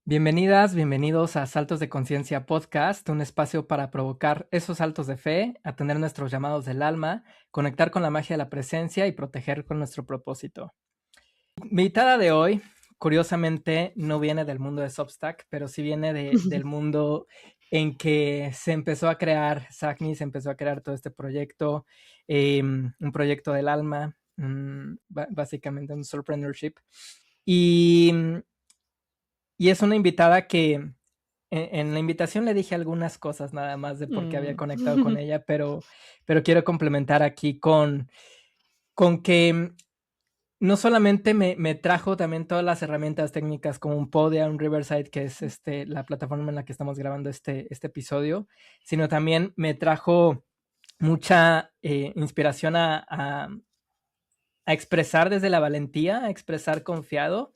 Bienvenidas, bienvenidos a Saltos de Conciencia Podcast, un espacio para provocar esos saltos de fe, atender nuestros llamados del alma, conectar con la magia de la presencia y proteger con nuestro propósito. Mi invitada de hoy, curiosamente, no viene del mundo de Substack, pero sí viene del mundo en que se empezó a crear SACNI, se empezó a crear todo este proyecto, un proyecto del alma, básicamente un surpreneurship. Y es una invitada que en la invitación le dije algunas cosas nada más de por qué había conectado con ella, pero quiero complementar aquí con que no solamente me trajo también todas las herramientas técnicas como un Podia, un Riverside, que es la plataforma en la que estamos grabando este episodio, sino también me trajo mucha inspiración a expresar desde la valentía, a expresar confiado,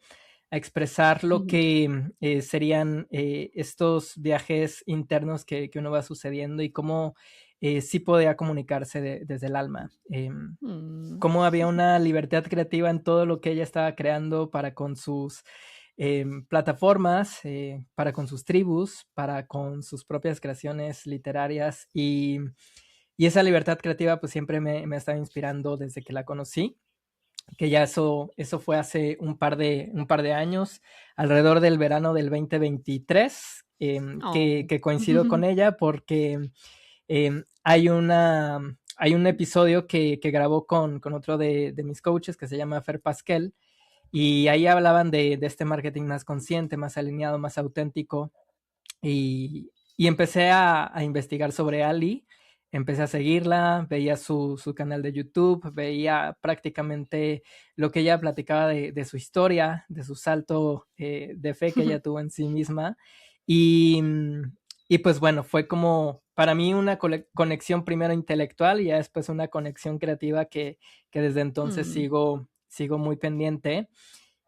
a expresar lo que serían estos viajes internos que uno va sucediendo y cómo sí podía comunicarse desde el alma. Cómo había una libertad creativa en todo lo que ella estaba creando para con sus plataformas, para con sus tribus, para con sus propias creaciones literarias y esa libertad creativa pues siempre me estaba inspirando desde que la conocí, que ya eso fue hace un par de años, alrededor del verano del 2023, Oh. que coincido con ella porque hay un episodio que grabó con otro de mis coaches que se llama Fer Pasquel, y ahí hablaban de este marketing más consciente, más alineado, más auténtico, y empecé a investigar sobre Ali, empecé a seguirla, veía su canal de YouTube, veía prácticamente lo que ella platicaba de su historia, de su salto de fe que ella tuvo en sí misma. Y, y pues bueno, fue como para mí una conexión primero intelectual y ya después una conexión creativa que desde entonces sigo muy pendiente.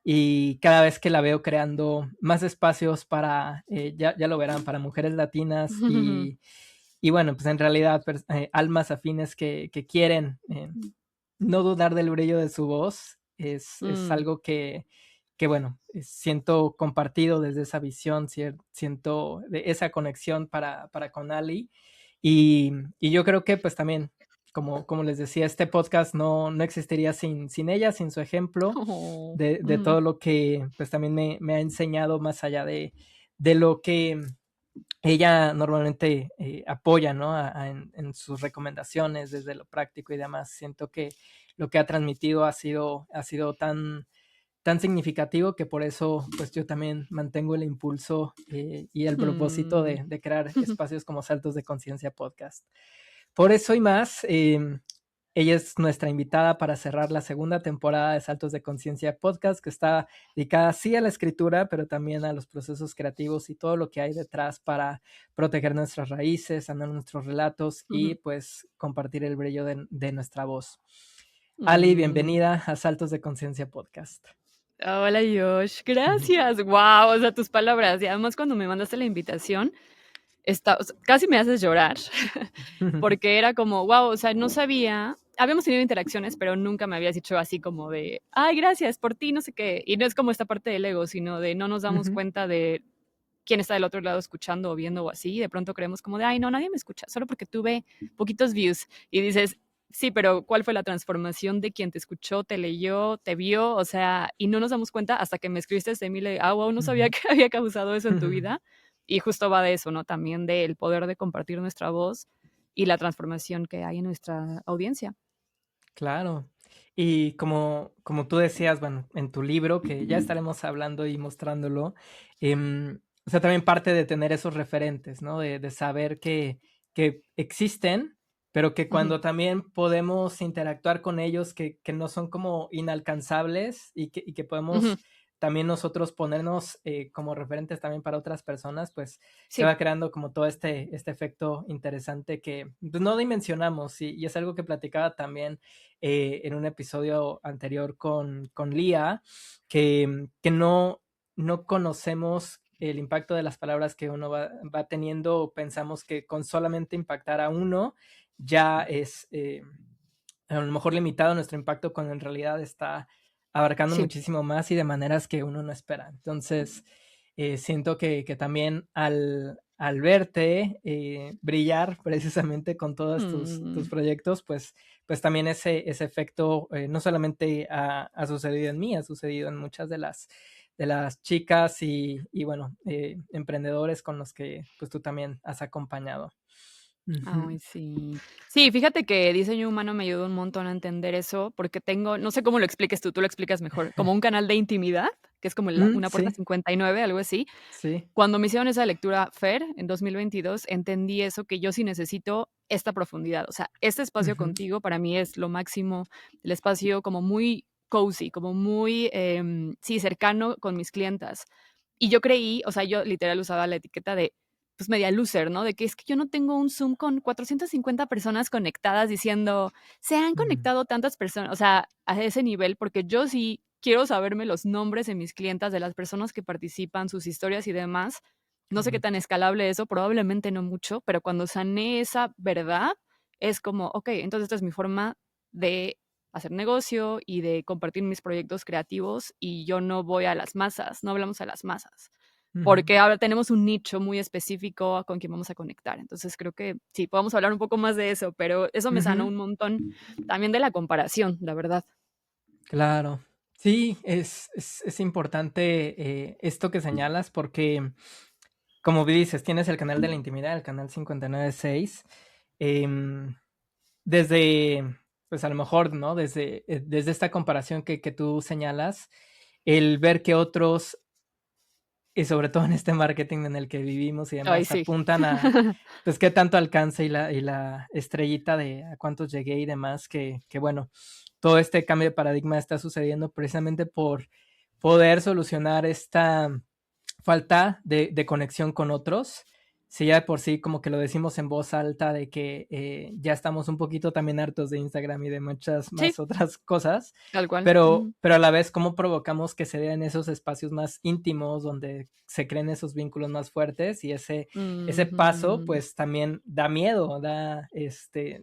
Y cada vez que la veo creando más espacios para, ya lo verán, para mujeres latinas y bueno, pues en realidad almas afines que quieren no dudar del brillo de su voz, es algo que bueno, siento compartido desde esa visión, siento de esa conexión para con Ali y yo creo que pues también como les decía, este podcast no existiría sin ella, sin su ejemplo, Oh. de todo lo que pues también me ha enseñado más allá de lo que ella normalmente apoya, ¿no? En sus recomendaciones desde lo práctico y demás. Siento que lo que ha transmitido ha sido tan significativo que por eso pues yo también mantengo el impulso y el propósito de crear espacios como Saltos de Conciencia Podcast. Por eso y más, ella es nuestra invitada para cerrar la segunda temporada de Saltos de Conciencia Podcast, que está dedicada sí a la escritura, pero también a los procesos creativos y todo lo que hay detrás para proteger nuestras raíces, sanar nuestros relatos y pues compartir el brillo de nuestra voz. Ali, bienvenida a Saltos de Conciencia Podcast. Hola Josh, gracias. Wow, o sea, tus palabras. Y además cuando me mandaste la invitación, o sea, casi me haces llorar, porque era como, wow, o sea, no sabía, habíamos tenido interacciones, pero nunca me habías dicho así como de, ay, gracias por ti, no sé qué. Y no es como esta parte del ego, sino de no nos damos cuenta de quién está del otro lado escuchando o viendo o así. Y de pronto creemos como de, ay, no, nadie me escucha, solo porque tuve poquitos views. Y dices, sí, pero ¿cuál fue la transformación de quien te escuchó, te leyó, te vio? O sea, y no nos damos cuenta hasta que me escribiste este Emile, wow, no sabía que había causado eso en tu vida. Y justo va de eso, ¿no? También del poder de compartir nuestra voz y la transformación que hay en nuestra audiencia. Claro. Y como tú decías, bueno, en tu libro, que ya estaremos hablando y mostrándolo, o sea, también parte de tener esos referentes, ¿no? De saber que existen, pero que cuando también podemos interactuar con ellos, que no son como inalcanzables y que podemos también nosotros ponernos como referentes también para otras personas, pues se Sí. va creando como todo este efecto interesante que pues, no dimensionamos y es algo que platicaba también en un episodio anterior con Lía, que no conocemos el impacto de las palabras que uno va teniendo, o pensamos que con solamente impactar a uno ya es a lo mejor limitado nuestro impacto, cuando en realidad está abarcando Sí. muchísimo más y de maneras que uno no espera. Entonces, siento que también al verte brillar precisamente con todos tus Mm. proyectos, pues también ese efecto no solamente ha sucedido en mí, ha sucedido en muchas de las chicas y bueno, emprendedores con los que pues tú también has acompañado. Ujú. Ay, sí. Sí, fíjate que diseño humano me ayudó un montón a entender eso, porque tengo, no sé cómo lo expliques tú lo explicas mejor, como un canal de intimidad, que es como la una puerta Sí, 59, algo así. sí. Cuando me hicieron esa lectura Fer en 2022, entendí eso, que yo sí necesito esta profundidad. O sea, este espacio Ujú, contigo para mí es lo máximo, el espacio como muy cozy, como muy, sí, cercano con mis clientas. Y yo creí, o sea, yo literal usaba la etiqueta de, pues, media loser, ¿no? De que es que yo no tengo un Zoom con 450 personas conectadas diciendo, se han mm, conectado tantas personas, o sea, a ese nivel, porque yo sí quiero saberme los nombres de mis clientas, de las personas que participan, sus historias y demás. No sé qué claro. tan escalable eso, probablemente no mucho, pero cuando sané esa verdad, es como, ok, entonces esta es mi forma de hacer negocio y de compartir mis proyectos creativos y yo no voy a las masas, no hablamos a las masas, Ujú, porque ahora tenemos un nicho muy específico con quien vamos a conectar. Entonces creo que sí, podemos hablar un poco más de eso, pero eso me sanó ujú, un montón también de la comparación, la verdad. claro. Sí, es importante esto que señalas porque, como dices, tienes el canal de la intimidad, el canal 596. em, desde, pues a lo mejor, ¿no? Desde esta comparación que tú señalas, el ver que otros, y sobre todo en este marketing en el que vivimos y Ay, demás, sí. apuntan a, pues, qué tanto alcance y la estrellita de a cuántos llegué y demás, que bueno, todo este cambio de paradigma está sucediendo precisamente por poder solucionar esta falta de conexión con otros. Si ya de por sí como que lo decimos en voz alta de que ya estamos un poquito también hartos de Instagram y de muchas Sí, más otras cosas, tal cual. pero a la vez cómo provocamos que se den esos espacios más íntimos donde se creen esos vínculos más fuertes y ese paso Ujú. pues también da miedo,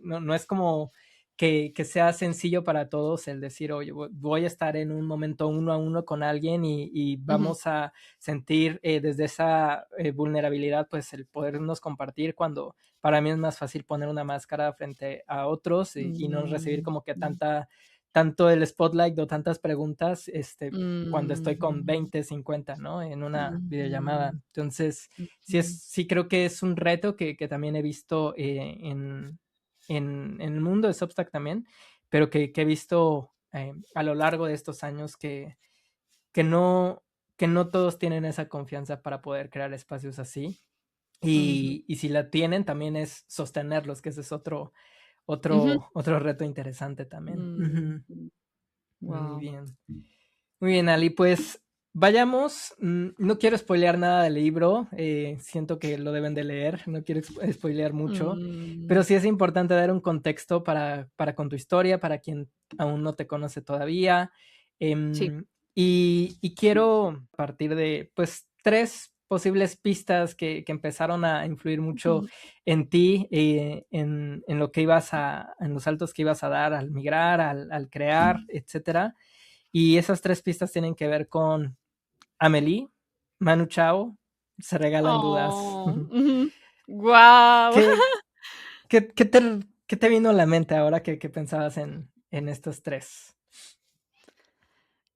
no es como que sea sencillo para todos el decir, oye, voy a estar en un momento uno a uno con alguien y Ujú. vamos a sentir desde esa vulnerabilidad, pues el podernos compartir cuando para mí es más fácil poner una máscara frente a otros y no recibir Mm, como que mm, tanto el spotlight o tantas preguntas, cuando estoy con ujú, 20 50 ¿no? En una videollamada. ujú, Entonces, ujú, sí creo que es un reto que también he visto en el mundo de Substack también, pero que he visto a lo largo de estos años que no, que no todos tienen esa confianza para poder crear espacios así. ujú, Y si la tienen, también es sostenerlos, que ese es ujú, otro reto interesante también. Ujú. ujú. Muy Guau. bien. Muy bien, Ali, pues vayamos. No quiero spoilear nada del libro, siento que lo deben de leer, no quiero spoilear mucho, pero Mm, sí es importante dar un contexto para con tu historia, para quien aún no te conoce todavía. sí. Y quiero partir de, pues, tres posibles pistas que empezaron a influir mucho Ujú, en ti, en lo que en los saltos que ibas a dar al migrar, al crear, etcétera. Y esas tres pistas tienen que ver con Amelie, Manu Chao, Se Regalan Dudas. Oh, ujú. Guau. ¿Qué, qué te vino a la mente ahora que pensabas en estos tres?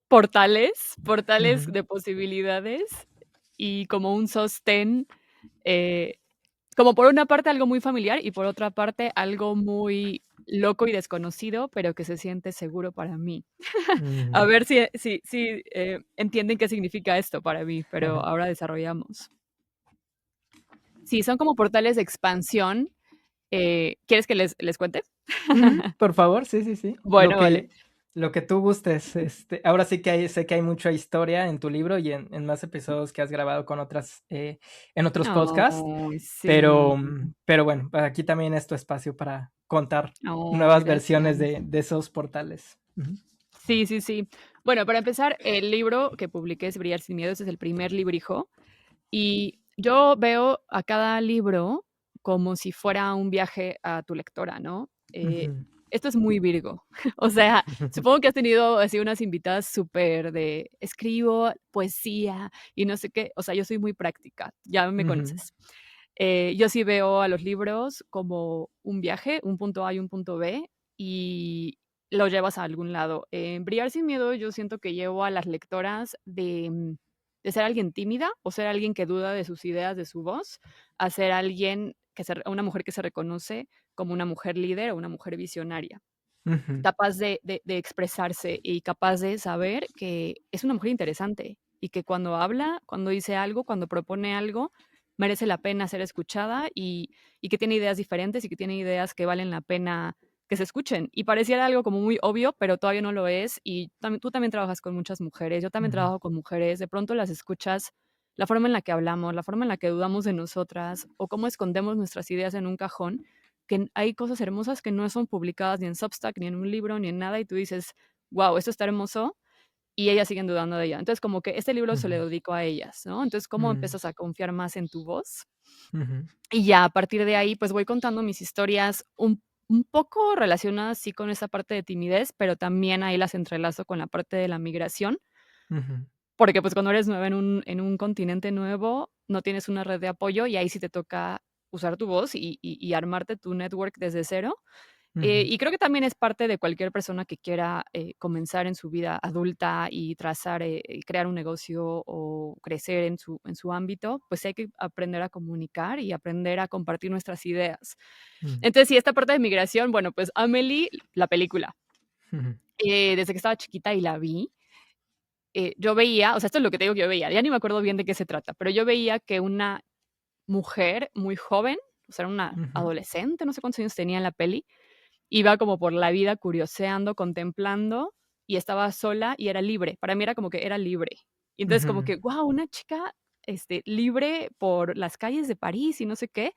Portales, portales Ujú, de posibilidades y como un sostén, eh, como por una parte algo muy familiar y por otra parte algo muy loco y desconocido, pero que se siente seguro para mí. A ujú, ver si entienden qué significa esto para mí, pero ahora desarrollamos. Sí, son como portales de expansión. ¿Quieres que les cuente? ujú, por favor, sí, sí, sí. Bueno, vale. Lo que tú gustes. Ahora sí que sé que hay mucha historia en tu libro y en más episodios que has grabado con en otros podcasts. Ay, sí. Pero bueno, aquí también es tu espacio para contar Ay, nuevas versiones gracias. de esos portales. Ujú, Sí, sí, sí. Bueno, para empezar, el libro que publiqué es Brillar sin miedo, ese es el primer librijo, y yo veo a cada libro como si fuera un viaje a tu lectora, ¿no? ujú, esto es muy Virgo. O sea, supongo que has tenido así unas invitadas súper de escribo poesía y no sé qué. O sea, yo soy muy práctica, ya me Ujú, conoces. Yo sí veo a los libros como un viaje, un punto A y un punto B, y lo llevas a algún lado. En Brillar sin miedo, yo siento que llevo a las lectoras de ser alguien tímida o ser alguien que duda de sus ideas, de su voz, a ser alguien una mujer que se reconoce como una mujer líder o una mujer visionaria, ujú, capaz de expresarse y capaz de saber que es una mujer interesante y que cuando habla, cuando dice algo, cuando propone algo, merece la pena ser escuchada y que tiene ideas diferentes y que tiene ideas que valen la pena que se escuchen. Y pareciera algo como muy obvio, pero todavía no lo es. Y tú también trabajas con muchas mujeres, yo también ujú, trabajo con mujeres, de pronto las escuchas, la forma en la que hablamos, la forma en la que dudamos de nosotras o cómo escondemos nuestras ideas en un cajón, que hay cosas hermosas que no son publicadas ni en Substack, ni en un libro, ni en nada, y tú dices, wow, esto está hermoso, y ellas siguen dudando de ella. Entonces, como que este libro se le ujú, dedico a ellas, ¿no? Entonces, ¿cómo ujú, empiezas a confiar más en tu voz? ujú, Y ya a partir de ahí, pues voy contando mis historias un poco relacionadas, sí, con esa parte de timidez, pero también ahí las entrelazo con la parte de la migración, ujú, porque pues cuando eres nueva en un continente nuevo, no tienes una red de apoyo y ahí sí te toca usar tu voz y armarte tu network desde cero. ujú, Y creo que también es parte de cualquier persona que quiera comenzar en su vida adulta y trazar y crear un negocio o crecer en su ámbito, pues hay que aprender a comunicar y aprender a compartir nuestras ideas. ujú, Entonces, sí, esta parte de migración, bueno, pues Amelie, la película, ujú, desde que estaba chiquita y la vi, yo veía, o sea, esto es lo que te digo que yo veía, ya ni me acuerdo bien de qué se trata, pero yo veía que una mujer muy joven, o sea, era una ujú, adolescente, no sé cuántos años tenía en la peli, iba como por la vida curioseando, contemplando, y estaba sola y era libre. Para mí era como que era libre. Y entonces como ujú, que, guau, una chica, libre por las calles de París y no sé qué.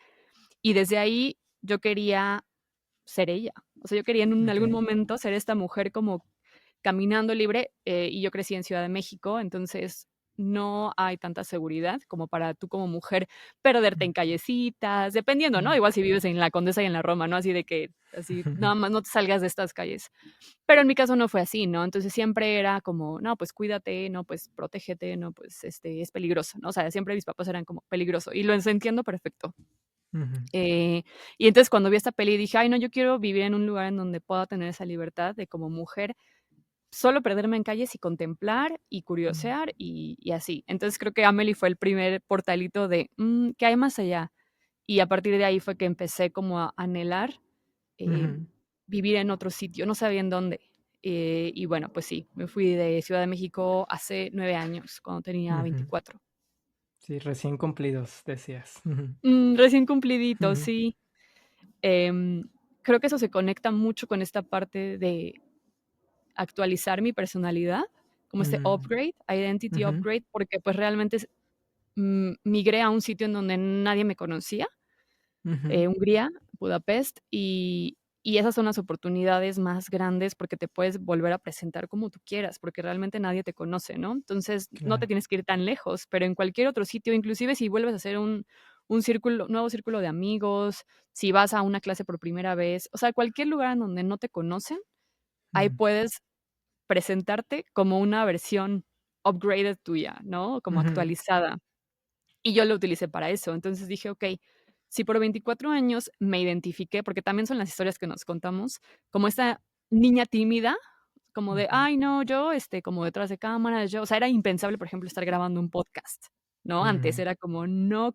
Y desde ahí yo quería ser ella. O sea, yo quería en algún okey, momento ser esta mujer como caminando libre, y yo crecí en Ciudad de México, entonces no hay tanta seguridad como para tú como mujer perderte en callecitas, dependiendo, ¿no? mm, Igual si vives en la Condesa y en la Roma, ¿no? Así de que así ujú, nada más no te salgas de estas calles. Pero en mi caso no fue así, ¿no? Entonces siempre era como, no, pues cuídate, no, pues protégete, no, pues es peligroso, ¿no? O sea, siempre mis papás eran como peligroso y lo entiendo perfecto. ujú, Eh, y entonces cuando vi esta peli dije, ay, no, yo quiero vivir en un lugar en donde pueda tener esa libertad de como mujer solo perderme en calles y contemplar y mm, curiosear y así. Entonces creo que Amelie fue el primer portalito de, ¿qué hay más allá? Y a partir de ahí fue que empecé como a anhelar eh, ujú, vivir en otro sitio, no sabía en dónde. Y bueno, pues sí, me fui de Ciudad de México hace 9 años, cuando tenía ujú. 24. Sí, recién cumplidos, decías. Ujú, Recién cumplidito, ujú, sí. Em, Creo que eso se conecta mucho con esta parte de actualizar mi personalidad, como este mm, upgrade, identity ujú, upgrade, porque pues realmente migré a un sitio en donde nadie me conocía, ujú, Hungría, Budapest, y esas son las oportunidades más grandes porque te puedes volver a presentar como tú quieras, porque realmente nadie te conoce, ¿no? Entonces no te claro. tienes que ir tan lejos, pero en cualquier otro sitio, inclusive si vuelves a hacer un círculo, nuevo círculo de amigos, si vas a una clase por primera vez, o sea, cualquier lugar en donde no te conocen, ahí Mm, puedes presentarte como una versión upgraded tuya, ¿no? Como ujú, actualizada. Y yo lo utilicé para eso. Entonces dije, okey, si por 24 años me identifiqué, porque también son las historias que nos contamos, como esta niña tímida, como de: ujú, "Ay, no, yo, como detrás de cámaras, yo", o sea, era impensable, por ejemplo, estar grabando un podcast, ¿no? Antes mm, era como: "No,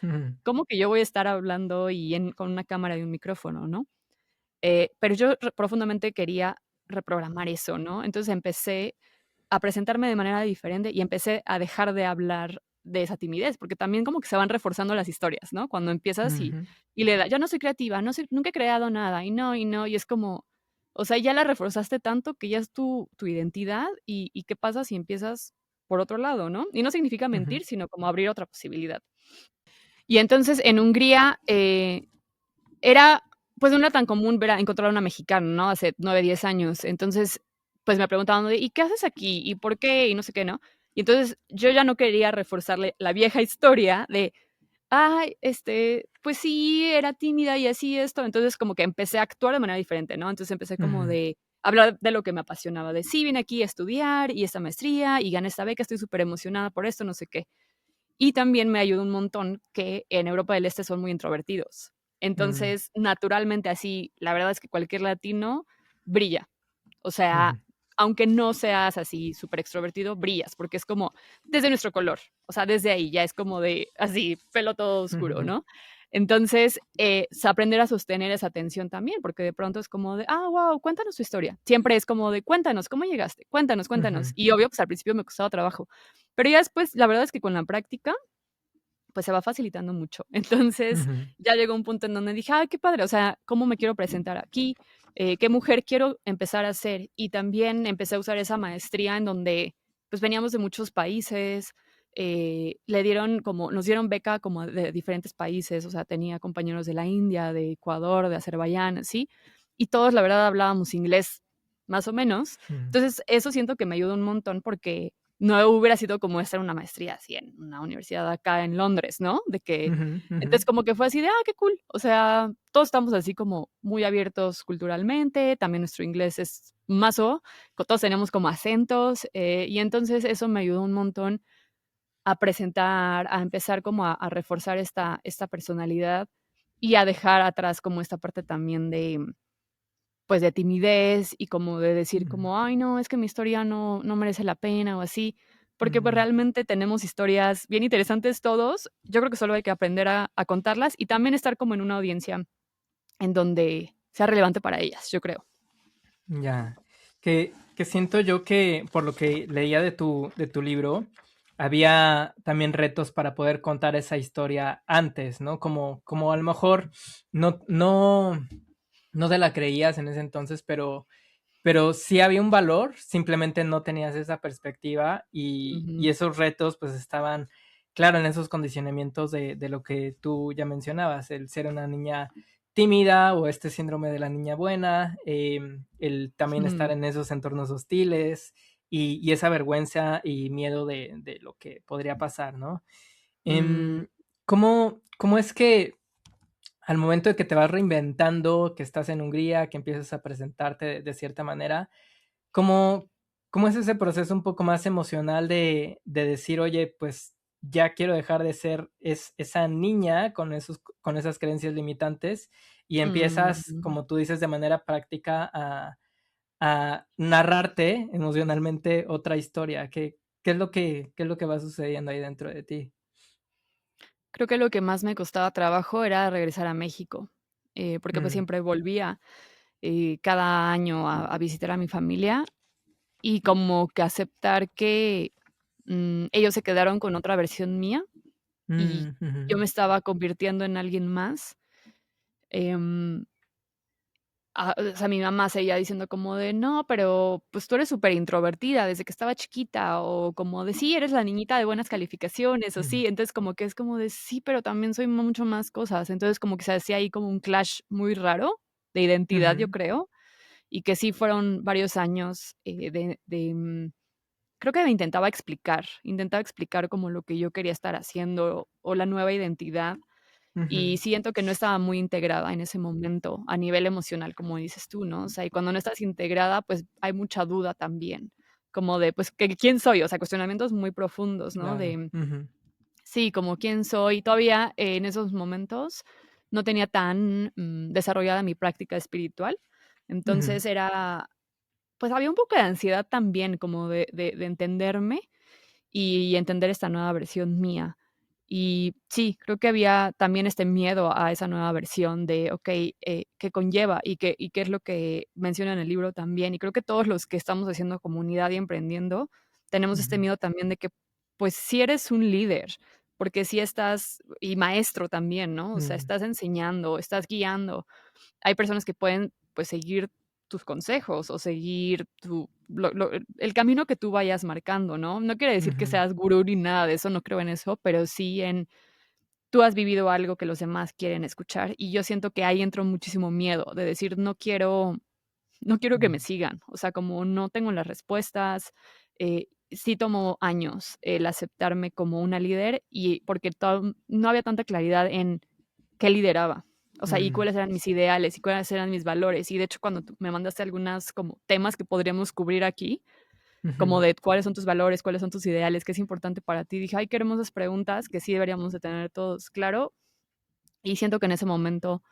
ujú, cómo que yo voy a estar hablando y con una cámara y un micrófono?", ¿no? Pero yo profundamente quería reprogramar eso, ¿no? Entonces empecé a presentarme de manera diferente y empecé a dejar de hablar de esa timidez, porque también como que se van reforzando las historias, ¿no? Cuando empiezas ujú, y le da yo no soy creativa, no soy nunca he creado nada, y no, y es como, o sea, ya la reforzaste tanto que ya es tu identidad, y ¿qué pasa si empiezas por otro lado, no? Y no significa ujú, mentir, sino como abrir otra posibilidad. Y entonces en Hungría, era, pues, no era tan común encontrar a una mexicana, ¿no? Hace 9 10 años. Entonces, pues, me preguntaban de: "¿Y qué haces aquí? ¿Y por qué?", y no sé qué, ¿no? Y entonces, yo ya no quería reforzarle la vieja historia de ay, pues sí, era tímida y así esto. Entonces, como que empecé a actuar de manera diferente, ¿no? Entonces, empecé como Ujú, de hablar de lo que me apasionaba, de sí, vine aquí a estudiar y esta maestría y gané esta beca, estoy súper emocionada por esto, no sé qué. Y también me ayudó un montón que en Europa del Este son muy introvertidos. mm, Entonces, naturalmente, así, la verdad es que cualquier latino brilla. O sea, ujú, aunque no seas así súper extrovertido, brillas, porque es como desde nuestro color. O sea, desde ahí ya es como de así, pelo todo oscuro, ujú, ¿no? Entonces, aprender a sostener esa atención también, porque de pronto es como de, ah, wow, cuéntanos tu historia. Siempre es como de, cuéntanos, ¿cómo llegaste? Cuéntanos, cuéntanos. ujú, Y obvio, pues al principio me costaba trabajo, pero ya después, la verdad es que con la práctica, pues se va facilitando mucho. Entonces, ujú, ya llegó un punto en donde dije: "Ay, qué padre, o sea, ¿cómo me quiero presentar aquí? ¿Qué mujer quiero empezar a ser?". Y también empecé a usar esa maestría en donde, pues, veníamos de muchos países, nos dieron beca como de diferentes países, o sea, tenía compañeros de la India, de Ecuador, de Azerbaiyán, así, y todos, la verdad, hablábamos inglés, más o menos. ujú, Entonces, eso siento que me ayuda un montón porque no hubiera sido como hacer una maestría así en una universidad acá en Londres, ¿no? De que ujú, ujú, entonces como que fue así de, qué cool. O sea, todos estamos así como muy abiertos culturalmente, también nuestro inglés es mazo, todos tenemos como acentos, y entonces eso me ayudó un montón a presentar, a empezar como a reforzar esta personalidad y a dejar atrás como esta parte también de pues, de timidez y como de decir ujú, como: "Ay, no, es que mi historia no merece la pena", o así, porque, pues, mm. realmente tenemos historias bien interesantes todos. Yo creo que solo hay que aprender a contarlas y también estar como en una audiencia en donde sea relevante para ellas, yo creo. Ya, que siento yo que por lo que leía de tu libro, había también retos para poder contar esa historia antes, ¿no? Como a lo mejor no, no, no te la creías en ese entonces, pero sí había un valor, simplemente no tenías esa perspectiva y Ujú, esos retos pues estaban, claro, en esos condicionamientos de lo que tú ya mencionabas, el ser una niña tímida o este síndrome de la niña buena, el también estar ujú, en esos entornos hostiles y esa vergüenza y miedo de lo que podría pasar, ¿no? mm. Em, ¿cómo es que al momento de que te vas reinventando, que estás en Hungría, que empiezas a presentarte de cierta manera, ¿cómo cómo es ese proceso un poco más emocional de decir: "Oye, pues, ya quiero dejar de ser esa niña con esos con esas creencias limitantes", y empiezas, Mm. como tú dices, de manera práctica a narrarte emocionalmente otra historia? ¿Qué es lo que va sucediendo ahí dentro de ti? Creo que lo que más me costaba trabajo era regresar a México, porque, pues, Mm, siempre volvía, cada año a visitar a mi familia y como que aceptar que, ellos se quedaron con otra versión mía y yo ujú, me estaba convirtiendo en alguien más. Em, o sea, mi mamá seguía diciendo como de: "No, pero, pues, tú eres súper introvertida desde que estaba chiquita", o como de: "Sí, eres la niñita de buenas calificaciones", o ujú, sí. Entonces, como que es como de: "Sí, pero también soy mucho más cosas". Entonces, como que se hacía ahí como un clash muy raro de identidad, yo ujú, creo, y que sí fueron varios años, creo que me intentaba explicar como lo que yo quería estar haciendo o la nueva identidad, y ujú, siento que no estaba muy integrada en ese momento a nivel emocional, como dices tú, ¿no? O sea, y cuando no estás integrada, pues hay mucha duda también, como de, pues, que ¿quién soy? O sea, cuestionamientos muy profundos, ¿no? claro, De, ujú, sí, como quién soy. Todavía en esos momentos no tenía tan, desarrollada mi práctica espiritual. ujú, Entonces era, pues, había un poco de ansiedad también, como de entenderme y entender esta nueva versión mía. Y sí, creo que había también este miedo a esa nueva versión de, okey, ¿qué conlleva? Y qué es lo que menciona en el libro también. Y creo que todos los que estamos haciendo comunidad y emprendiendo, tenemos este ujú, miedo también de que, pues, si eres un líder, porque si estás y maestro también, ¿no? O sea, mm, estás enseñando, estás guiando, hay personas que pueden, pues, seguir tus consejos o seguir el camino que tú vayas marcando, ¿no? No quiere decir que ujú, seas gurú ni nada de eso, no creo en eso, pero sí en tú has vivido algo que los demás quieren escuchar, y yo siento que ahí entró muchísimo miedo de decir: "No quiero que me mm, sigan", o sea, como no tengo las respuestas, sí tomó años el aceptarme como una líder y porque no había tanta claridad en qué lideraba. O sea, y Mm, cuáles eran mis ideales y cuáles eran mis valores. Y de hecho, cuando tú me mandaste algunas como temas que podríamos cubrir aquí, como ujú, de cuáles son tus valores, cuáles son tus ideales, qué es importante para ti, dije, ay, qué hermosas preguntas que sí deberíamos de tener todos claro. Y siento que en ese momento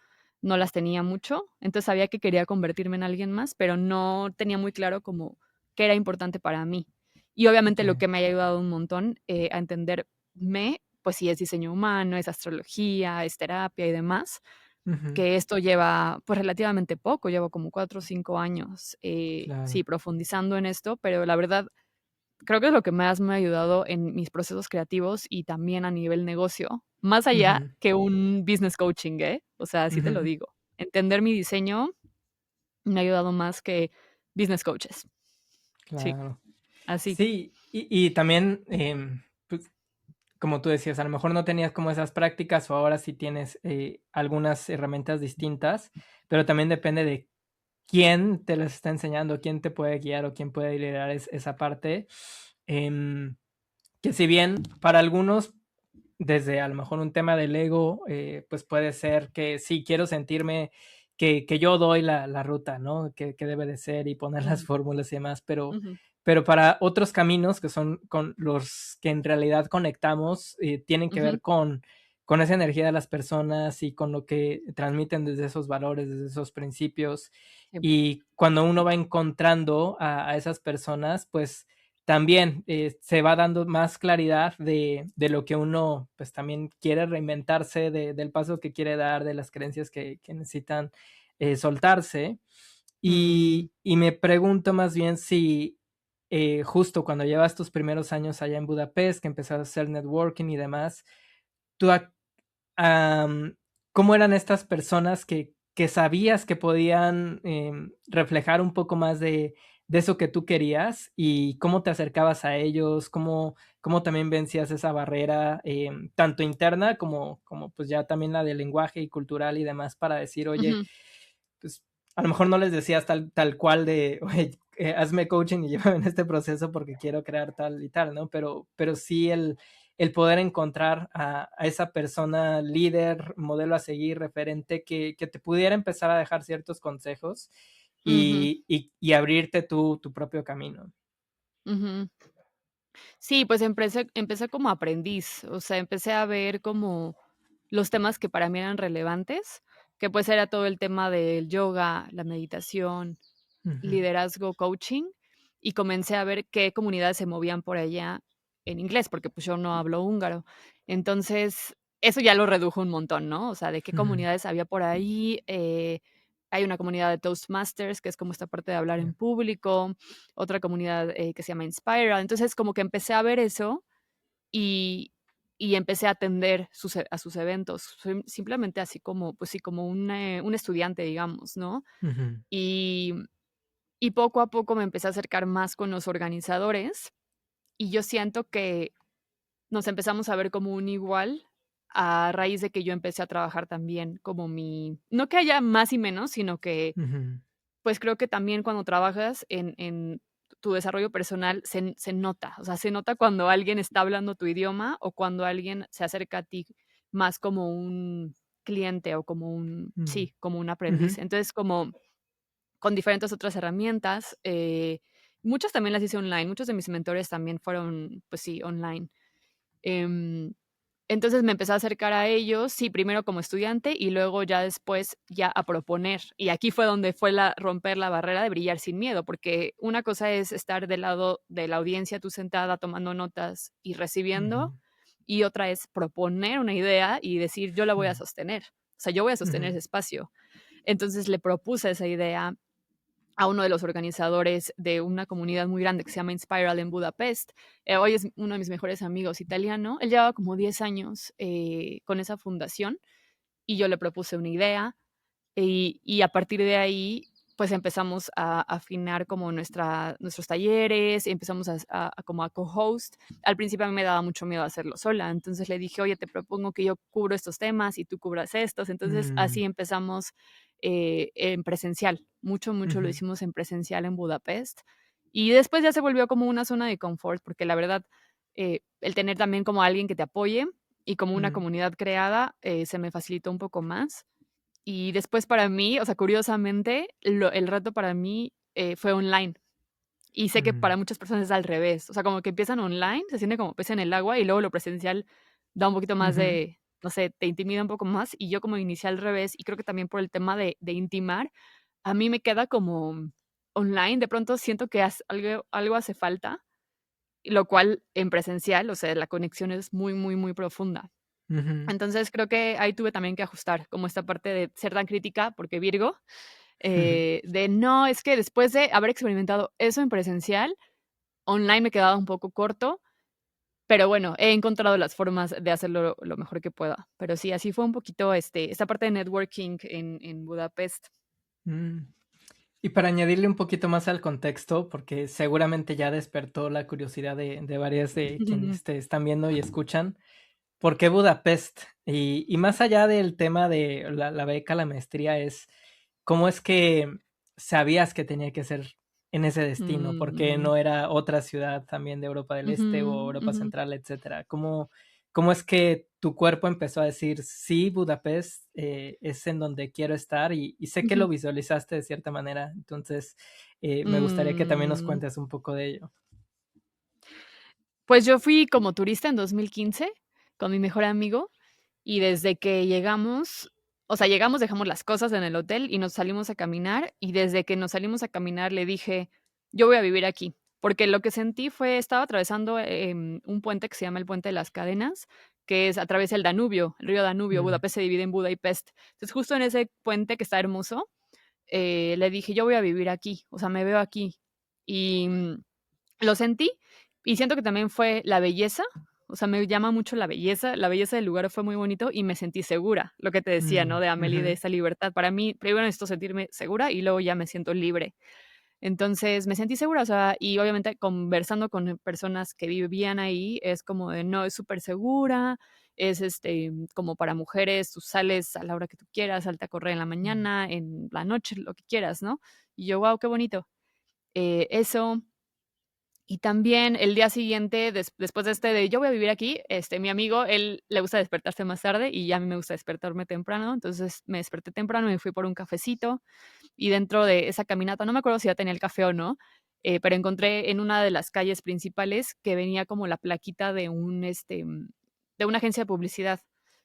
no las tenía mucho. Entonces sabía que quería convertirme en alguien más, pero no tenía muy claro como qué era importante para mí. Y obviamente lo ok, que me ha ayudado un montón a entenderme, pues sí es diseño humano, es astrología, es terapia y demás, ujú, que esto lleva pues relativamente poco, llevo como 4 o 5 años, sí, claro, profundizando en esto, pero la verdad creo que es lo que más me ha ayudado en mis procesos creativos y también a nivel negocio, más allá ujú, que un business coaching, ¿eh? O sea, así te lo ujú, digo. Entender mi diseño me ha ayudado más que business coaches. Sí, claro. así. Sí, y también, pues, como tú decías, a lo mejor no tenías como esas prácticas o ahora sí tienes algunas herramientas distintas, pero también depende de quién te las está enseñando, quién te puede guiar o quién puede liderar esa parte. Em, que si bien para algunos, desde a lo mejor un tema del ego, pues puede ser que sí, quiero sentirme que yo doy la ruta, ¿no? Que debe de ser y poner las Ujú, fórmulas y demás, ujú, pero para otros caminos que son con los que en realidad conectamos, tienen que ujú. ver con esa energía de las personas y con lo que transmiten desde esos valores, desde esos principios. Sí. Y cuando uno va encontrando a esas personas, pues también se va dando más claridad de lo que uno pues también quiere reinventarse, del paso que quiere dar, de las creencias que necesitan soltarse. Mm, Y me pregunto más bien si justo cuando llevas tus primeros años allá en Budapest, que empezaste a hacer networking y demás, tú am, ¿cómo eran estas personas que sabías que podían reflejar un poco más de eso que tú querías y cómo te acercabas a ellos, cómo también vencías esa barrera, tanto interna como pues ya también la de lenguaje y cultural y demás para decir, oye, ujú, pues a lo mejor no les decías tal cual de, oye, hazme coaching y llévame en este proceso porque quiero crear tal y tal, ¿no? Pero sí el poder encontrar a esa persona líder, modelo a seguir, referente, que te pudiera empezar a dejar ciertos consejos ujú, y abrirte tu propio camino. ujú. Sí, pues empecé como aprendiz, o sea, empecé a ver como los temas que para mí eran relevantes, que pues era todo el tema del yoga, la meditación, Ujú, liderazgo, coaching, y comencé a ver qué comunidades se movían por allá en inglés, porque pues yo no hablo húngaro. Entonces, eso ya lo redujo un montón, ¿no? O sea, de qué ujú, comunidades había por ahí. Hay una comunidad de Toastmasters, que es como esta parte de hablar ya, en público, otra comunidad que se llama Inspiral. Entonces, como que empecé a ver eso y, y empecé a atender a sus eventos, simplemente así como, pues sí, como un estudiante, digamos, ¿no? ujú, Y, y poco a poco me empecé a acercar más con los organizadores y yo siento que nos empezamos a ver como un igual a raíz de que yo empecé a trabajar también como no que haya más y menos, sino que ujú, pues creo que también cuando trabajas en tu desarrollo personal se nota, o sea, se nota cuando alguien está hablando tu idioma o cuando alguien se acerca a ti más como un cliente o como mm, sí, como un ujú, aprendiz. Entonces, como con diferentes otras herramientas, muchas también las hice online, muchos de mis mentores también fueron, pues sí, online. Em, entonces me empecé a acercar a ellos, sí, primero como estudiante y luego ya después ya a proponer. Y aquí fue donde fue romper la barrera de brillar sin miedo, porque una cosa es estar del lado de la audiencia, tú sentada tomando notas y recibiendo, ujú, y otra es proponer una idea y decir, yo la voy a mm, sostener. O sea, yo voy a sostener ujú, ese espacio. Entonces le propuse esa idea a uno de los organizadores de una comunidad muy grande que se llama Inspiral en Budapest. Hoy es uno de mis mejores amigos italiano. Él llevaba como 10 años con esa fundación y yo le propuse una idea y a partir de ahí pues empezamos a afinar como nuestros talleres, empezamos como a co-host. Al principio a mí me daba mucho miedo hacerlo sola, entonces le dije, oye, te propongo que yo cubro estos temas y tú cubras estos. Entonces así mm, empezamos en presencial, mucho lo ujú, hicimos en presencial en Budapest Y después ya se volvió como una zona de confort, porque la verdad, el tener también como alguien que te apoye y como una Mm, comunidad creada, se me facilitó un poco más. Y después para mí, o sea, curiosamente, el reto para mí, fue online. Y sé que mm, para muchas personas es al revés, o sea, como que empiezan online, se siente como pez en el agua, y luego lo presencial da un poquito más ujú, de, no sé, te intimida un poco más, y yo como inicié al revés, y creo que también por el tema de intimar, a mí me queda como online, de pronto siento que algo hace falta, lo cual en presencial, o sea, la conexión es muy, muy, muy profunda. ujú. Entonces, creo que ahí tuve también que ajustar como esta parte de ser tan crítica, porque Virgo, de no, es que después de haber experimentado eso en presencial, online me quedaba un poco corto, pero bueno, he encontrado las formas de hacerlo lo mejor que pueda. Pero sí, así fue un poquito, esta parte de networking en Budapest. Mm. Y para añadirle un poquito más al contexto, porque seguramente ya despertó la curiosidad de varias de quienes te están viendo y escuchan, ¿por qué Budapest? Y más allá del tema de la beca, la maestría, es cómo es que sabías que tenía que ser en ese destino, porque Mm, no era otra ciudad también de Europa del ujú, Este o Europa ujú, Central, etcétera. ¿Cómo es que tu cuerpo empezó a decir, sí, Budapest es en donde quiero estar y sé que lo ujú. visualizaste de cierta manera? Entonces, me gustaría que también nos Mm, cuentes un poco de ello. pues yo fui como turista en 2015 con mi mejor amigo. Y desde que llegamos, o sea, llegamos, dejamos las cosas en el hotel y nos salimos a caminar, y desde que nos salimos a caminar le dije: "Yo voy a vivir aquí", porque lo que sentí fue estaba atravesando, un puente que se llama el Puente de las Cadenas, que es atraviesa el Danubio, el río Danubio. Mm, Budapest se divide en Buda y Pest. Entonces, justo en ese puente que está hermoso, le dije: "Yo voy a vivir aquí, o sea, me veo aquí". Y, lo sentí, y siento que también fue la belleza, o sea, me llama mucho la belleza del lugar fue muy bonito y me sentí segura, lo que te decía, ¿no? mm, De Amélie, de ujú, esa libertad. Para mí, primero necesito sentirme segura y luego ya me siento libre. Entonces, me sentí segura, o sea, y obviamente conversando con personas que vivían ahí, es como de, no, es súper segura, es, como para mujeres, tú sales a la hora que tú quieras, salte a correr en la mm, mañana, en la noche, lo que quieras, ¿no? Y yo, guau, qué bonito. Eso y también el día siguiente, después de de yo voy a vivir aquí, mi amigo, él le gusta despertarse más tarde y ya a mí me gusta despertarme temprano, entonces me desperté temprano, me fui por un cafecito y dentro de esa caminata, no me acuerdo si ya tenía el café o no, pero encontré en una de las calles principales que venía como la plaquita de de una agencia de publicidad.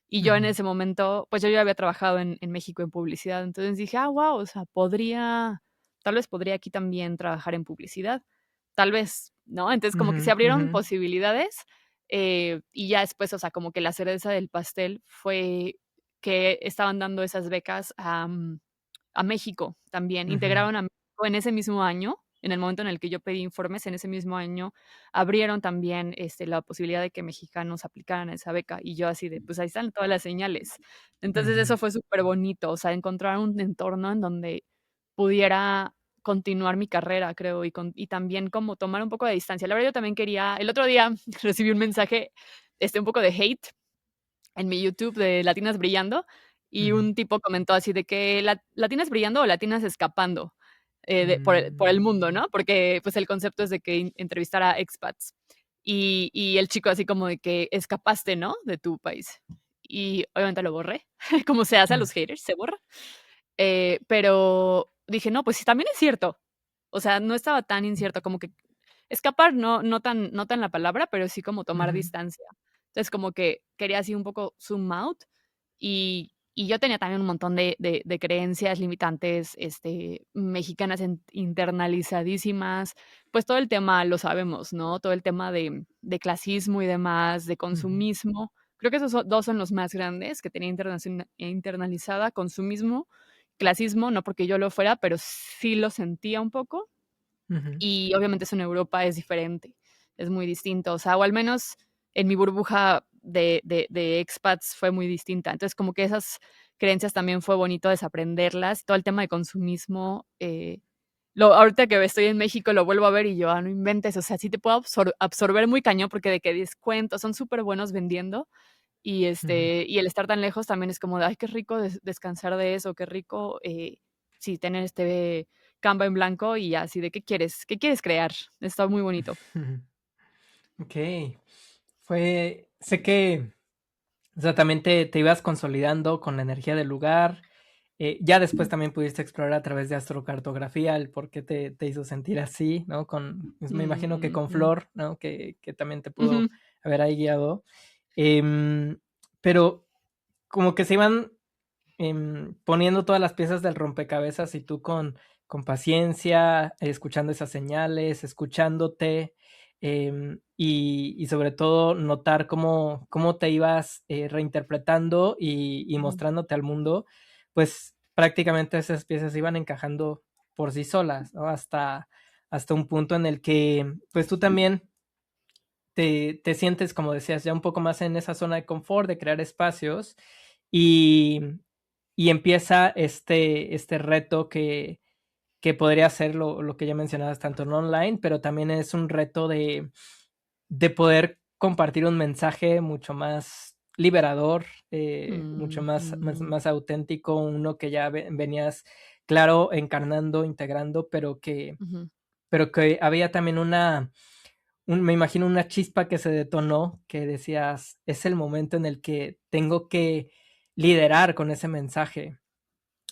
Y yo en ujú, ese momento, pues yo ya había trabajado en México en publicidad, entonces dije, ah, wow, o sea, tal vez podría aquí también trabajar en publicidad, tal vez, ¿no? Entonces como que se ujú, abrieron ujú. posibilidades y ya después, o sea, como que la cereza del pastel fue que estaban dando esas becas a México también, Ujú, integraron a México en ese mismo año, en el momento en el que yo pedí informes, en ese mismo año abrieron también, la posibilidad de que mexicanos aplicaran a esa beca, y yo así de, pues, ahí están todas las señales. Entonces, ujú, eso fue súper bonito, o sea, encontrar un entorno en donde pudiera continuar mi carrera, creo, y también como tomar un poco de distancia. La verdad, yo también quería el otro día recibí un mensaje, un poco de hate en mi YouTube de Latinas Brillando, y ujú. un tipo comentó así de que: Latinas brillando o latinas escapando?", por el mundo, Mm, ¿no? Porque, pues, el concepto es de que entrevistar a expats. Y el chico así como de que: "Escapaste, ¿no?, de tu país". Y obviamente lo borré, como se hace a mm, los haters, se borra. Pero dije: "No, pues sí, también es cierto". O sea, no estaba tan incierto, como que escapar, no tan la palabra, pero sí como tomar ujú, distancia. Entonces, como que quería así un poco zoom out, y yo tenía también un montón de creencias limitantes, mexicanas internalizadísimas, pues, todo el tema lo sabemos, ¿no? Todo el tema de clasismo y demás, de ujú, consumismo. Creo que esos 2 son los más grandes que tenía internalizada, consumismo, clasismo, no porque yo lo fuera, pero sí lo sentía un poco. ujú, Y obviamente eso en Europa es diferente, es muy distinto, o sea, o al menos en mi burbuja de expats fue muy distinta. Entonces, como que esas creencias también fue bonito desaprenderlas, todo el tema de consumismo, lo ahorita que estoy en México lo vuelvo a ver y yo: "Ah, no inventes", o sea, sí te puedo absorber muy cañón, porque de que descuentos, son superbuenos vendiendo, y, ujú, y el estar tan lejos también es como de: "Ay, qué rico descansar de eso, qué rico, sí, tener Canva en blanco y así de qué quieres crear. Está muy bonito. Ok. Sé que, o sea, también te ibas consolidando con la energía del lugar. Ya después también pudiste explorar a través de astrocartografía el por qué te hizo sentir así, ¿no? Pues me imagino que con Ujú, Flor, ¿no? Que también te ujú, pudo haber ahí guiado. Em, pero como que se iban poniendo todas las piezas del rompecabezas y tú con paciencia, escuchando esas señales, escuchándote, y sobre todo notar cómo te ibas reinterpretando y ujú, mostrándote al mundo, pues prácticamente esas piezas iban encajando por sí solas, ¿no? Hasta un punto en el que pues tú también te sientes, como decías, ya un poco más en esa zona de confort, de crear espacios y, y empieza este reto que podría ser lo que ya mencionabas tanto en online, pero también es un reto de poder compartir un mensaje mucho más liberador, mucho ujú, más auténtico, uno que ya venías, claro, encarnando, integrando, ujú. pero que había también me imagino una chispa que se detonó, que decías, es el momento en el que tengo que liderar con ese mensaje.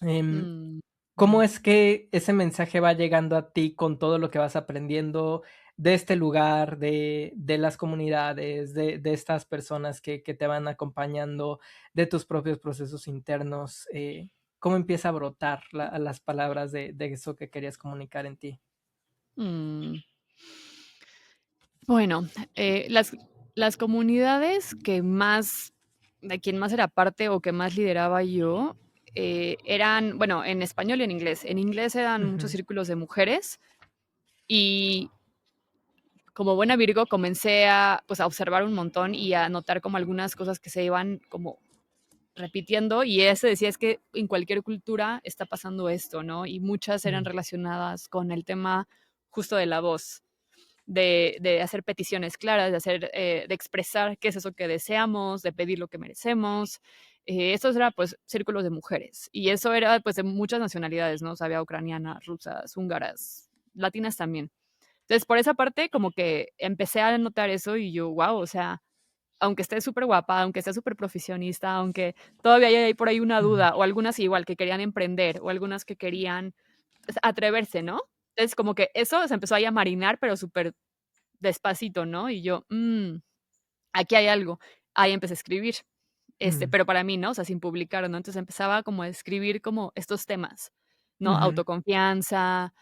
Em, Mm, ¿Cómo mm, es que ese mensaje va llegando a ti con todo lo que vas aprendiendo de este lugar, de las comunidades, de estas personas que te van acompañando, de tus propios procesos internos? ¿Cómo empieza a brotar las palabras de eso que querías comunicar en ti? mm. Bueno, las comunidades que más, de quien más era parte o que más lideraba yo, eran, bueno, en español y en inglés. En inglés eran muchos Ujú, círculos de mujeres y como buena Virgo comencé a, pues, a observar un montón y a notar como algunas cosas que se iban como repitiendo y ese decía es que en cualquier cultura está pasando esto, ¿no? Y muchas eran mm, relacionadas con el tema justo de la voz, hacer peticiones claras, de expresar qué es eso que deseamos, de pedir lo que merecemos. Estos eran pues círculos de mujeres y eso era pues de muchas nacionalidades, ¿no? O sea, había ucranianas, rusas, húngaras, latinas también. Entonces, por esa parte, como que empecé a notar eso y yo, wow, o sea, aunque esté súper guapa, aunque esté súper profesionista, aunque todavía hay por ahí una ujú, duda, o algunas igual que querían emprender, o algunas que querían pues, atreverse, ¿no? Entonces, como que eso se empezó ahí a marinar, pero súper despacito, ¿no? Y yo, aquí hay algo. Ahí empecé a escribir, mm, pero para mí, ¿no? O sea, sin publicar, ¿no? Entonces empezaba como a escribir como estos temas, ¿no? ujú, Autoconfianza,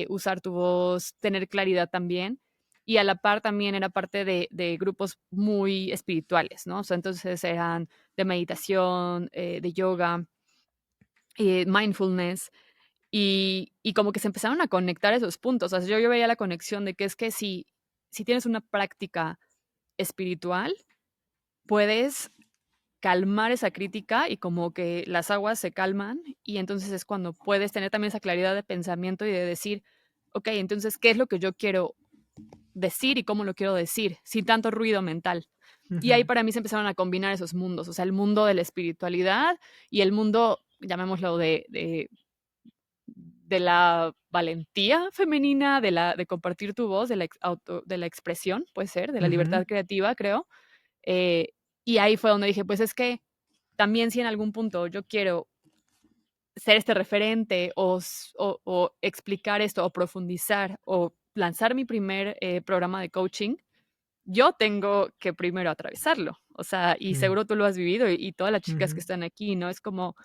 usar tu voz, tener claridad también. Y a la par también era parte de grupos muy espirituales, ¿no? O sea, entonces eran de meditación, de yoga, mindfulness, y como que se empezaron a conectar esos puntos. O sea, yo veía la conexión de que es que si tienes una práctica espiritual, puedes calmar esa crítica y como que las aguas se calman y entonces es cuando puedes tener también esa claridad de pensamiento y de decir, ok, entonces, ¿qué es lo que yo quiero decir y cómo lo quiero decir sin tanto ruido mental? Y ahí ujú, para mí se empezaron a combinar esos mundos, o sea, el mundo de la espiritualidad y el mundo, llamémoslo, de la valentía femenina, de compartir tu voz, de la expresión, puede ser, de la ujú, libertad creativa, creo. Eh, y ahí fue donde dije, pues es que también si en algún punto yo quiero ser este referente o explicar esto o profundizar o lanzar mi primer programa de coaching, yo tengo que primero atravesarlo. O sea, y mm, seguro tú lo has vivido y todas las chicas que ujú, están aquí, ¿no? Es como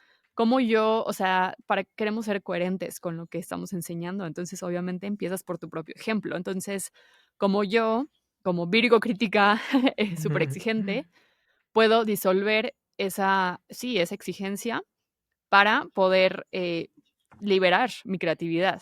yo, o sea, queremos ser coherentes con lo que estamos enseñando. Entonces, obviamente empiezas por tu propio ejemplo. Entonces, como yo, como Virgo crítica, súper ujú, exigente, puedo disolver sí, esa exigencia para poder liberar mi creatividad.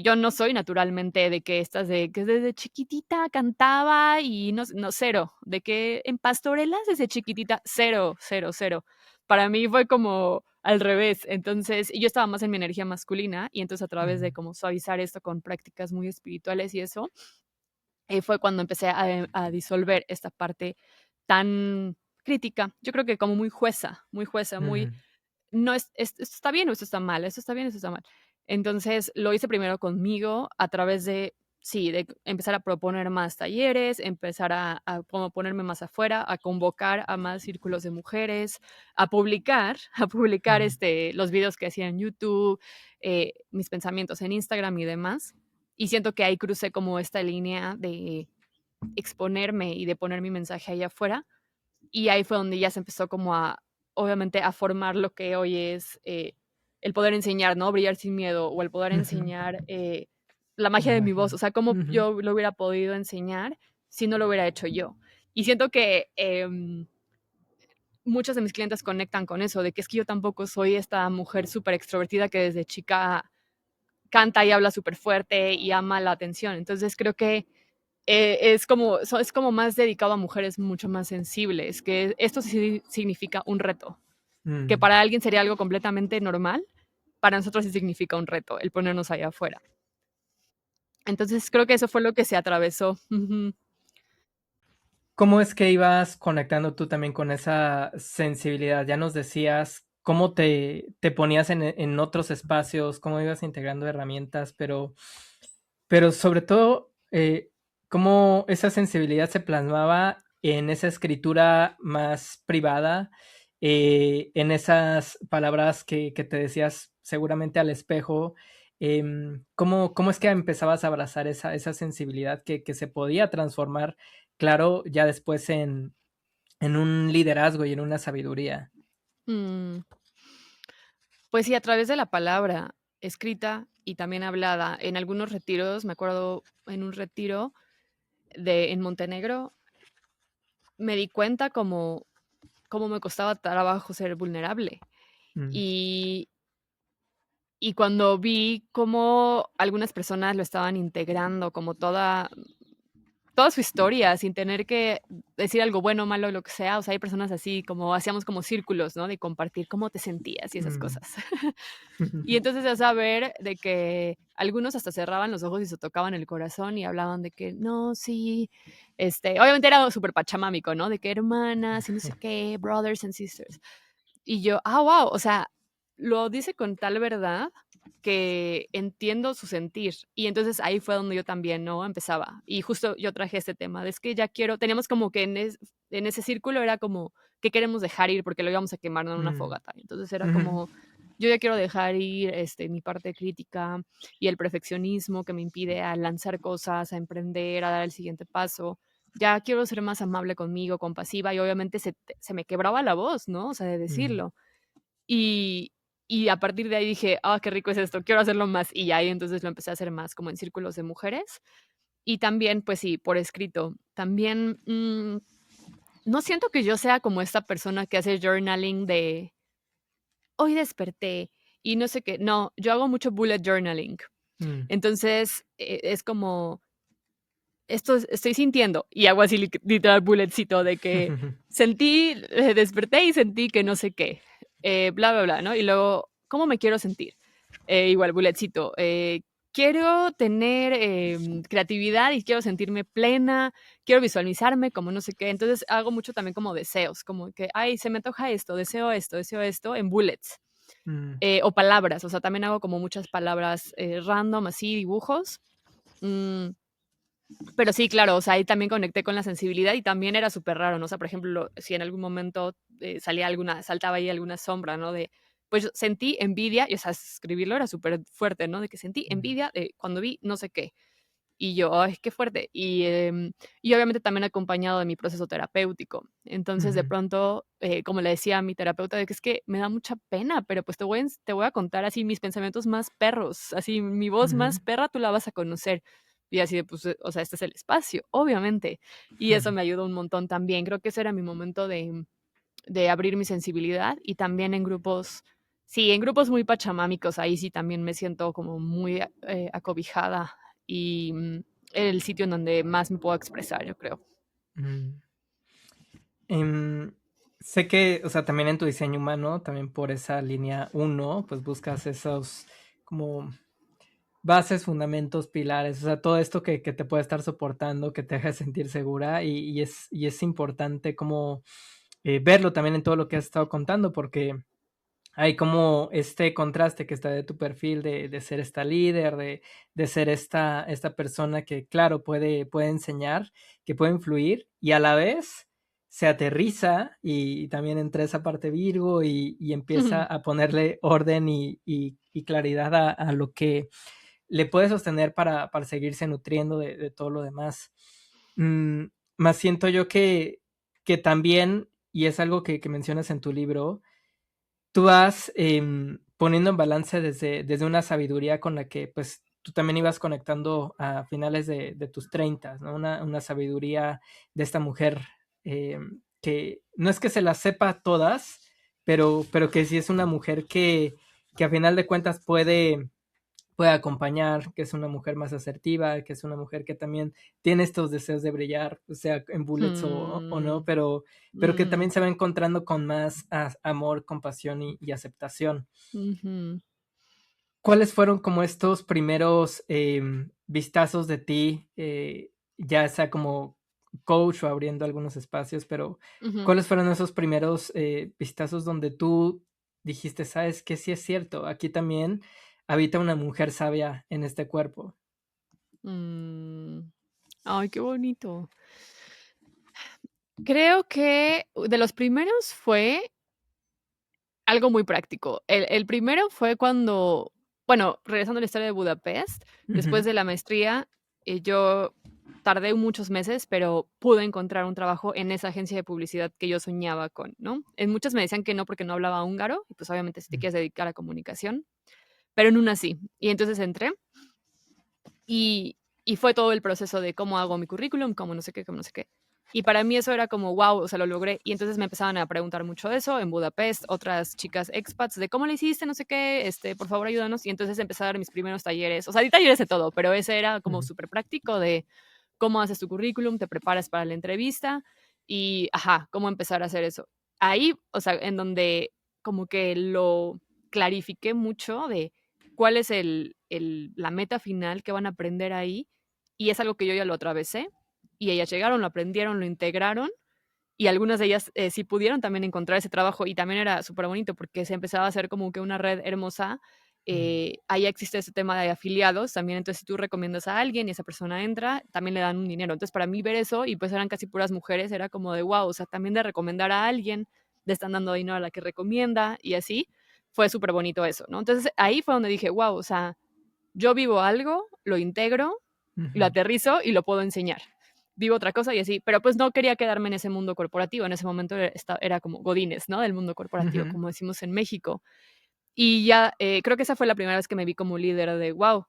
Yo no soy naturalmente de que estas de que desde chiquitita cantaba y no, cero, de que en pastorelas desde chiquitita, cero, cero, cero. Para mí fue como al revés. Entonces, y yo estaba más en mi energía masculina y entonces a través de ujú, como suavizar esto con prácticas muy espirituales y eso, fue cuando empecé a disolver esta parte tan crítica. Yo creo que como muy jueza, muy ujú, no esto está bien o esto está mal, esto está bien, esto está mal. Entonces, lo hice primero conmigo a través de, sí, de empezar a proponer más talleres, empezar a como ponerme más afuera, a convocar a más círculos de mujeres, a publicar, a publicar, Ujú, los videos que hacía en YouTube, mis pensamientos en Instagram y demás. Y siento que ahí crucé como esta línea de exponerme y de poner mi mensaje allá afuera. Y ahí fue donde ya se empezó como a, obviamente, a formar lo que hoy es el poder enseñar, ¿no? Brillar sin miedo o el poder ujú. enseñar la magia La de mi magia. voz. O sea, cómo Ujú, yo lo hubiera podido enseñar si no lo hubiera hecho yo. Y siento que muchos de mis clientes conectan con eso, de que es que yo tampoco soy esta mujer súper extrovertida que desde chica canta y habla súper fuerte y ama la atención. Entonces creo que es como más dedicado a mujeres mucho más sensibles, que esto sí significa un reto, que mm. para alguien sería algo completamente normal, para nosotros sí significa un reto el ponernos allá afuera. Entonces creo que eso fue lo que se atravesó. Ujú. ¿Cómo es que ibas conectando tú también con esa sensibilidad? Ya nos decías cómo te ponías en otros espacios, cómo ibas integrando herramientas, pero sobre todo, cómo esa sensibilidad se plasmaba en esa escritura más privada, en esas palabras que te decías seguramente al espejo. ¿Cómo es que empezabas a abrazar esa sensibilidad que se podía transformar, claro, ya después en un liderazgo y en una sabiduría? Mm, Pues sí, a través de la palabra escrita y también hablada. En algunos retiros, me acuerdo en un retiro en Montenegro, me di cuenta como me costaba trabajo ser vulnerable. Mm, Y Y cuando vi cómo algunas personas lo estaban integrando, como toda su historia, sin tener que decir algo bueno, malo, lo que sea, o sea, hay personas así, como hacíamos como círculos, ¿no? De compartir cómo te sentías y esas mm. cosas. Y entonces ya saber de que algunos hasta cerraban los ojos y se tocaban el corazón y hablaban de que no, sí, obviamente era súper pachamámico, ¿no? De que hermanas y no sé qué, brothers and sisters. Y yo, wow, o sea, lo dice con tal verdad que entiendo su sentir. Y entonces ahí fue donde yo también, ¿no? Empezaba. Y justo yo traje este tema, de es que ya quiero, teníamos como que en ese círculo era como, ¿qué queremos dejar ir? Porque lo íbamos a quemar, ¿no? En una Mm, fogata. Entonces era ujú, como, yo ya quiero dejar ir mi parte crítica y el perfeccionismo que me impide a lanzar cosas, a emprender, a dar el siguiente paso. Ya quiero ser más amable conmigo, compasiva, y obviamente se me quebraba la voz, ¿no? O sea, de mm, decirlo. Y y a partir de ahí dije: "Ah, qué rico es esto, quiero hacerlo más". Y ahí entonces lo empecé a hacer más como en círculos de mujeres. Y también, pues sí, por escrito. También, no siento que yo sea como esta persona que hace journaling de: "Hoy desperté y no sé qué". No, yo hago mucho bullet journaling. mm. Entonces, es como estoy sintiendo, y hago así literal bulletcito de que sentí, desperté y sentí que no sé qué, bla, bla, bla, ¿no? Y luego, ¿cómo me quiero sentir? Igual, bulletcito, quiero tener creatividad y quiero sentirme plena, quiero visualizarme como no sé qué. Entonces hago mucho también como deseos, como que, ay, se me antoja deseo esto en bullets. Mm, O palabras, o sea, también hago como muchas palabras random, así, dibujos. Mm, pero sí, claro, o sea, ahí también conecté con la sensibilidad y también era súper raro, ¿no? O sea, por ejemplo, si en algún momento, saltaba ahí alguna sombra, ¿no? Pues, sentí envidia, y, o sea, escribirlo era súper fuerte, ¿no? De que sentí mm, envidia, cuando vi no sé qué. Y yo: "Ay, qué fuerte". Y obviamente también acompañado de mi proceso terapéutico. Entonces, de ujú, pronto, como le decía a mi terapeuta, de que: "Es que me da mucha pena, pero, pues, te voy a contar así mis pensamientos más perros, así mi voz ujú, más perra, tú la vas a conocer". Y así de, pues, o sea, este es el espacio, obviamente. Y eso ujú. me ayudó un montón también. Creo que ese era mi momento de abrir mi sensibilidad y también en grupos, sí, en grupos muy pachamámicos, ahí sí también me siento como muy, acobijada y, el sitio en donde más me puedo expresar, yo creo. Mm. Em, Sé que, o sea, también en tu diseño humano, también por esa línea uno pues buscas esos como bases, fundamentos, pilares, o sea, todo esto que te puede estar soportando, que te haga sentir segura y es importante como verlo también en todo lo que has estado contando, porque hay como este contraste que está de tu perfil de ser esta líder, de ser esta persona que, claro, puede enseñar, que puede influir, y a la vez se aterriza y también entra esa parte Virgo y empieza a ponerle orden y claridad a lo que le puede sostener para seguirse nutriendo de todo lo demás. Mm, más siento yo que también, y es algo que mencionas en tu libro, tú vas poniendo en balance desde una sabiduría con la que pues tú también ibas conectando a finales de tus 30, ¿no? Una sabiduría de esta mujer que no es que se las sepa todas, pero que sí es una mujer que a final de cuentas puede acompañar, que es una mujer más asertiva, que es una mujer que también tiene estos deseos de brillar, o sea, en bullets o no, Mm, pero que también mm, se va encontrando con más amor, compasión y aceptación. ujú, ¿Cuáles fueron como estos primeros vistazos de ti, ya sea como coach o abriendo algunos espacios, pero ujú. cuáles fueron esos primeros vistazos donde tú dijiste, sabes que sí es cierto, aquí también habita una mujer sabia en este cuerpo? Mm. Ay, qué bonito. Creo que de los primeros fue algo muy práctico. El primero fue cuando, bueno, regresando a la historia de Budapest, después Ujú, de la maestría, yo tardé muchos meses, pero pude encontrar un trabajo en esa agencia de publicidad que yo soñaba con, ¿no? En muchas me decían que no porque no hablaba húngaro, y pues obviamente si te quieres dedicar a comunicación, pero en una sí. Y entonces entré y, y fue todo el proceso de cómo hago mi currículum, cómo no sé qué, cómo no sé qué. Y para mí eso era como, wow, o sea, lo logré. Y entonces me empezaban a preguntar mucho de eso en Budapest, otras chicas expats, de cómo le hiciste, no sé qué, por favor ayúdanos. Y entonces empecé a dar mis primeros talleres, o sea, di talleres de todo, pero ese era como ujú, súper práctico de cómo haces tu currículum, te preparas para la entrevista y, ajá, cómo empezar a hacer eso. Ahí, o sea, en donde como que lo clarifiqué mucho de cuál es la meta final que van a aprender ahí, y es algo que yo ya lo atravesé, y ellas llegaron, lo aprendieron, lo integraron, y algunas de ellas sí pudieron también encontrar ese trabajo, y también era súper bonito porque se empezaba a hacer como que una red hermosa. Ahí existe ese tema de afiliados también, entonces si tú recomiendas a alguien y esa persona entra, también le dan un dinero. Entonces para mí ver eso, y pues eran casi puras mujeres, era como de wow, o sea, también de recomendar a alguien, le están dando dinero a la que recomienda y así, fue súper bonito eso, ¿no? Entonces ahí fue donde dije, wow, o sea, yo vivo algo, lo integro, lo ujú, aterrizo y lo puedo enseñar. Vivo otra cosa y así, pero pues no quería quedarme en ese mundo corporativo. En ese momento era como godines, ¿no? Del mundo corporativo, ujú, como decimos en México. Y ya creo que esa fue la primera vez que me vi como líder de, wow,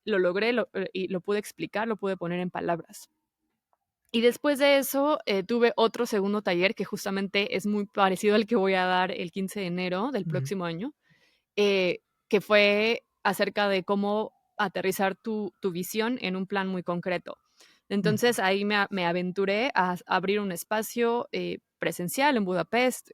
lo logré y lo pude explicar, lo pude poner en palabras. Y después de eso tuve otro segundo taller que justamente es muy parecido al que voy a dar el 15 de enero del ujú, próximo año, que fue acerca de cómo aterrizar tu visión en un plan muy concreto. ujú, Entonces ahí me aventuré a abrir un espacio presencial en Budapest,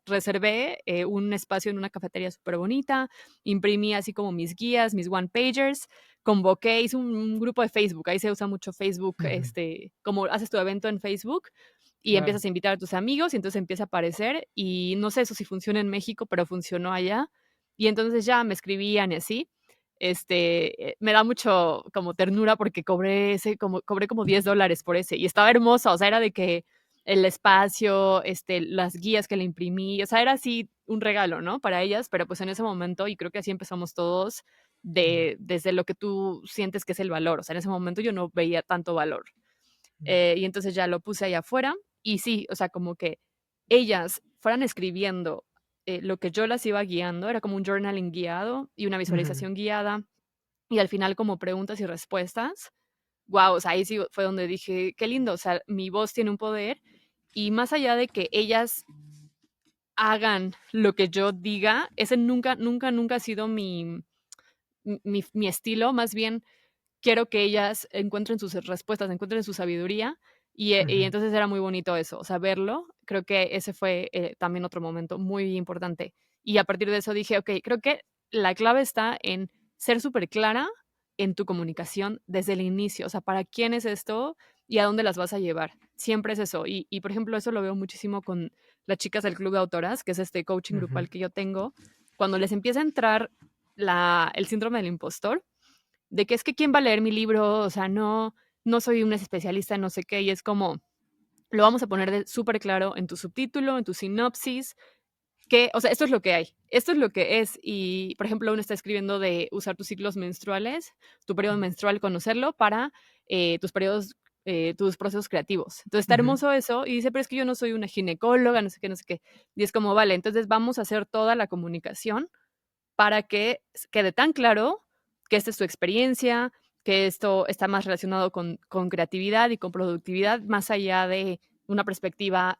reservé un espacio en una cafetería súper bonita, imprimí así como mis guías, mis one pagers, convoqué, hice un grupo de Facebook, ahí se usa mucho Facebook, ujú, como haces tu evento en Facebook, y claro. empiezas a invitar a tus amigos y entonces empieza a aparecer y no sé eso si funciona en México, pero funcionó allá. Y entonces ya me escribían y así. Me da mucho como ternura porque cobré como $10 por ese y estaba hermoso, o sea, era de que el espacio, las guías que le imprimí, o sea, era así un regalo, ¿no? Para ellas, pero pues en ese momento, y creo que así empezamos todos, desde lo que tú sientes que es el valor, o sea, en ese momento yo no veía tanto valor. Y entonces ya lo puse allá afuera. Y sí, o sea, como que ellas fueran escribiendo lo que yo las iba guiando, era como un journaling guiado y una Ujú, visualización guiada, y al final como preguntas y respuestas. Wow, o sea, ahí sí fue donde dije, qué lindo, o sea, mi voz tiene un poder, y más allá de que ellas hagan lo que yo diga, ese nunca, nunca, nunca ha sido mi estilo, más bien quiero que ellas encuentren sus respuestas, encuentren su sabiduría, y ujú, entonces era muy bonito eso, o sea, verlo. Creo que ese fue también otro momento muy importante. Y a partir de eso dije, ok, creo que la clave está en ser súper clara en tu comunicación desde el inicio, o sea, ¿para quién es esto? y a dónde las vas a llevar. Siempre es eso. Y por ejemplo, eso lo veo muchísimo con las chicas del Club de Autoras, que es este coaching Ujú, grupal que yo tengo. Cuando les empieza a entrar el síndrome del impostor, de que es que quién va a leer mi libro, o sea, no soy una especialista en no sé qué, y es como, lo vamos a poner súper claro en tu subtítulo, en tu sinopsis, que, o sea, esto es lo que hay, esto es lo que es. Y, por ejemplo, uno está escribiendo de usar tus ciclos menstruales, tu periodo menstrual, conocerlo para tus periodos, tus procesos creativos. Entonces está ujú, hermoso eso y dice, pero es que yo no soy una ginecóloga, no sé qué, no sé qué. Y es como, vale, entonces vamos a hacer toda la comunicación para que quede tan claro que esta es tu experiencia, que esto está más relacionado con creatividad y con productividad, más allá de una perspectiva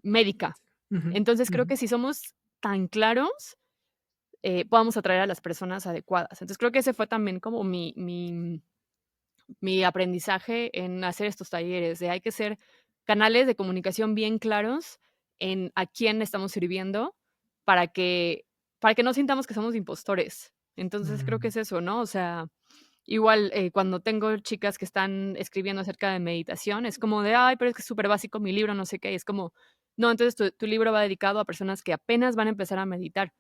médica. ujú, Entonces creo ujú, que si somos tan claros, podamos atraer a las personas adecuadas. Entonces creo que ese fue también como mi aprendizaje en hacer estos talleres, de hay que ser canales de comunicación bien claros en a quién estamos sirviendo para que, para que no sintamos que somos impostores. Entonces creo que ujú, es eso, ¿no? O sea, igual cuando tengo chicas que están escribiendo acerca de meditación, es como de, ay, pero es que es súper básico mi libro, no sé qué, y es como, no, entonces tu libro va dedicado a personas que apenas van a empezar a meditar.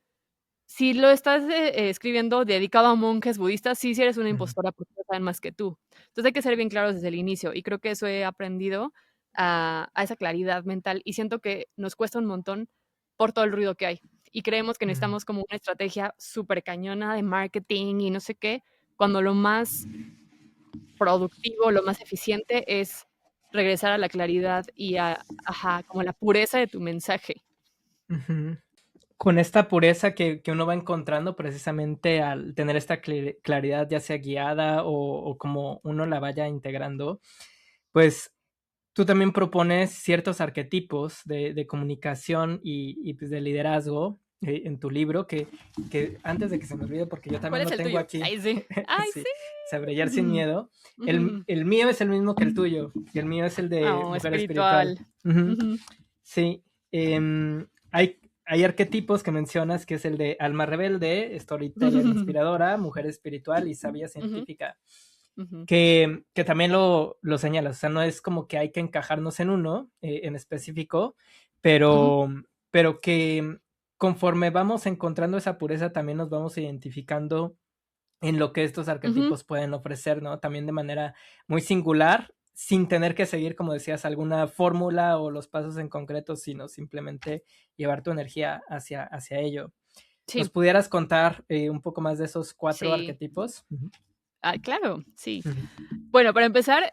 Si lo estás, escribiendo dedicado a monjes budistas, sí eres una ujú, impostora porque no saben más que tú. Entonces, hay que ser bien claros desde el inicio, y creo que eso he aprendido a esa claridad mental, y siento que nos cuesta un montón por todo el ruido que hay, y creemos que ujú, necesitamos como una estrategia súper cañona de marketing y no sé qué, cuando lo más productivo, lo más eficiente es regresar a la claridad y a ajá, como la pureza de tu mensaje. ujú. Con esta pureza que uno va encontrando precisamente al tener esta claridad, ya sea guiada o como uno la vaya integrando, pues tú también propones ciertos arquetipos de comunicación y pues de liderazgo en tu libro que antes de que se me olvide, porque yo ¿Cuál también es lo el tengo tuyo? aquí, Ay, sí. Ay, sí, sí. Sabrellar sin Ujú, miedo. ujú. El mío es el mismo que el tuyo, y el mío es el de Oh, mujer espiritual. espiritual. Ujú. Ujú, Sí, hay arquetipos que mencionas, que es el de alma rebelde, storyteller inspiradora, mujer espiritual y sabia ujú, científica, ujú, que también lo señalas, o sea, no es como que hay que encajarnos en uno en específico, ujú, pero, pero que conforme vamos encontrando esa pureza, también nos vamos identificando en lo que estos ujú. arquetipos pueden ofrecer, ¿no? También de manera muy singular, sin tener que seguir, como decías, alguna fórmula o los pasos en concreto, sino simplemente llevar tu energía hacia ello. ¿Nos Sí, pudieras contar un poco más de esos 4 sí. arquetipos? Ujú, Ah, claro, sí. ujú, Bueno, para empezar,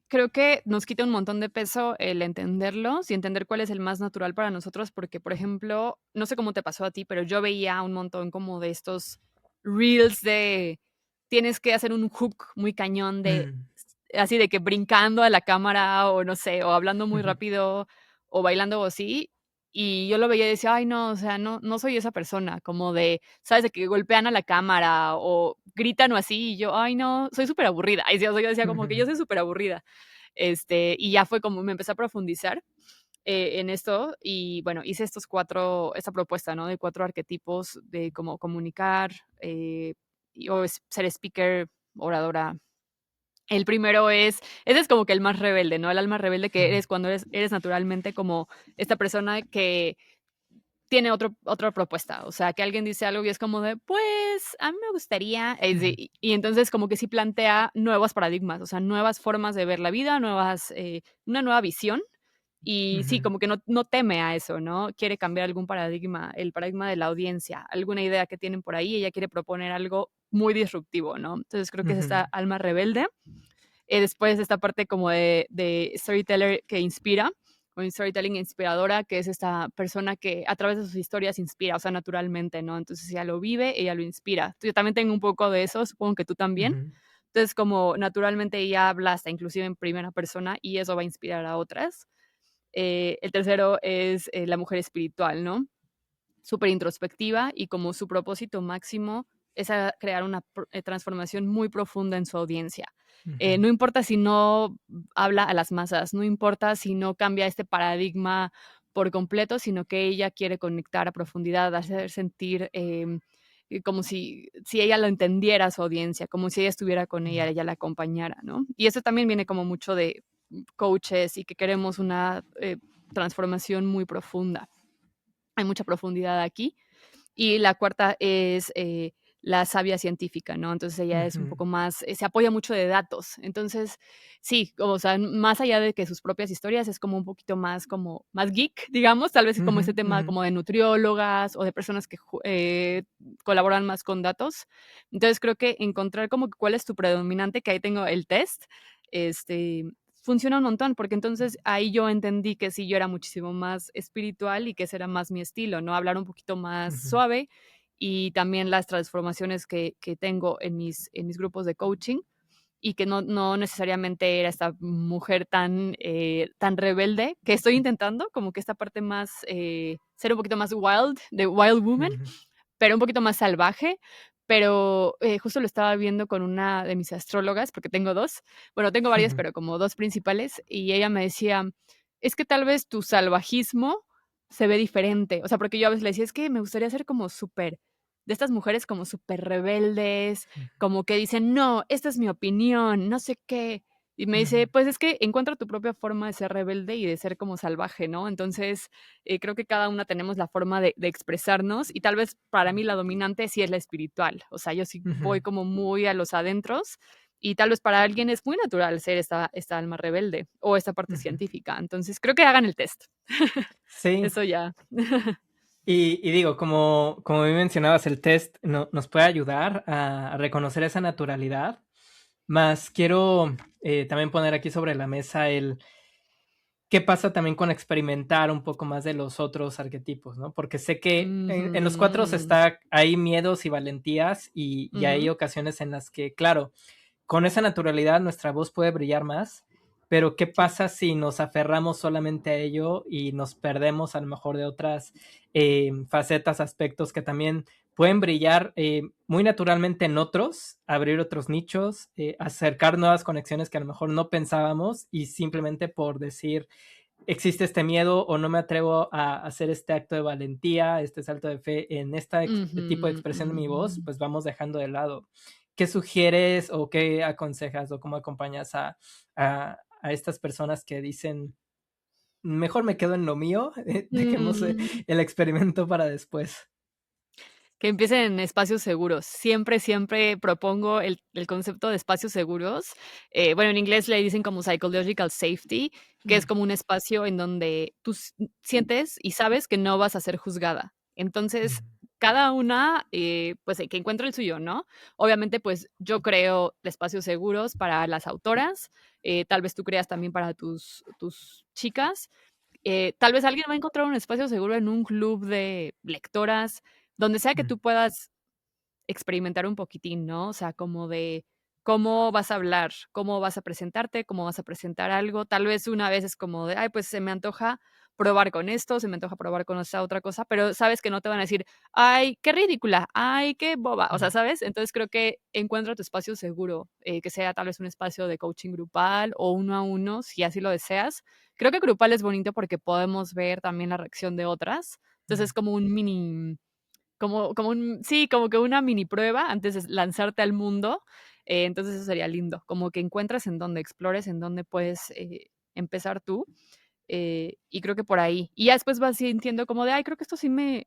creo que nos quita un montón de peso el entenderlos y entender cuál es el más natural para nosotros, porque, por ejemplo, no sé cómo te pasó a ti, pero yo veía un montón como de estos reels de tienes que hacer un hook muy cañón de mm, así de que brincando a la cámara o no sé, o hablando muy ujú, rápido o bailando o así. Y yo lo veía y decía: "Ay, no, o sea, no soy esa persona", como de, ¿sabes? De que golpean a la cámara o gritan o así, y yo: "Ay, no, soy súper aburrida". Ay, sí, o sea, yo decía como que yo ujú, soy súper aburrida. Y ya fue como me empecé a profundizar, en esto y, bueno, hice esta propuesta, ¿no? De 4 arquetipos de cómo comunicar, ser speaker, oradora. El primero ese es como que el más rebelde, ¿no? El alma rebelde que ujú, eres cuando eres naturalmente como esta persona que tiene otra propuesta, o sea, que alguien dice algo y es como de, pues, a mí me gustaría, ujú, y entonces como que sí plantea nuevos paradigmas, o sea, nuevas formas de ver la vida, una nueva visión, y sí, ujú, como que no teme a eso, ¿no? Quiere cambiar algún paradigma, el paradigma de la audiencia, alguna idea que tienen por ahí, ella quiere proponer algo muy disruptivo, ¿no? Entonces creo que es ujú, esta alma rebelde. Después esta parte como de storyteller que inspira, o storytelling inspiradora, que es esta persona que a través de sus historias inspira, o sea, naturalmente, ¿no? Entonces ella lo vive, ella lo inspira. Yo también tengo un poco de eso, supongo que tú también. ujú, Entonces, como naturalmente ella habla hasta inclusive en primera persona y eso va a inspirar a otras. El tercero es la mujer espiritual, ¿no? Súper introspectiva y como su propósito máximo es crear una transformación muy profunda en su audiencia. ujú, No importa si no habla a las masas, no importa si no cambia este paradigma por completo, sino que ella quiere conectar a profundidad, hacer sentir como si ella lo entendiera a su audiencia, como si ella estuviera con ella, ella la acompañara, ¿no? Y eso también viene como mucho de coaches y que queremos una transformación muy profunda. Hay mucha profundidad aquí. Y la cuarta es la savia científica, ¿no? Entonces ella es un Ujú, poco más, se apoya mucho de datos. Entonces, sí, o sea, más allá de que sus propias historias, es como un poquito más como más geek, digamos, tal vez como ujú, este tema ujú, como de nutriólogas o de personas que colaboran más con datos. Entonces creo que encontrar como que cuál es tu predominante, que ahí tengo el test, este, funciona un montón, porque entonces ahí yo entendí que sí, yo era muchísimo más espiritual y que ese era más mi estilo, ¿no? Hablar un poquito más ujú, suave y también las transformaciones que tengo en mis grupos de coaching y que no necesariamente era esta mujer tan rebelde, que estoy intentando, como que esta parte más, ser un poquito más wild, de wild woman, ujú, pero un poquito más salvaje. Pero justo lo estaba viendo con una de mis astrólogas, porque tengo dos, bueno, tengo varias, ujú, pero como dos principales, y ella me decía, es que tal vez tu salvajismo se ve diferente, o sea, porque yo a veces le decía, es que me gustaría ser como súper, de estas mujeres como súper rebeldes, como que dicen, no, esta es mi opinión, no sé qué. Y me ujú, dice, pues es que encuentra tu propia forma de ser rebelde y de ser como salvaje, ¿no? Entonces, creo que cada una tenemos la forma de expresarnos y tal vez para mí la dominante sí es la espiritual. O sea, yo sí ujú, voy como muy a los adentros y tal vez para alguien es muy natural ser esta alma rebelde o esta parte ujú. científica. Entonces, creo que hagan el test. Sí, Eso ya. y digo, como bien mencionabas, el test nos puede ayudar a reconocer esa naturalidad, más quiero también poner aquí sobre la mesa el qué pasa también con experimentar un poco más de los otros arquetipos, ¿no? Porque sé que en los cuatro Ujú, hay miedos y valentías y hay ujú, ocasiones en las que, claro, con esa naturalidad nuestra voz puede brillar más, pero ¿qué sí. pasa si nos aferramos solamente a ello y nos perdemos a lo mejor de otras facetas, aspectos que también pueden brillar muy naturalmente en otros, abrir otros nichos, acercar nuevas conexiones que a lo mejor no pensábamos y simplemente por decir existe este miedo o no me atrevo a hacer este acto de valentía, este salto de fe en este tipo de Ujú, expresión de mi voz, ujú. pues vamos dejando de lado. ¿Qué sugieres o qué aconsejas o cómo acompañas a estas personas que dicen, mejor me quedo en lo mío, dejemos Mm. el experimento para después? Que empiecen en espacios seguros. Siempre, siempre propongo el concepto de espacios seguros. Bueno, en inglés le dicen como psychological safety, que es Mm, como un espacio en donde tú sientes y sabes que no vas a ser juzgada. Entonces, mm, cada una, pues, que encuentre el suyo, ¿no? Obviamente, pues, yo creo espacios seguros para las autoras, tal vez tú creas también para tus chicas. Tal vez alguien va a encontrar un espacio seguro en un club de lectoras, donde sea que mm, tú puedas experimentar un poquitín, ¿no? O sea, como de cómo vas a hablar, cómo vas a presentarte, cómo vas a presentar algo. Tal vez una vez es como de, ay, pues se me antoja probar con esto, se me antoja probar con esta otra cosa, pero sabes que no te van a decir, ay, qué ridícula, ay, qué boba. O sea, mm, ¿sabes? Entonces creo que encuentra tu espacio seguro, que sea tal vez un espacio de coaching grupal o uno a uno, si así lo deseas. Creo que grupal es bonito porque podemos ver también la reacción de otras. Entonces es mm, como un mini como un sí, como que una mini prueba antes de lanzarte al mundo, entonces eso sería lindo, como que encuentres en dónde, explores en dónde puedes, empezar tú, y creo que por ahí. Y ya después vas sintiendo como de: "Ay, creo que esto sí me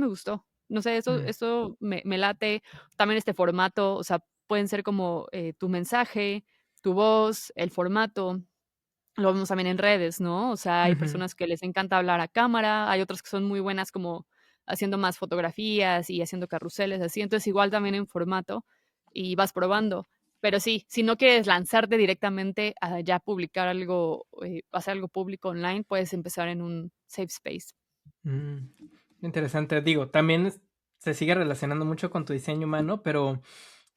gustó". No sé, mm, esto me late. También este formato, o sea, pueden ser como, tu mensaje, tu voz, el formato. Lo vemos también en redes, ¿no? O sea, hay ujú, personas que les encanta hablar a cámara, hay otras que son muy buenas como haciendo más fotografías y haciendo carruseles, así. Entonces, igual también en formato y vas probando. Pero sí, si no quieres lanzarte directamente a ya publicar algo, hacer algo público online, puedes empezar en un safe space. mm. Interesante. Digo, también se sigue relacionando mucho con tu diseño humano, pero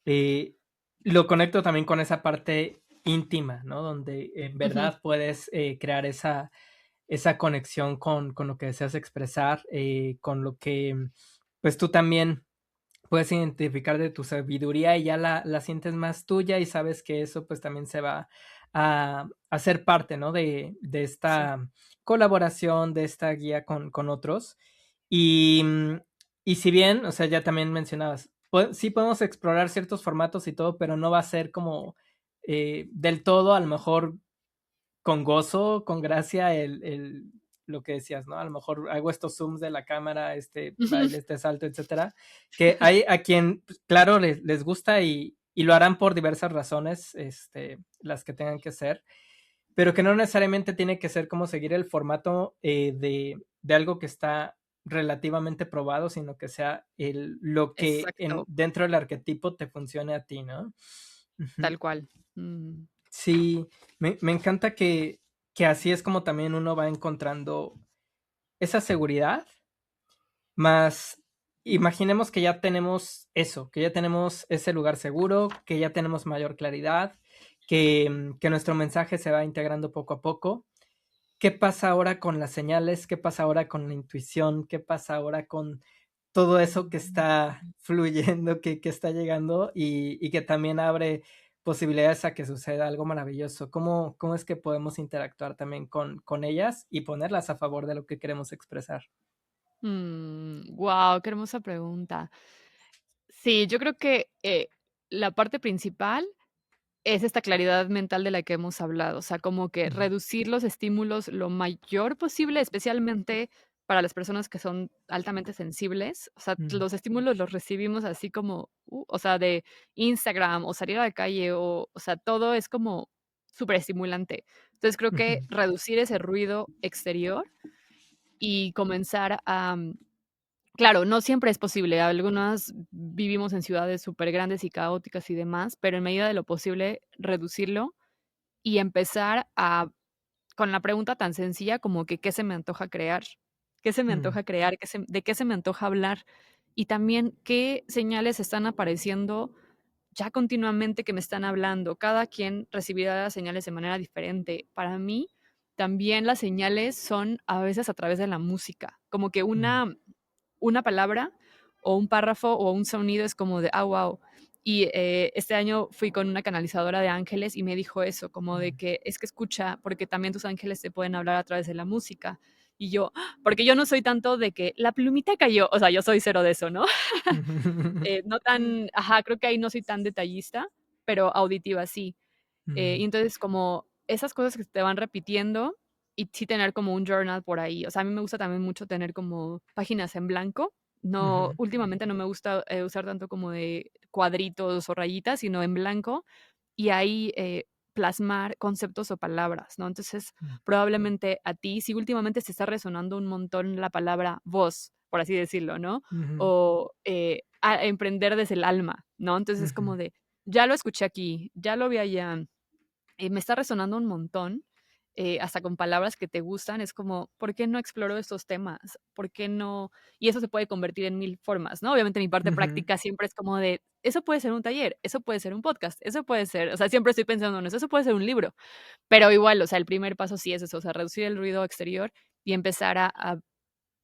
eh, lo conecto también con esa parte íntima, ¿no? Donde en Ujú, verdad puedes crear esa conexión con lo que deseas expresar, con lo que pues tú también puedes identificar de tu sabiduría y ya la sientes más tuya y sabes que eso pues también se va a ser parte, ¿no? De sí. esta colaboración, de esta guía con otros. Y Y si bien, o sea, ya también mencionabas, sí podemos explorar ciertos formatos y todo, pero no va a ser como del todo, a lo mejor con gozo, con gracia, lo que decías, ¿no? A lo mejor hago estos zooms de la cámara, este baile, este salto, etcétera, que hay a quien, pues, claro, les gusta y lo harán por diversas razones, las que tengan que ser, pero que no necesariamente tiene que ser como seguir el formato de algo que está relativamente probado, sino que sea lo que Exacto, dentro del arquetipo te funcione a ti, ¿no? Ujú. tal cual. Mm, Sí, me encanta que así es como también uno va encontrando esa seguridad, más imaginemos que ya tenemos eso, que ya tenemos ese lugar seguro, que ya tenemos mayor claridad, que nuestro mensaje se va integrando poco a poco. ¿Qué pasa ahora con las señales? ¿Qué pasa ahora con la intuición? ¿Qué pasa ahora con todo eso que está fluyendo, que está llegando y que también abre posibilidades a que suceda algo maravilloso? ¿Cómo es que podemos interactuar también con ellas y ponerlas a favor de lo que queremos expresar? guau, qué hermosa pregunta. Sí, yo creo que, la parte principal es esta claridad mental de la que hemos hablado, o sea, como que Ujú, reducir los estímulos lo mayor posible, especialmente para las personas que son altamente sensibles, o sea, mm, los estímulos los recibimos así como, o sea, de Instagram o salir a la calle o sea, todo es como superestimulante. Entonces, creo ujú, que reducir ese ruido exterior y comenzar a claro, no siempre es posible. Algunas vivimos en ciudades supergrandes y caóticas y demás, pero en medida de lo posible reducirlo y empezar a con la pregunta tan sencilla como que, ¿qué se me antoja crear? ¿Qué se me mm, antoja crear? ¿De qué se me antoja hablar? Y también, ¿qué señales están apareciendo ya continuamente que me están hablando? Cada quien recibirá las señales de manera diferente. Para mí, también las señales son a veces a través de la música, como que mm, una palabra o un párrafo o un sonido es como de, ah, wow. Y este año fui con una canalizadora de ángeles y me dijo eso, como de mm. que es que escucha, porque también tus ángeles te pueden hablar a través de la música. Y yo, "Ah", porque yo no soy tanto de que la plumita cayó, o sea, yo soy cero de eso, ¿no? No tan, ajá, creo que ahí no soy tan detallista, pero auditiva sí. Y Mm, entonces como esas cosas que te van repitiendo y sí tener como un journal por ahí. O sea, a mí me gusta también mucho tener como páginas en blanco. No, ujú, últimamente no me gusta usar tanto como de cuadritos o rayitas, sino en blanco y ahí plasmar conceptos o palabras, ¿no? Entonces, mm, probablemente a ti, si últimamente te está resonando un montón la palabra voz, por así decirlo, ¿no? ujú, O emprender desde el alma, ¿no? Entonces es ujú, como de, ya lo escuché aquí, ya lo vi allá, me está resonando un montón, hasta con palabras que te gustan, es como, ¿por qué no exploro estos temas? ¿Por qué no? Y eso se puede convertir en mil formas, ¿no? Obviamente mi parte ujú, práctica siempre es como de, eso puede ser un taller, eso puede ser un podcast, eso puede ser, o sea, siempre estoy pensando en eso, eso puede ser un libro, pero igual, o sea, el primer paso sí es eso, o sea, reducir el ruido exterior y empezar a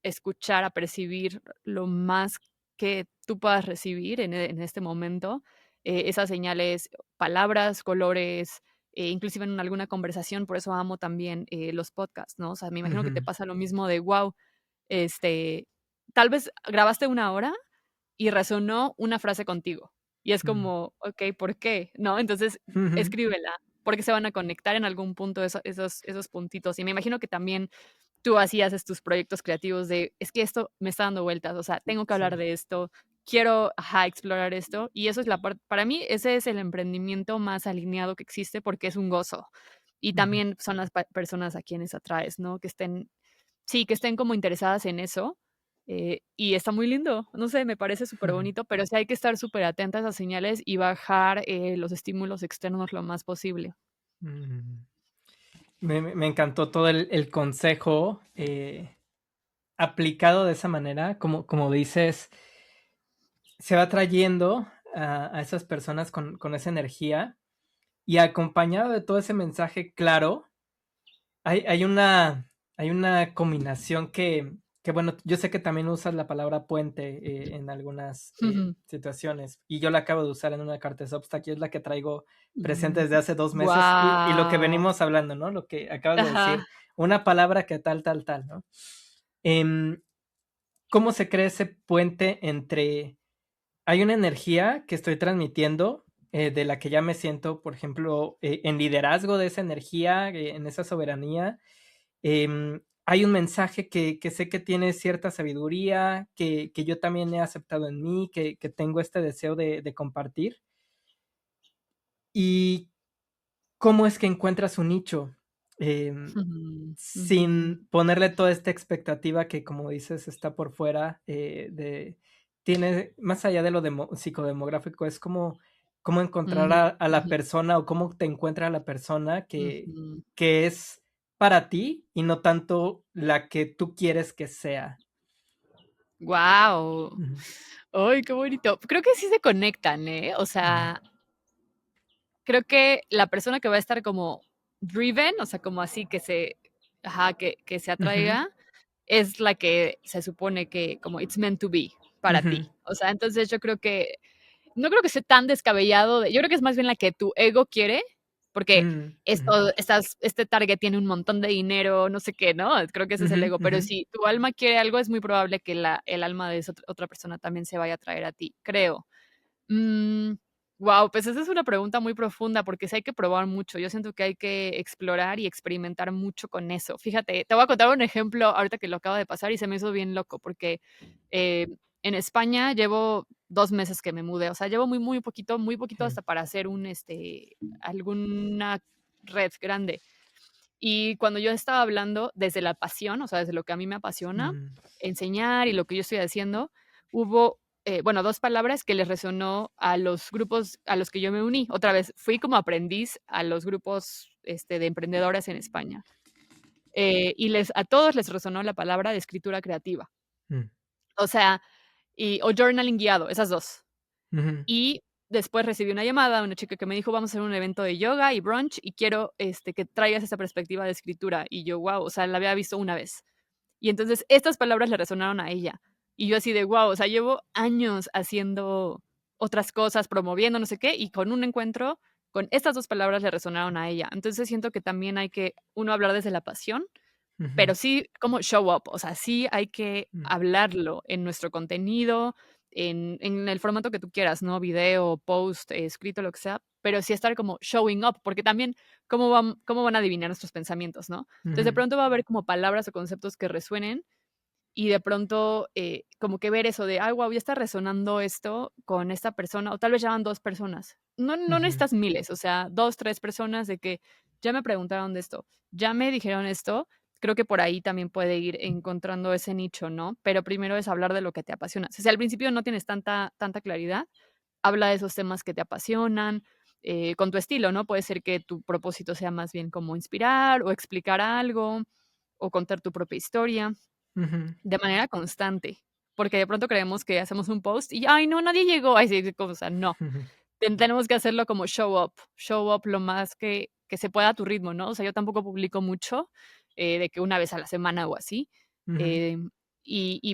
escuchar, a percibir lo más que tú puedas recibir en este momento, esas señales, palabras, colores, inclusive en alguna conversación, por eso amo también, los podcasts, ¿no? O sea, me imagino que te ujú, pasa lo mismo de, guau, este, tal vez grabaste una hora y resonó una frase contigo. Y es mm, como, okey, ¿por qué? ¿No? Entonces, ujú, escríbela, porque se van a conectar en algún punto esos puntitos. Y me imagino que también tú así haces tus proyectos creativos de, es que esto me está dando vueltas, o sea, tengo que hablar sí, de esto, quiero, ajá, explorar esto. Y eso es la parte, para mí, ese es el emprendimiento más alineado que existe porque es un gozo. Y ujú, también son las personas a quienes atraes, ¿no? Que estén, sí, que estén como interesadas en eso. Y está muy lindo, no sé, me parece súper ujú, bonito, pero sí hay que estar súper atentas a señales y bajar los estímulos externos lo más posible. mm. Me encantó todo el consejo aplicado de esa manera, como dices, se va trayendo a esas personas con esa energía y acompañado de todo ese mensaje claro, hay, hay una, hay una combinación que, bueno, yo sé que también usas la palabra puente en algunas situaciones y yo la acabo de usar en una carta de Substack y es la que traigo presente desde hace 2 meses y lo que Guau. venimos hablando, ¿no? Lo que acabas de Ajá. decir, una palabra que tal, tal, tal, ¿no? Em, ¿cómo se crea ese puente entre hay una energía que estoy transmitiendo, de la que ya me siento, por ejemplo, en liderazgo de esa energía, en esa soberanía? Hay un mensaje que sé que tiene cierta sabiduría, que yo también he aceptado en mí, que tengo este deseo de compartir. ¿Y cómo es que encuentras un nicho? Ujú, ujú, Sin ponerle toda esta expectativa que, como dices, está por fuera, tiene, más allá de lo psicodemográfico, es como cómo encontrar ujú, a la ujú, persona o cómo te encuentra la persona ujú. que es para ti y no tanto la que tú quieres que sea. Guau. Ujú, Ay, qué bonito. Creo que sí se conectan, ¿eh? O ujú, sea, creo que la persona que va a estar como driven, o sea, como así que se ajá, que se ujú, atraiga, es la que se supone que como it's meant to be para ujú, ti. O sea, entonces yo creo que no creo que sea tan descabellado, yo creo que es más bien la que tu ego quiere, porque mm, ujú, este target tiene un montón de dinero, no sé qué, ¿no? Creo que ese es ujú, el ego, pero ujú, si tu alma quiere algo, es muy probable que el alma de esa otra persona también se vaya a traer a ti, creo. Mm, guau, pues esa es una pregunta muy profunda, porque sí hay que probar mucho. Yo siento que hay que explorar y experimentar mucho con eso. Fíjate, te voy a contar un ejemplo ahorita que lo acaba de pasar y se me hizo bien loco, porque, eh, en España llevo 2 meses que me mudé, o sea, llevo muy poquito sí, hasta para hacer alguna red grande. Y cuando yo estaba hablando desde la pasión, o sea, desde lo que a mí me apasiona, mm, enseñar y lo que yo estoy haciendo, hubo, bueno, 2 palabras que les resonó a los grupos a los que yo me uní. Otra vez, fui como aprendiz a los grupos, de emprendedores en España, y a todos les resonó la palabra de escritura creativa. mm, O sea, o journaling guiado, esas 2. ujú, Y después recibí una llamada, una chica que me dijo: "Vamos a hacer un evento de yoga y brunch, y quiero, que traigas esa perspectiva de escritura". Y yo, guau, o sea, la había visto una vez. Y entonces estas palabras le resonaron a ella. Y yo así de, guau, o sea, llevo años haciendo otras cosas, promoviendo, no sé qué, y con un encuentro, con estas 2 palabras le resonaron a ella. Entonces siento que también hay que, uno, hablar desde la pasión, ujú, pero sí como show up, o sea, sí hay que mm, hablarlo en nuestro contenido, en el formato que tú quieras, ¿no? Video, post, escrito, lo que sea, pero sí estar como showing up, porque también, cómo van a adivinar nuestros pensamientos, no? Entonces, de ujú, pronto va a haber como palabras o conceptos que resuenen y de pronto, como que ver eso de: "Ay, guau, ya está resonando esto con esta persona", o tal vez ya van 2 personas. No ujú, necesitas miles, o sea, 2 3 personas de que ya me preguntaron de esto, ya me dijeron esto. Creo que por ahí también puede ir encontrando ese nicho, ¿no? Pero primero es hablar de lo que te apasiona. Si al principio no tienes tanta claridad, habla de esos temas que te apasionan, con tu estilo, ¿no? Puede ser que tu propósito sea más bien como inspirar o explicar algo o contar tu propia historia. ujú, De manera constante, porque de pronto creemos que hacemos un post y, ay, no, nadie llegó, ay, sí, o sea, no, ujú, tenemos que hacerlo como show up lo más que se pueda a tu ritmo, ¿no? O sea, yo tampoco publico mucho, de que una vez a la semana o así, ujú, em,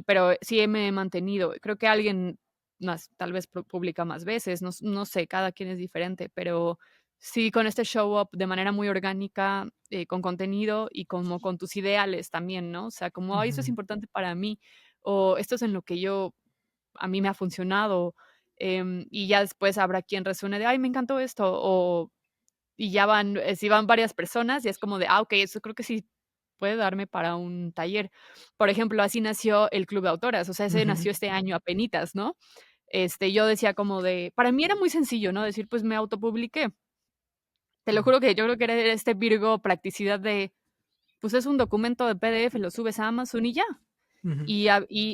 pero sí me he mantenido. Creo que alguien más, tal vez publica más veces, no sé, cada quien es diferente, pero sí con este show up de manera muy orgánica, con contenido y como con tus ideales también, ¿no? O sea, como: "Ay, esto es ujú, importante para mí", o "Esto es en lo que a mí me ha funcionado", y ya después habrá quien resuene de: "Ay, me encantó esto", y ya van, si van varias personas, y es como de: "Ah, okey, eso creo que sí puede darme para un taller". Por ejemplo, así nació el club de autoras, o sea, ese ujú, nació este año apenitas, ¿no? Yo decía como de para mí era muy sencillo, ¿no? Decir, pues me autopubliqué. Te lo juro que yo creo que era este Virgo practicidad de, pues es un documento de PDF, lo subes a Amazon y ya. ujú,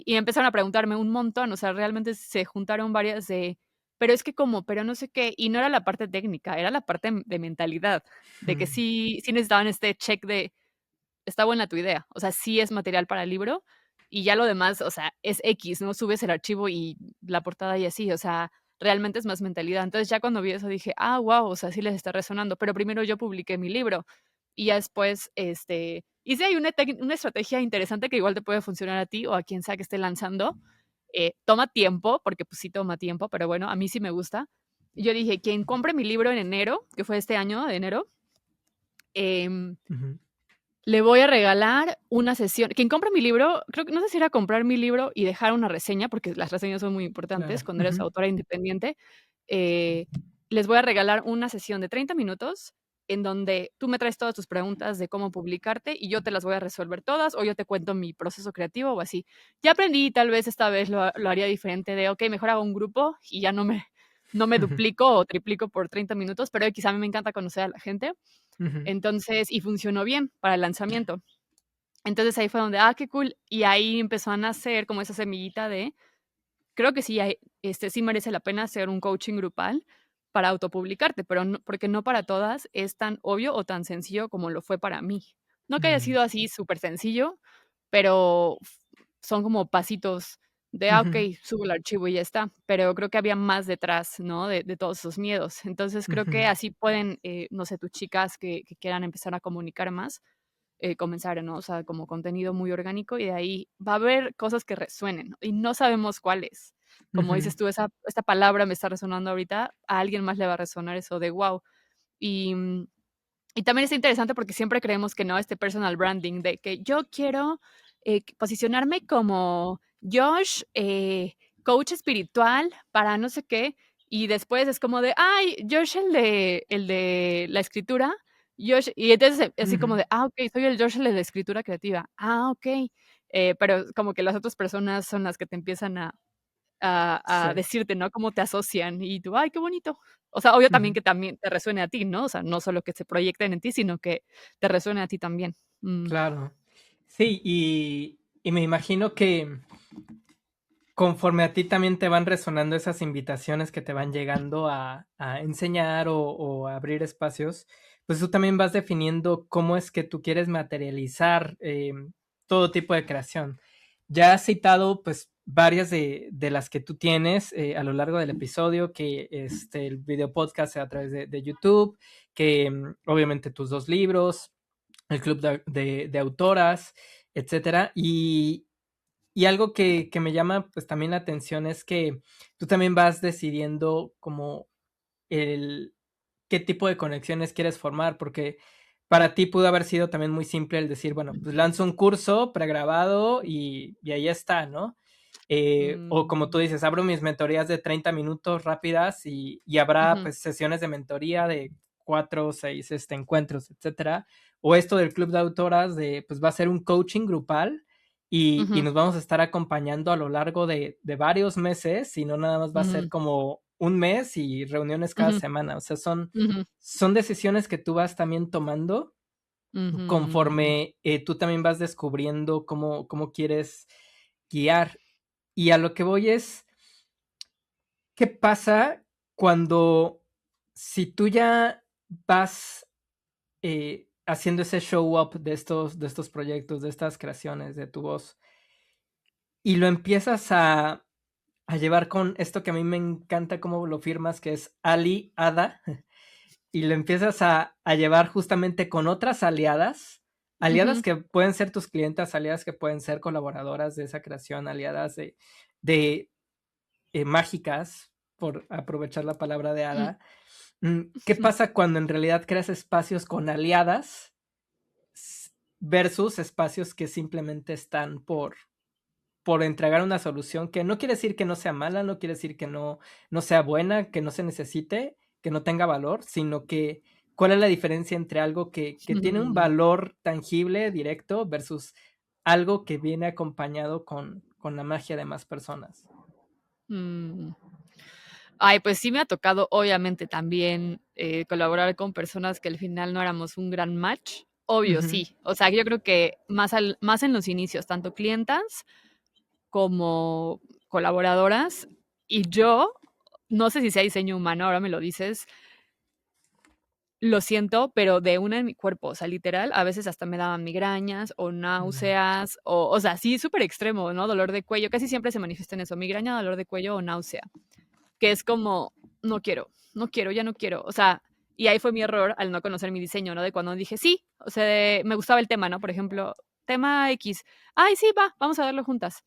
Y empezaron a preguntarme un montón, o sea, realmente se juntaron varias de, pero es que cómo, pero no sé qué, y no era la parte técnica, era la parte de mentalidad, de que ujú, sí necesitaban este check de, está buena tu idea, o sea, sí es material para el libro, y ya lo demás, o sea, es X, ¿no? Subes el archivo y la portada y así, o sea, realmente es más mentalidad. Entonces, ya cuando vi eso dije: "Ah, guau, o sea, sí les está resonando", pero primero yo publiqué mi libro, y ya después, y sí hay una estrategia interesante que igual te puede funcionar a ti o a quien sea que esté lanzando, toma tiempo, porque, pues, sí toma tiempo, pero bueno, a mí sí me gusta. Yo dije: "Quien compre mi libro en enero", que fue este año de enero, em ujú, le voy a regalar una sesión. Quien compre mi libro, creo que no sé si era comprar mi libro y dejar una reseña, porque las reseñas son muy importantes Claro. cuando eres Ujú, autora independiente. eh, Les voy a regalar una sesión de 30 minutos en donde tú me traes todas tus preguntas de cómo publicarte y yo te las voy a resolver todas o yo te cuento mi proceso creativo o así. Ya aprendí, tal vez esta vez lo haría diferente de, ok, mejor hago un grupo y ya no me ujú, duplico o triplico por 30 minutos, pero quizá a mí me encanta conocer a la gente. ujú, Entonces, y funcionó bien para el lanzamiento. Entonces ahí fue donde, qué cool. Y ahí empezó a nacer como esa semillita de, creo que sí, sí merece la pena hacer un coaching grupal para autopublicarte, pero no, porque no para todas es tan obvio o tan sencillo como lo fue para mí. No que haya mm, sido así súper sencillo, pero son como pasitos de, ok, ujú, subo el archivo y ya está. Pero creo que había más detrás, ¿no? De todos esos miedos. Entonces creo que ujú, así pueden, no sé, tus chicas que quieran empezar a comunicar más, comenzar, ¿no? O sea, como contenido muy orgánico y de ahí va a haber cosas que resuenen, ¿no? Y no sabemos cuáles. Como ujú, dices tú, esta palabra me está resonando ahorita, a alguien más le va a resonar eso de wow. Y, y también es interesante porque siempre creemos que no, este personal branding, de que yo quiero posicionarme como Josh, coach espiritual para no sé qué, y después es como de, ay, Josh el de la escritura, Josh, y entonces así como ujú. de, ok, soy el Josh el de la escritura creativa, ok, pero como que las otras personas son las que te empiezan a Sí. decirte, ¿no? Cómo te asocian y tú, ay, qué bonito. O sea, obvio también Ujú. que también te resuene a ti, ¿no? O sea, no solo que se proyecten en ti, sino que te resuene a ti también. Claro. Sí, y me imagino que conforme a ti también te van resonando esas invitaciones que te van llegando a enseñar o a abrir espacios, pues tú también vas definiendo cómo es que tú quieres materializar todo tipo de creación. Ya has citado pues varias de las que tú tienes a lo largo del episodio, que el video podcast sea a través de YouTube, que obviamente tus dos libros, el club de autoras, etcétera. Y algo que me llama pues también la atención es que tú también vas decidiendo como el qué tipo de conexiones quieres formar, porque para ti pudo haber sido también muy simple el decir, bueno, pues lanzo un curso pregrabado y ahí está, ¿no? O como tú Mm, dices, abro mis mentorías de 30 minutos rápidas y habrá ujú, pues sesiones de mentoría de 4 o 6 encuentros, etcétera. O esto del club de autoras de pues va a ser un coaching grupal y ujú, nos vamos a estar acompañando a lo largo de varios meses y no nada más va a ser ujú, como un mes y reuniones cada ujú, semana. O sea, ujú, son decisiones que tú vas también tomando ujú, conforme tú también vas descubriendo cómo quieres guiar. Y a lo que voy es, ¿qué pasa cuando si tú ya vas haciendo ese show up de estos proyectos, de estas creaciones, de tu voz, y lo empiezas a llevar con esto que a mí me encanta cómo lo firmas, que es aliada, y lo empiezas a llevar justamente con otras aliadas, aliadas ujú, que pueden ser tus clientas, aliadas que pueden ser colaboradoras de esa creación, aliadas de mágicas, por aprovechar la palabra de ujú, hada. ¿Qué pasa cuando en realidad creas espacios con aliadas versus espacios que simplemente están por entregar una solución que no quiere decir que no sea mala, no quiere decir que no sea buena, que no se necesite, que no tenga valor, sino que cuál es la diferencia entre algo que tiene un ujú, valor tangible, directo, versus algo que viene acompañado con la magia de más personas? mm. Ay, pues sí me ha tocado, obviamente, también, colaborar con personas que al final no éramos un gran match. Obvio, Ujú, sí. O sea, yo creo que más en los inicios, tanto clientas como colaboradoras. Y yo, no sé si sea diseño humano, ahora me lo dices, lo siento, pero de una en mi cuerpo, o sea, literal, a veces hasta me daban migrañas o mm, náuseas, o sea, sí, súper extremo, ¿no? Dolor de cuello, casi siempre se manifiesta en eso, migraña, dolor de cuello o náusea, que es como, no quiero, no quiero, ya no quiero, o sea, y ahí fue mi error al no conocer mi diseño, ¿no? De cuando dije, sí, o sea, me gustaba el tema, ¿no? Por ejemplo, tema X, ay, sí, va, vamos a verlo juntas.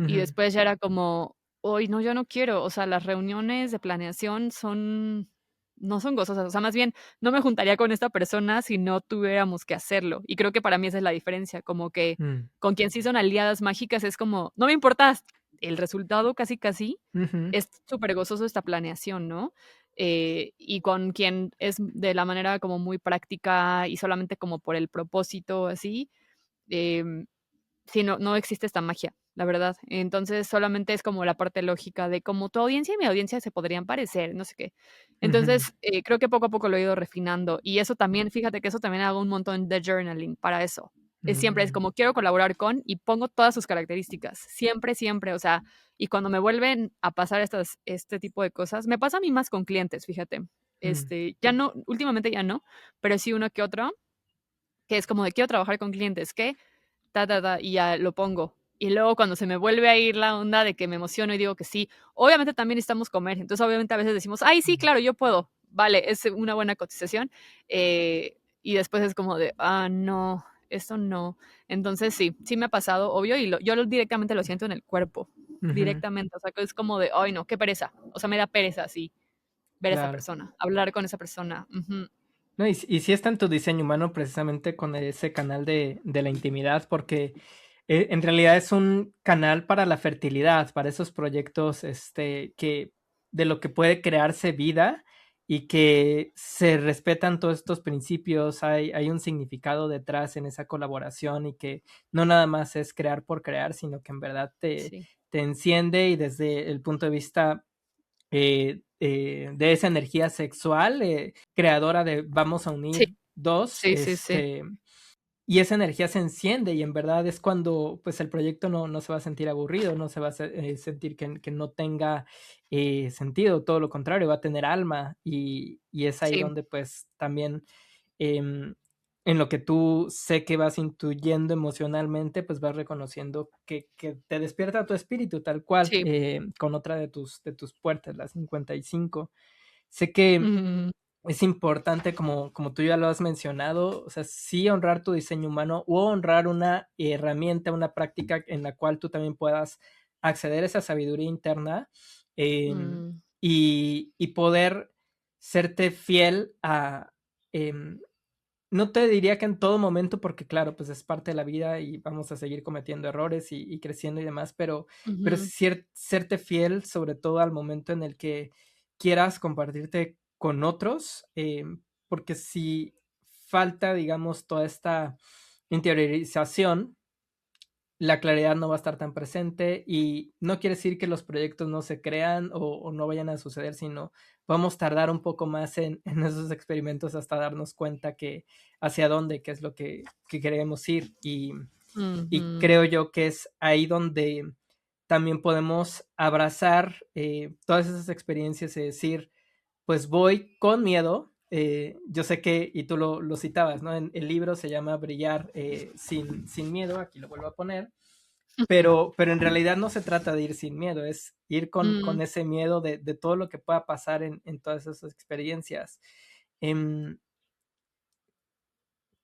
Y ujú, después ya era como, hoy no, yo no quiero, o sea, las reuniones de planeación son no son gozosas. O sea, más bien, no me juntaría con esta persona si no tuviéramos que hacerlo. Y creo que para mí esa es la diferencia, como que Mm, con quien sí son aliadas mágicas es como, no me importa el resultado casi casi, ujú, es súper gozoso esta planeación, ¿no? Y con quien es de la manera como muy práctica y solamente como por el propósito así, em, sí, no existe esta magia, la verdad. Entonces, solamente es como la parte lógica de como tu audiencia y mi audiencia se podrían parecer, no sé qué. ujú, Entonces, creo que poco a poco lo he ido refinando y eso también, fíjate que eso también hago un montón de journaling para eso. Siempre es mm, como quiero colaborar con y pongo todas sus características, siempre, siempre, o sea, y cuando me vuelven a pasar este tipo de cosas, me pasa a mí más con clientes, fíjate. mm, Ya no, últimamente ya no, pero sí uno que otro, que es como de quiero trabajar con clientes, que y ya lo pongo. Y luego cuando se me vuelve a ir la onda de que me emociono y digo que sí, obviamente también necesitamos comer. Entonces, obviamente a veces decimos, ay, sí, mm, claro, yo puedo. Vale, es una buena cotización. Y después es como de, no, eso no. Entonces, sí me ha pasado, obvio, y directamente lo siento en el cuerpo, ujú, directamente. O sea, que es como de, ay, no, qué pereza. O sea, me da pereza, sí, ver a esa claro. persona, hablar con esa persona. Ujú. No, y sí está en tu diseño humano precisamente con ese canal de la intimidad, porque en realidad es un canal para la fertilidad, para esos proyectos que de lo que puede crearse vida y que se respetan todos estos principios, hay un significado detrás en esa colaboración y que no nada más es crear por crear, sino que en verdad Sí, te enciende y desde el punto de vista de esa energía sexual, creadora de vamos a sí, unir dos, sí, sí, sí. y esa energía se enciende y en verdad es cuando pues el proyecto no se va a sentir aburrido, no se va a sentir que no tenga sentido, todo lo contrario, va a tener alma y es ahí Sí, donde pues también em, en lo que tú sé que vas intuyendo emocionalmente, pues vas reconociendo que te despierta tu espíritu tal cual, sí. con otra de tus puertas, la 55. Sé que Mm, es importante, como tú ya lo has mencionado, o sea, sí honrar tu diseño humano o honrar una herramienta, una práctica en la cual tú también puedas acceder a esa sabiduría interna mm. y poder serte fiel a, em, no te diría que en todo momento, porque claro, pues es parte de la vida y vamos a seguir cometiendo errores y creciendo y demás, pero Ujú, serte fiel sobre todo al momento en el que quieras compartirte con otros, porque si falta, digamos, toda esta interiorización, la claridad no va a estar tan presente y no quiere decir que los proyectos no se crean o no vayan a suceder, sino vamos a tardar un poco más en esos experimentos hasta darnos cuenta que hacia dónde, qué es lo que queremos ir. Y ujú, creo yo que es ahí donde también podemos abrazar todas esas experiencias y decir, pues voy con miedo. Yo sé que, y tú lo citabas, ¿no? En el libro se llama Brillar sin miedo, aquí lo vuelvo a poner, pero en realidad no se trata de ir sin miedo, es ir mm, con ese miedo de todo lo que pueda pasar en todas esas experiencias. Em,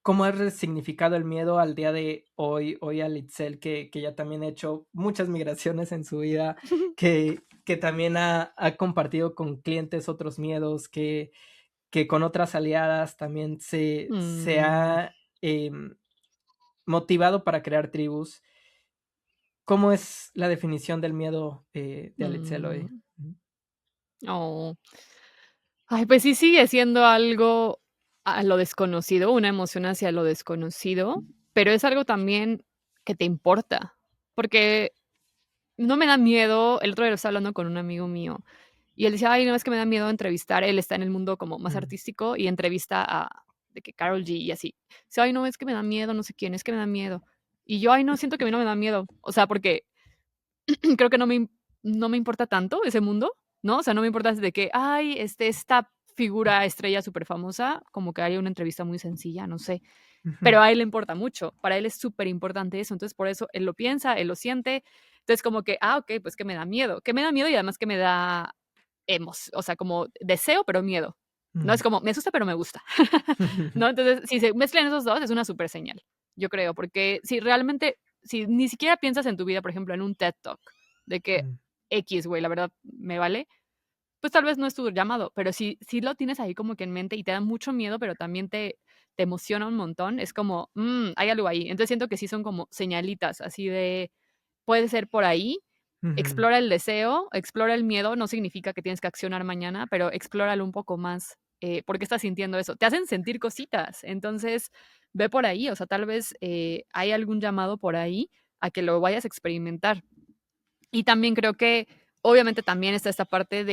¿Cómo has resignificado el miedo al día de hoy a Litzel, que ya también ha hecho muchas migraciones en su vida, que también ha compartido con clientes otros miedos, que con otras aliadas también se mm, ha motivado para crear tribus? ¿Cómo es la definición del miedo de Alitzel hoy? mm. Oh. Ay, pues sí sigue siendo algo a lo desconocido, una emoción hacia lo desconocido, pero es algo también que te importa, porque no me da miedo. El otro día lo estaba hablando con un amigo mío, y él decía: "Ay, no, es que me da miedo entrevistar". Él está en el mundo como más Mm, artístico y entrevista a de que Karol G y así. Dice: "Ay, no, es que me da miedo, no sé quién, es que me da miedo". Y yo: "Ay, no, siento que a mí no me da miedo". O sea, porque creo que no me importa tanto ese mundo, ¿no? O sea, no me importa de que, ay, esta figura estrella superfamosa, como que haya una entrevista muy sencilla, no sé, ujú, pero a él le importa mucho, para él es superimportante eso, entonces por eso él lo piensa, él lo siente, entonces como que, okey, pues que me da miedo y además que me da o sea, como deseo, pero miedo, ¿no? mm. Es como, me asusta, pero me gusta, ¿no? Entonces, si se mezclan esos 2 es una super señal, yo creo, porque si realmente, si ni siquiera piensas en tu vida, por ejemplo, en un TED Talk, de que Mm, x güey, la verdad me vale, pues tal vez no es tu llamado, pero si lo tienes ahí como que en mente y te da mucho miedo, pero también te emociona un montón, es como, hay algo ahí. Entonces siento que sí son como señalitas, así de, puede ser por ahí, Ujú, explora el deseo, explora el miedo, no significa que tienes que accionar mañana, pero explóralo un poco más. ¿Por qué estás sintiendo eso? Te hacen sentir cositas, entonces ve por ahí, o sea, tal vez hay algún llamado por ahí a que lo vayas a experimentar. Y también creo que, obviamente, también está esta parte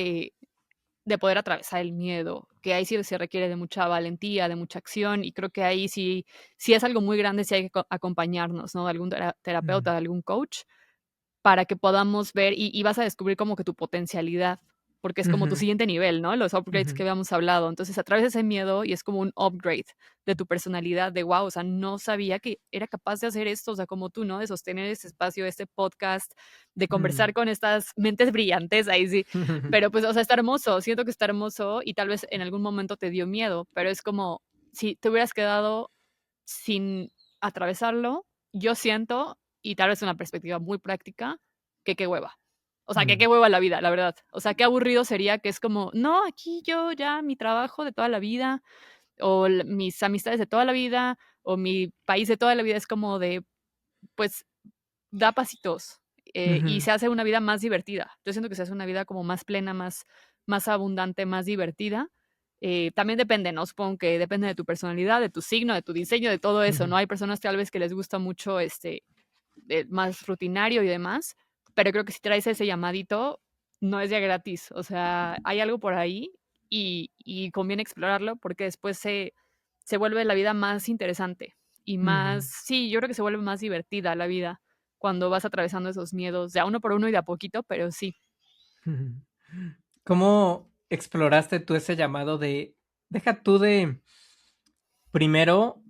de poder atravesar el miedo, que ahí sí se requiere de mucha valentía, de mucha acción, y creo que ahí sí es algo muy grande, sí hay que acompañarnos, ¿no? De algún ujú, terapeuta, de algún coach, para que podamos ver y vas a descubrir como que tu potencialidad, porque es como tu ujú, siguiente nivel, ¿no? Los upgrades que ujú, habíamos hablado. Entonces, a través de ese miedo y es como un upgrade de tu personalidad, de wow, o sea, no sabía que era capaz de hacer esto, o sea, como tú, ¿no? De sostener ese espacio, este podcast, de ujú, conversar con estas mentes brillantes, ahí sí. Pero pues, o sea, está hermoso, siento que está hermoso y tal vez en algún momento te dio miedo, pero es como si te hubieras quedado sin atravesarlo, yo siento, y tal vez una perspectiva muy práctica, que qué hueva. O sea, que ujú, qué hueva la vida, la verdad. O sea, qué aburrido sería que es como, no, aquí yo ya mi trabajo de toda la vida, o mis amistades de toda la vida, o mi país de toda la vida es como de, pues, da pasitos y ujú, se hace una vida más divertida. Yo siento que se hace una vida como más plena, más abundante, más divertida. También depende, ¿no? Supongo que depende de tu personalidad, de tu signo, de tu diseño, de todo eso, ujú, ¿no? Hay personas tal vez que les gusta mucho más rutinario y demás, pero creo que si traes ese llamadito, no es ya gratis. O sea, hay algo por ahí y conviene explorarlo porque después se vuelve la vida más interesante y ujú, más, sí, yo creo que se vuelve más divertida la vida cuando vas atravesando esos miedos, de a uno por uno y de a poquito, pero sí. ujú. ¿Cómo exploraste tú ese llamado de, deja tú de primero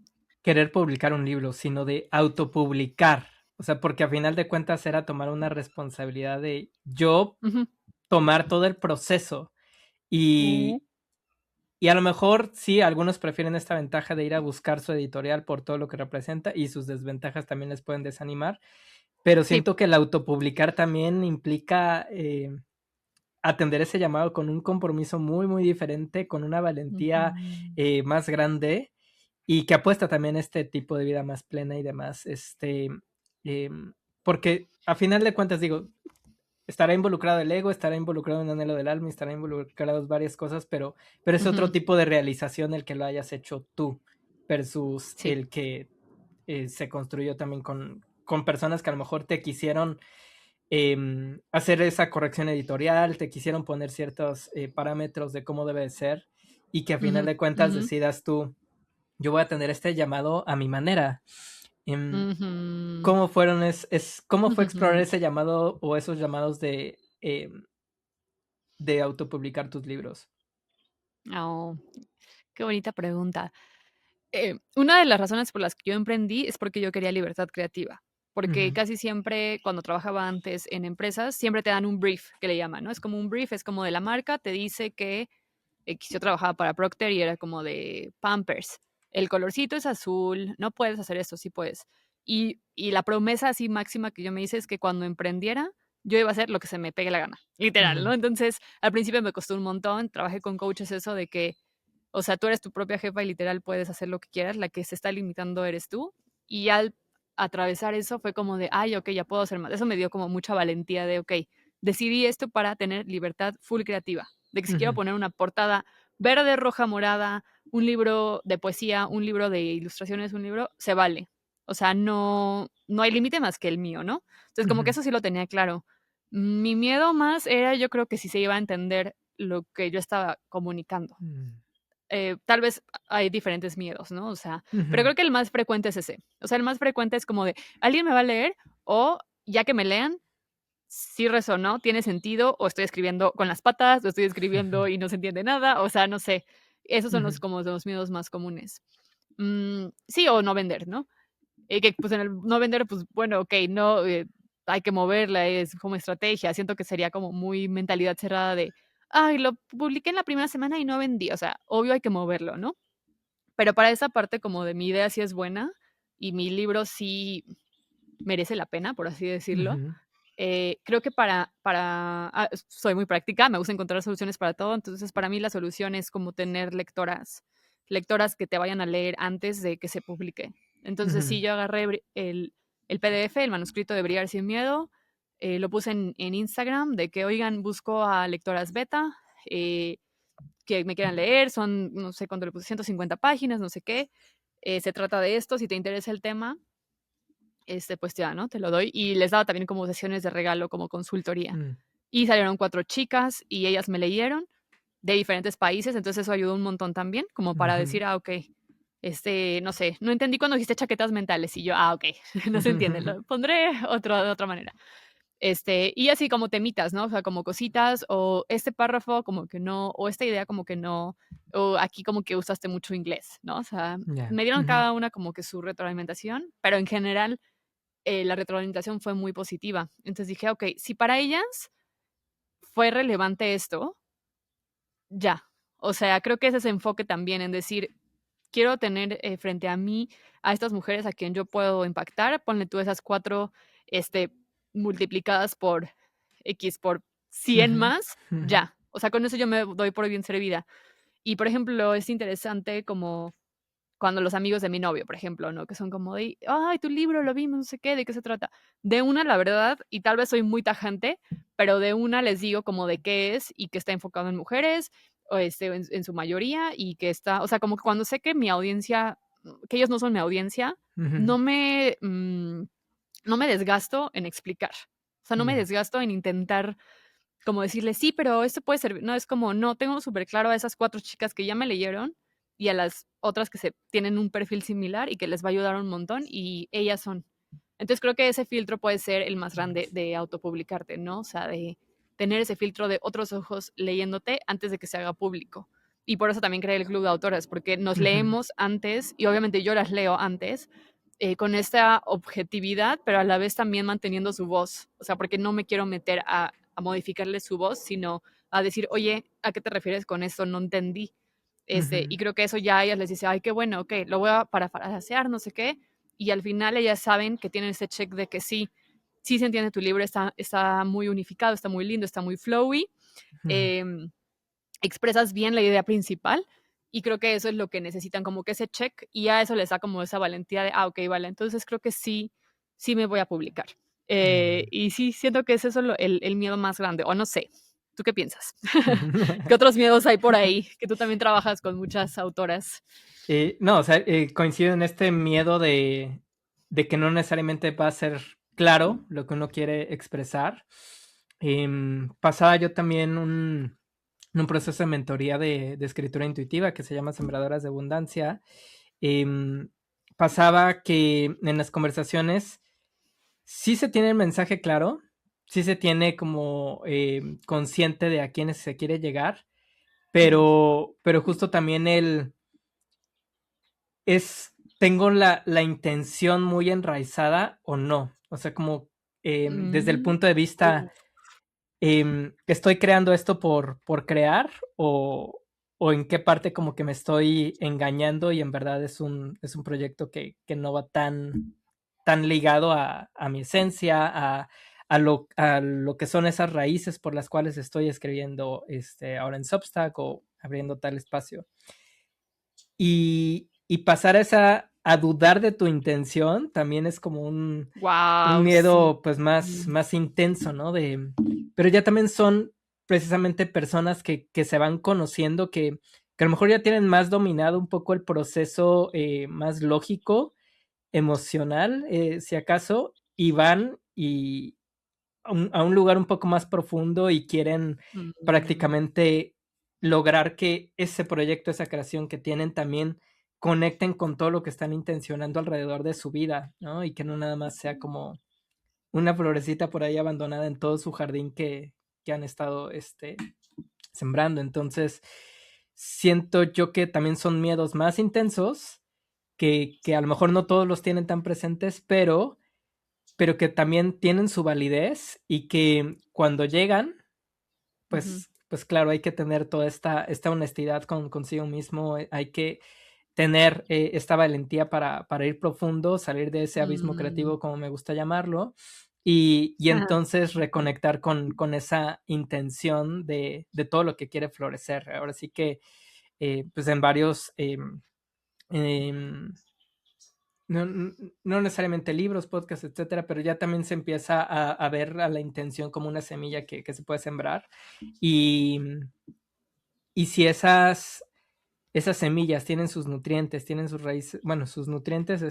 querer publicar un libro, sino de autopublicar? O sea, porque a final de cuentas era tomar una responsabilidad de yo Ujú. tomar todo el proceso Uh, y, y a lo mejor sí, algunos prefieren esta ventaja de ir a buscar su editorial por todo lo que representa y sus desventajas también les pueden desanimar, pero sí. siento que el autopublicar también implica atender ese llamado con un compromiso muy, muy diferente, con una valentía Ujú. más grande y que apuesta también a este tipo de vida más plena y demás. Porque a final de cuentas, digo, estará involucrado el ego, estará involucrado un anhelo del alma, estará involucradas varias cosas, pero es otro Ujú. tipo de realización el que lo hayas hecho tú versus Sí. el que se construyó también con personas que a lo mejor te quisieron hacer esa corrección editorial, te quisieron poner ciertos parámetros de cómo debe de ser y que a final Ujú, de cuentas ujú, decidas tú, yo voy a atender este llamado a mi manera. Em, ujú, ¿Cómo fueron cómo fue explorar ujú. ese llamado o esos llamados de autopublicar tus libros? Oh, qué bonita pregunta. Una de las razones por las que yo emprendí es porque yo quería libertad creativa, porque Ujú, casi siempre cuando trabajaba antes en empresas, siempre te dan un brief, que le llaman, ¿no? Es como un brief, es como de la marca, te dice que yo trabajaba para Procter y era como de Pampers. El colorcito es azul, no puedes hacer esto, sí puedes. Y la promesa así máxima que yo me hice es que cuando emprendiera, yo iba a hacer lo que se me pegue la gana, literal, ujú, ¿no? Entonces, al principio me costó un montón, trabajé con coaches eso de que o sea, tú eres tu propia jefa y literal puedes hacer lo que quieras, la que se está limitando eres tú. Y al atravesar eso fue como de, ay, ok, ya puedo hacer más. Eso me dio como mucha valentía de, ok, decidí esto para tener libertad full creativa. De que si quiero ujú, poner una portada verde, roja, morada, un libro de poesía, un libro de ilustraciones, un libro, se vale. O sea, no hay límite más que el mío, ¿no? Entonces, como que ujú, eso sí lo tenía claro. Mi miedo más era, yo creo que si se iba a entender lo que yo estaba comunicando. Tal vez hay diferentes miedos, ¿no? O sea, pero ujú, creo que el más frecuente es ese. O sea, el más frecuente es como de, ¿alguien me va a leer? O ya que me lean, si resonó, tiene sentido, o estoy escribiendo con las patas, o estoy escribiendo y no se entiende nada, o sea, no sé. Esos son ujú, los como los miedos más comunes. Sí, o no vender, ¿no? Que pues en el no vender, pues bueno, ok, no, hay que moverla, es como estrategia. Siento que sería como muy mentalidad cerrada de, ay, lo publiqué en la primera semana y no vendí. O sea, obvio hay que moverlo, ¿no? Pero para esa parte como de mi idea sí es buena y mi libro sí merece la pena, por así decirlo, ujú, Creo que soy muy práctica, me gusta encontrar soluciones para todo, entonces para mí la solución es como tener lectoras que te vayan a leer antes de que se publique. Entonces sí, Ujú, yo agarré el PDF, el manuscrito de Brillar sin miedo, lo puse en Instagram de que, oigan, busco a lectoras beta, eh, que me quieran leer, son, no sé cuánto le puse, 150 páginas, no sé qué, se trata de esto, si te interesa el tema, pues ya, ¿no? Te lo doy. Y les daba también como sesiones de regalo, como consultoría. mm, Y salieron 4 chicas y ellas me leyeron de diferentes países, entonces eso ayudó un montón también, como para ujú, decir, ok, no sé, no entendí cuando dijiste chaquetas mentales y yo, ok, no se entiende, lo pondré de otra manera. Y así como temitas, ¿no? O sea, como cositas, o este párrafo como que no, o esta idea como que no, o aquí como que usaste mucho inglés, ¿no? O sea, ya, me dieron ujú, cada una como que su retroalimentación, pero en general la retroalimentación fue muy positiva. Entonces dije, ok, si para ellas fue relevante esto, ya. O sea, creo que es ese enfoque también en decir, quiero tener frente a mí a estas mujeres a quien yo puedo impactar. Ponle tú esas 4 este, multiplicadas por X por 100 ujú, más, ujú, ya. O sea, con eso yo me doy por bien servida. Y por ejemplo, es interesante como cuando los amigos de mi novio, por ejemplo, ¿no? Que son como de, ay, tu libro lo vimos, no sé qué, ¿de qué se trata? De una, la verdad, y tal vez soy muy tajante, pero de una les digo como de qué es y que está enfocado en mujeres, o en su mayoría, y que está, o sea, como que cuando sé que mi audiencia, que ellos no son mi audiencia, ujú, no me, no me desgasto en explicar. O sea, no me ya, desgasto en intentar como decirle, sí, pero esto puede servir. No, es como, no, tengo súper claro a esas 4 chicas que ya me leyeron y a las otras que tienen un perfil similar y que les va a ayudar un montón y ellas son. Entonces creo que ese filtro puede ser el más grande de autopublicarte, ¿no? O sea, de tener ese filtro de otros ojos leyéndote antes de que se haga público. Y por eso también creé el Club de Autoras, porque nos ujú, leemos antes y obviamente yo las leo antes con esta objetividad, pero a la vez también manteniendo su voz. O sea, porque no me quiero meter a modificarle su voz, sino a decir, oye, ¿a qué te refieres con esto? No entendí. ujú, Y creo que eso ya a ellas les dice, ay, qué bueno, ok, lo voy a parafrasear, no sé qué. Y al final ellas saben que tienen ese check de que sí, sí se entiende tu libro, está muy unificado, está muy lindo, está muy flowy. ujú, Eh, expresas bien la idea principal y creo que eso es lo que necesitan, como que ese check y a eso les da como esa valentía de, ok, vale, entonces creo que sí, sí me voy a publicar. ya. Y sí, siento que es eso el miedo más grande, o no sé, ¿tú qué piensas? ¿Qué otros miedos hay por ahí? Que tú también trabajas con muchas autoras. No, o sea, coincido en este miedo de que no necesariamente va a ser claro lo que uno quiere expresar. Pasaba yo también un proceso de mentoría de escritura intuitiva que se llama Sembradoras de Abundancia. Em, pasaba que en las conversaciones sí se tiene el mensaje claro, sí se tiene como consciente de a quiénes se quiere llegar, Ujú. pero justo también tengo la intención muy enraizada o no. O sea, como desde el Mm, punto de vista, uf, ¿estoy creando esto por crear o en qué parte como que me estoy engañando y en verdad es un proyecto que no va tan ligado a mi esencia, a lo que son esas raíces por las cuales estoy escribiendo ahora en Substack o abriendo tal espacio? Y pasar a dudar de tu intención también es como un wow, sí. miedo pues más intenso, ¿no? Pero ya también son precisamente personas que se van conociendo, que a lo mejor ya tienen más dominado un poco el proceso más lógico, emocional, si acaso, y van a un lugar un poco más profundo y quieren Mm, prácticamente lograr que ese proyecto, esa creación que tienen también conecten con todo lo que están intencionando alrededor de su vida, ¿no? Y que no nada más sea como una florecita por ahí abandonada en todo su jardín que han estado sembrando. Entonces, siento yo que también son miedos más intensos, que a lo mejor no todos los tienen tan presentes, pero que también tienen su validez y que cuando llegan, ujú, pues claro, hay que tener toda esta honestidad consigo mismo, hay que tener esta valentía para ir profundo, salir de ese abismo mm, creativo, como me gusta llamarlo, y Ajá. entonces reconectar con esa intención de todo lo que quiere florecer. Ahora sí que, pues en varios, em, no, no necesariamente libros, podcasts, etcétera, pero ya también se empieza a ver a la intención como una semilla que se puede sembrar. Y, y si esas semillas tienen sus nutrientes, tienen sus raíces, bueno, sus nutrientes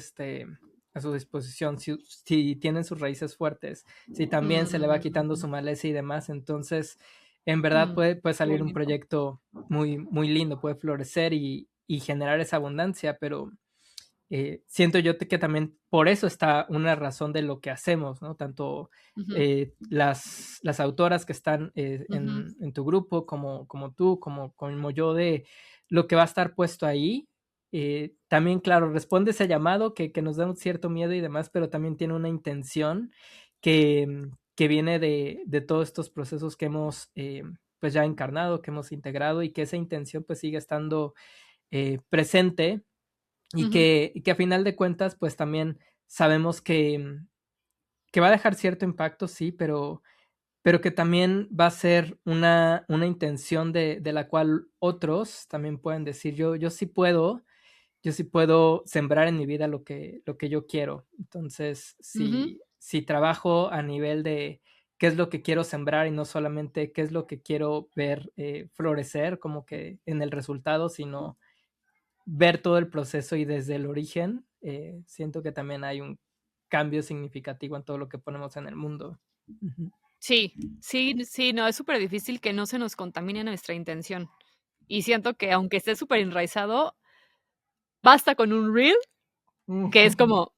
a su disposición, si tienen sus raíces fuertes, si también se le va quitando Mm, su maleza y demás, entonces en verdad mm, puede qué salir un bonito. proyecto muy, muy lindo, puede florecer y generar esa abundancia, pero siento yo que también por eso está una razón de lo que hacemos, ¿no? Tanto Ujú, las autoras que están ujú, en tu grupo, como tú, como yo, de lo que va a estar puesto ahí. También, claro, responde ese llamado que nos da un cierto miedo y demás, pero también tiene una intención que viene de todos estos procesos que hemos pues ya encarnado, que hemos integrado y que esa intención pues sigue estando presente ujú, y que a final de cuentas, pues también sabemos que va a dejar cierto impacto, sí, pero que también va a ser una intención de la cual otros también pueden decir, yo sí puedo sembrar en mi vida lo que yo quiero. Entonces, ujú. si trabajo a nivel de qué es lo que quiero sembrar y no solamente qué es lo que quiero ver florecer como que en el resultado, sino ver todo el proceso y desde el origen, siento que también hay un cambio significativo en todo lo que ponemos en el mundo. Ujú. Sí, sí, sí, no, es súper difícil que no se nos contamine nuestra intención. Y siento que aunque esté súper enraizado, basta con un reel que es como,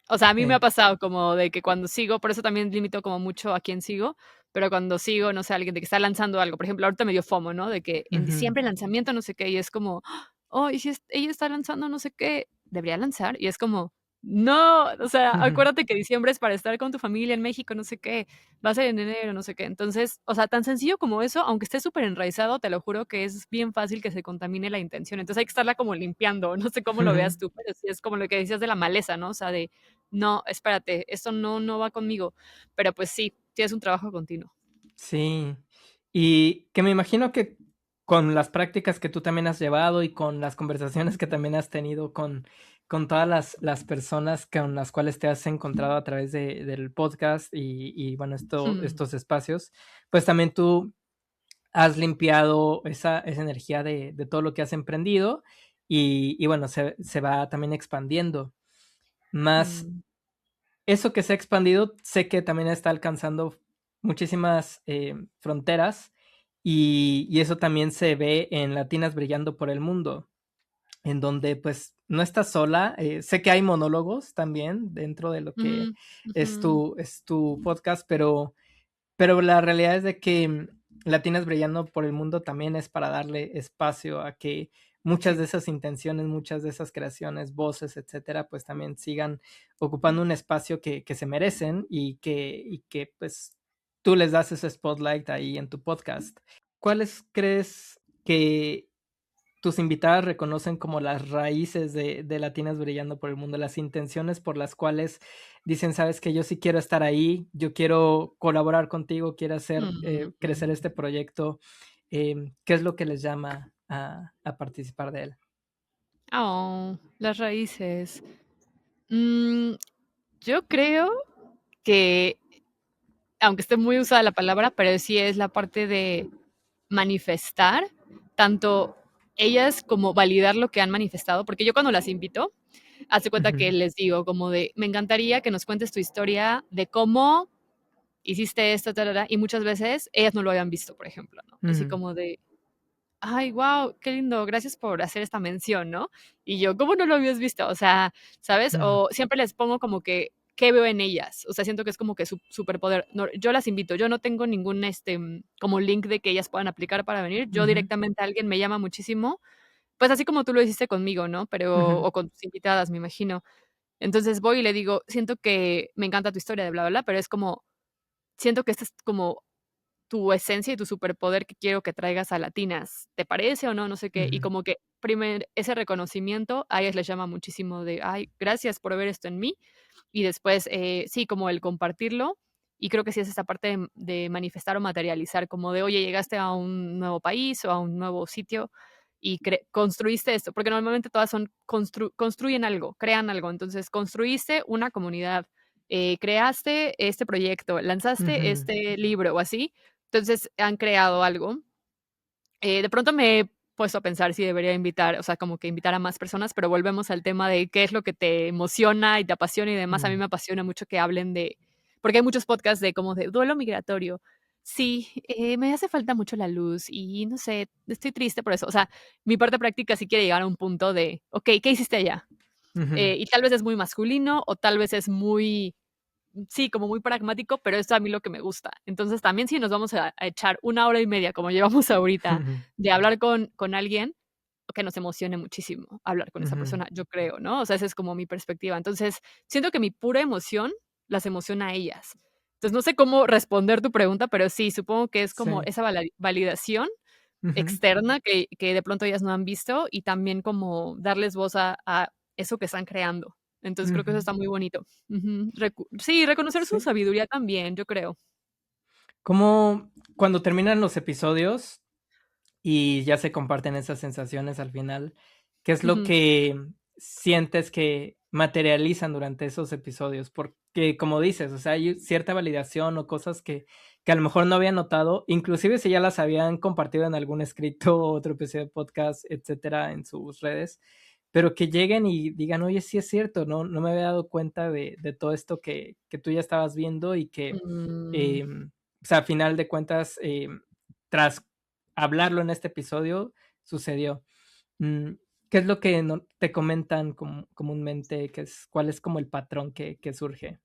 o sea, a mí me ha Sí. pasado como de que cuando sigo, por eso también limito como mucho a quién sigo, pero cuando sigo, no sé, alguien de que está lanzando algo, por ejemplo, ahorita me dio FOMO, ¿no? De que en Ujú, diciembre lanzamiento, no sé qué, y es como, oh, y si ella está lanzando no sé qué, ¿debería lanzar? Y es como, no, o sea, ujú. acuérdate que diciembre es para estar con tu familia en México, no sé qué, va a ser en enero, no sé qué. Entonces, o sea, tan sencillo como eso, aunque esté súper enraizado, te lo juro que es bien fácil que se contamine la intención. Entonces hay que estarla como limpiando, no sé cómo lo veas tú, pero sí es como lo que decías de la maleza, ¿no? O sea, de, no, espérate, esto no va conmigo. Pero pues sí, sí es un trabajo continuo. Sí. Y que me imagino que con las prácticas que tú también has llevado y con las conversaciones que también has tenido con todas las personas con las cuales te has encontrado a través del podcast y bueno, Mm, estos espacios, pues también tú has limpiado esa energía de todo lo que has emprendido y bueno, se va también expandiendo. Más mm, eso que se ha expandido, sé que también está alcanzando muchísimas fronteras y eso también se ve en Latinas Brillando por el Mundo, en donde pues no estás sola. Sé que hay monólogos también dentro de lo que ujú, ujú, es tu podcast, pero la realidad es de que Latinas Brillando por el Mundo también es para darle espacio a que muchas sí. de esas intenciones, muchas de esas creaciones, voces, etcétera, pues también sigan ocupando un espacio que se merecen y que pues tú les das ese spotlight ahí en tu podcast. ¿Cuáles crees que tus invitadas reconocen como las raíces de Latinas Brillando por el Mundo, las intenciones por las cuales dicen, sabes que yo sí quiero estar ahí, yo quiero colaborar contigo, quiero hacer crecer Mm. este proyecto? ¿Qué es lo que les llama a participar de él? Oh, las raíces. Mm, yo creo que, aunque esté muy usada la palabra, pero sí es la parte de manifestar, tanto ellas como validar lo que han manifestado, porque yo cuando las invito, hace cuenta que Ujú, les digo como de, me encantaría que nos cuentes tu historia de cómo hiciste esto, tal, y muchas veces ellas no lo habían visto, por ejemplo, ¿no? Así ujú, como de, ay, wow, qué lindo, gracias por hacer esta mención, ¿no? Y yo, ¿cómo no lo habías visto? O sea, ¿sabes? ujú, O siempre les pongo como que, ¿qué veo en ellas? O sea, siento que es como que su superpoder. No, yo las invito, yo no tengo ningún, como link de que ellas puedan aplicar para venir. Yo ujú, directamente a alguien me llama muchísimo, pues así como tú lo hiciste conmigo, ¿no? Pero, ujú, o con tus invitadas, me imagino. Entonces voy y le digo, siento que me encanta tu historia de bla, bla, bla, pero es como, siento que esta es como tu esencia y tu superpoder que quiero que traigas a Latinas, ¿te parece o no? No sé qué. Y Ujú, como que primer ese reconocimiento a ellas les llama muchísimo de: "Ay, gracias por ver esto en mí". Y después, sí, como el compartirlo, y creo que sí es esta parte de manifestar o materializar, como de: "Oye, llegaste a un nuevo país o a un nuevo sitio y construiste esto", porque normalmente todas son construyen algo, crean algo. Entonces, construiste una comunidad, creaste este proyecto, lanzaste ujú, este libro o así. Entonces, han creado algo. De pronto me he puesto a pensar si debería invitar, o sea, como que invitar a más personas, pero volvemos al tema de qué es lo que te emociona y te apasiona y demás. A mí mm, me apasiona mucho que hablen de porque hay muchos podcasts de como de duelo migratorio. Sí, me hace falta mucho la luz y no sé, estoy triste por eso. O sea, mi parte práctica sí quiere llegar a un punto de, okey, ¿qué hiciste allá? ujú, Y tal vez es muy masculino o tal vez es muy sí, como muy pragmático, pero es a mí lo que me gusta. Entonces, también si nos vamos a echar 1 hora y media, como llevamos ahorita, ujú, de hablar con alguien, que nos emocione muchísimo hablar con esa ujú. persona, yo creo, ¿no? O sea, esa es como mi perspectiva. Entonces, siento que mi pura emoción las emociona a ellas. Entonces, no sé cómo responder tu pregunta, pero sí, supongo que es como Sí. esa validación Ujú, externa que de pronto ellas no han visto y también como darles voz a eso que están creando. Entonces, creo que eso ujú. está muy bonito. Ujú. Sí, reconocer su Sí. sabiduría también, yo creo. ¿Cómo cuando terminan los episodios y ya se comparten esas sensaciones al final, qué es lo Ujú, que sientes que materializan durante esos episodios? Porque, como dices, o sea, hay cierta validación o cosas que a lo mejor no habían notado, inclusive si ya las habían compartido en algún escrito o otro episodio de podcast, etcétera, en sus redes, pero que lleguen y digan: "Oye, sí es cierto, no me había dado cuenta de todo esto que tú ya estabas viendo", y que, mm. o sea, a final de cuentas, tras hablarlo en este episodio, sucedió. Mm, ¿Qué es lo que te comentan comúnmente? ¿Cuál es como el patrón que surge?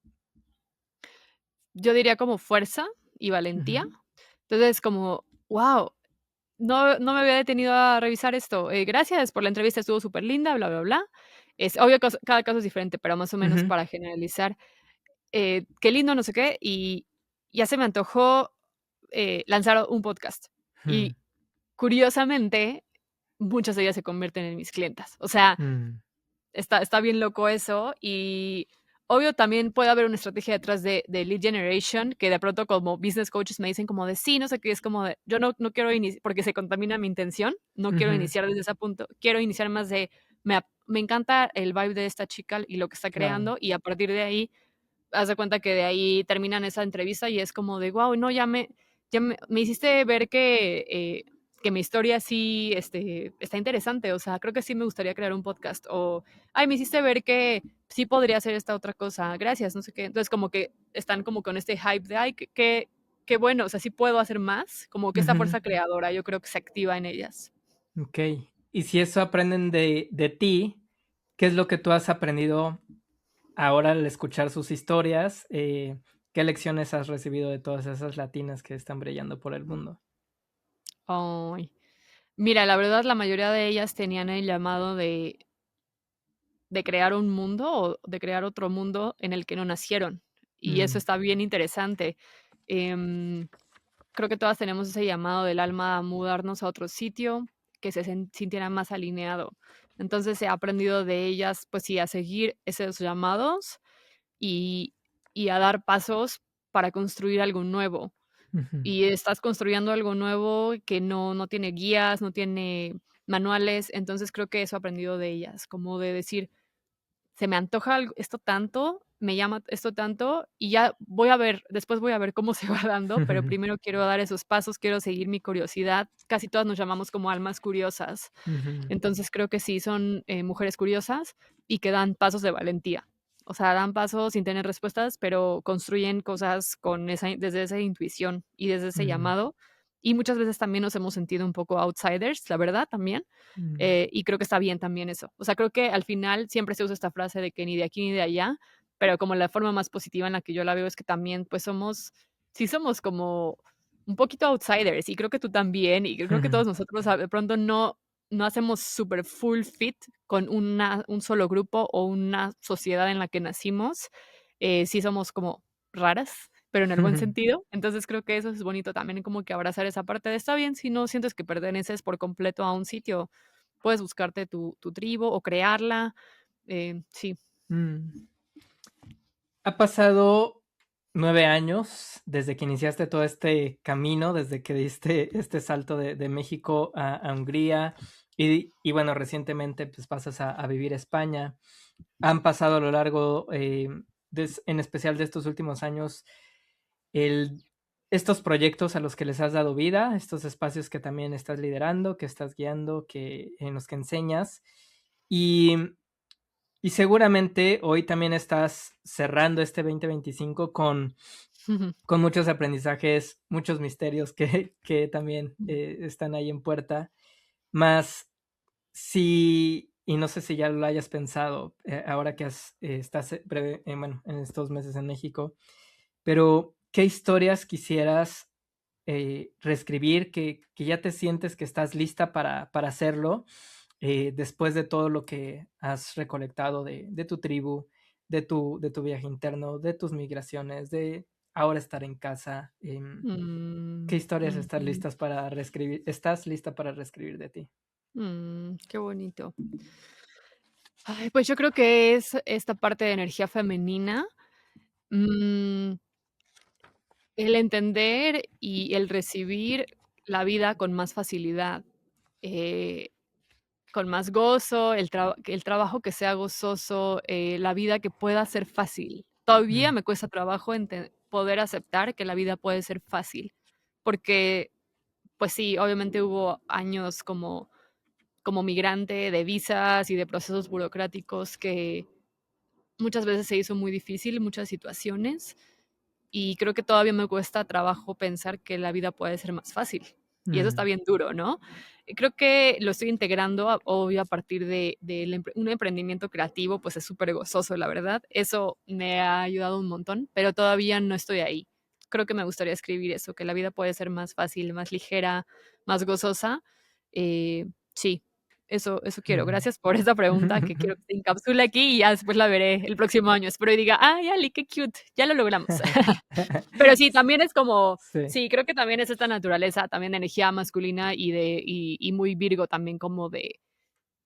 Yo diría como fuerza y valentía. Ujú, Entonces, como, wow, no me había detenido a revisar esto. Gracias por la entrevista, estuvo súper linda, bla, bla, bla. Es obvio, cada caso es diferente, pero más o menos ujú, para generalizar, qué lindo, no sé qué, y ya se me antojó, lanzar un podcast. ujú, Y curiosamente, muchas de ellas se convierten en mis clientas. O sea, mm, está bien loco eso y obvio también puede haber una estrategia detrás de lead generation, que de pronto como business coaches me dicen como de sí, no sé qué, es como de yo no quiero iniciar porque se contamina mi intención, no quiero ujú, iniciar desde ese punto, quiero iniciar más de me encanta el vibe de esta chica y lo que está claro. creando y a partir de ahí haz de cuenta que de ahí terminan esa entrevista y es como de: "Guau, no, ya me hiciste ver que mi historia sí, está interesante, o sea, creo que sí me gustaría crear un podcast", o: "Ay, me hiciste ver que sí podría hacer esta otra cosa, gracias", no sé qué. Entonces, como que están como con este hype de: "Ay, qué bueno, o sea, sí puedo hacer más", como que esta Ujú, fuerza creadora yo creo que se activa en ellas. okey. Y si eso aprenden de ti, ¿qué es lo que tú has aprendido ahora al escuchar sus historias? ¿Qué lecciones has recibido de todas esas latinas que están brillando por el mundo? Ay, mira, la verdad, la mayoría de ellas tenían el llamado de crear un mundo o de crear otro mundo en el que no nacieron. Y eso Mm, está bien interesante. Em, Creo que todas tenemos ese llamado del alma a mudarnos a otro sitio que se sintiera más alineado. Entonces he aprendido de ellas, pues sí, a seguir esos llamados y, y a dar pasos para construir algo nuevo. ujú, Y estás construyendo algo nuevo que no tiene guías, no tiene manuales. Entonces creo que eso he aprendido de ellas, como de decir, se me antoja esto tanto, me llama esto tanto y ya voy a ver, después voy a ver cómo se va dando, pero primero quiero dar esos pasos, quiero seguir mi curiosidad. Casi todas nos llamamos como almas curiosas. ujú, Entonces creo que sí son mujeres curiosas y que dan pasos de valentía. O sea, dan pasos sin tener respuestas, pero construyen cosas con desde esa intuición y desde ese mm, llamado. Y muchas veces también nos hemos sentido un poco outsiders, la verdad, también. mm, Y creo que está bien también eso. O sea, creo que al final siempre se usa esta frase de que ni de aquí ni de allá, pero como la forma más positiva en la que yo la veo es que también, pues sí somos como un poquito outsiders y creo que tú también y creo que ujú. todos nosotros de pronto no hacemos super full fit con un solo grupo o una sociedad en la que nacimos. Sí somos como raras pero en el buen sentido. Entonces, creo que eso es bonito también, como que abrazar esa parte de está bien, si no sientes que perteneces por completo a un sitio, puedes buscarte tu tribu o crearla, sí. Mm. Ha pasado 9 años desde que iniciaste todo este camino, desde que diste este salto de México a Hungría y bueno, recientemente pues pasas a vivir a España. Han pasado a lo largo, en especial de estos últimos años, el, estos proyectos a los que les has dado vida, estos espacios que también estás liderando, que estás guiando, en los que enseñas. Y y seguramente hoy también estás cerrando este 2025 con muchos aprendizajes, muchos misterios que también están ahí en puerta. Más si, y no sé si ya lo hayas pensado, ahora que estás bueno, en estos meses en México, pero ¿qué historias quisieras reescribir, que ya te sientes que estás lista para hacerlo, después de todo lo que has recolectado de tu tribu, de tu viaje interno, de tus migraciones, de ahora estar en casa? ¿Qué historias Ujú. estás lista para reescribir de ti? Qué bonito. Ay, pues yo creo que es esta parte de energía femenina, mm, el entender y el recibir la vida con más facilidad, eh, con más gozo, que el trabajo que sea gozoso, la vida que pueda ser fácil. Todavía Mm, me cuesta trabajo poder aceptar que la vida puede ser fácil, porque, pues sí, obviamente hubo años como migrante de visas y de procesos burocráticos que muchas veces se hizo muy difícil, muchas situaciones, y creo que todavía me cuesta trabajo pensar que la vida puede ser más fácil. Y eso está mm, bien duro, ¿no? Creo que lo estoy integrando, obvio, a partir de un emprendimiento creativo, pues es súper gozoso, la verdad. Eso me ha ayudado un montón, pero todavía no estoy ahí. Creo que me gustaría escribir eso, que la vida puede ser más fácil, más ligera, más gozosa. Sí, eso quiero. mm. Gracias por esa pregunta que quiero que se encapsule aquí y ya después la veré el próximo año. Espero y diga, ay, Ali, qué cute, ya lo logramos. Pero sí, también es como, Sí. sí, creo que también es esta naturaleza, también de energía masculina y muy Virgo también como de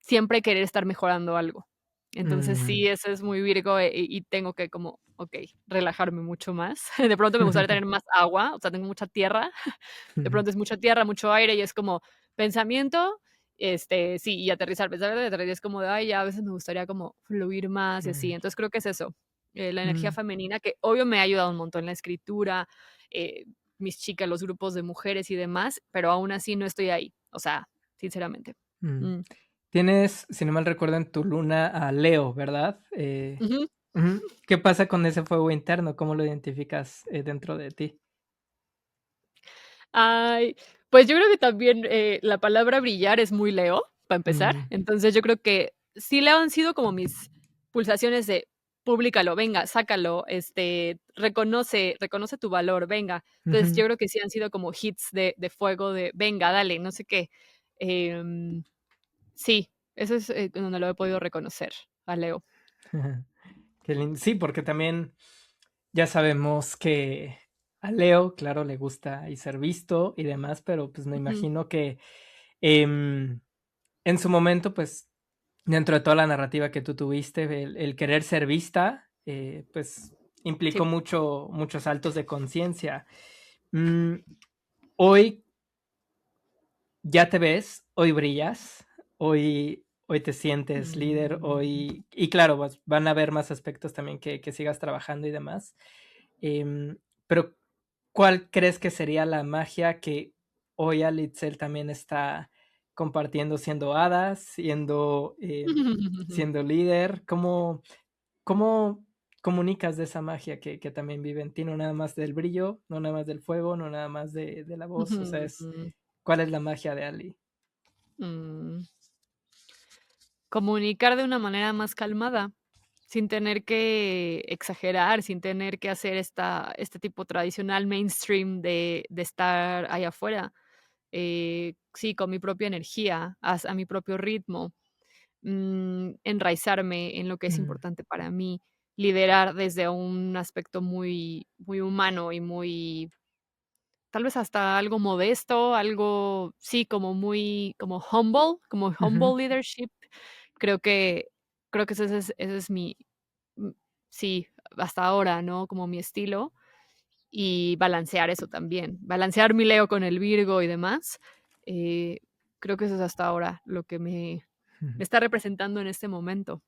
siempre querer estar mejorando algo. Entonces Mm. sí, eso es muy Virgo, y tengo que como, okey, relajarme mucho más. De pronto me gustaría tener más agua, o sea, tengo mucha tierra, de pronto es mucha tierra, mucho aire y es como pensamiento, sí, y aterrizar, pensar y aterrizar, es como de, ay, ya a veces me gustaría como fluir más y así. Mm, Entonces creo que es eso, la energía mm, femenina que obvio me ha ayudado un montón en la escritura, eh, mis chicas, los grupos de mujeres y demás, pero aún así no estoy ahí, o sea, sinceramente. mm. Mm. Tienes, si no mal recuerdo, en tu luna a Leo, ¿verdad? Ujú. Ujú. ¿Qué pasa con ese fuego interno? ¿Cómo lo identificas dentro de ti? Ay, pues yo creo que también, la palabra brillar es muy Leo, para empezar. Mm, Entonces, yo creo que sí, Leo han sido como mis pulsaciones de públicalo, venga, sácalo, reconoce tu valor, venga. Entonces, yo ujú. creo que sí han sido como hits de fuego de venga, dale, no sé qué. Em, sí, eso es, donde lo he podido reconocer a Leo. Sí, porque también ya sabemos que a Leo, claro, le gusta y ser visto y demás, pero pues me Ujú. imagino que em, en su momento, pues dentro de toda la narrativa que tú tuviste, el querer ser vista, pues implicó Sí. muchos saltos de conciencia. Mm, Hoy ya te ves, hoy brillas, hoy te sientes líder, Mm. hoy, y claro, van a haber más aspectos también que sigas trabajando y demás. Pero, ¿cuál crees que sería la magia que hoy Alitzel también está compartiendo siendo hada, siendo líder? ¿Cómo comunicas de esa magia que también vive en ti? No nada más del brillo, no nada más del fuego, no nada más de la voz. O sea, Ujú. ¿cuál es la magia de Ali? Mm. Comunicar de una manera más calmada, sin tener que exagerar, sin tener que hacer este tipo tradicional mainstream de estar allá afuera. Sí, con mi propia energía, a mi propio ritmo, enraizarme en lo que es Mm, importante para mí. liderar desde un aspecto muy, muy humano y muy, tal vez hasta algo modesto, algo, sí, como muy, como Ujú. humble leadership. Creo que, creo que ese es mi, mm, sí, hasta ahora, ¿no? Como mi estilo. Y balancear eso también, balancear mi Leo con el Virgo y demás. eh, Creo que eso es hasta ahora lo que me está representando en este momento.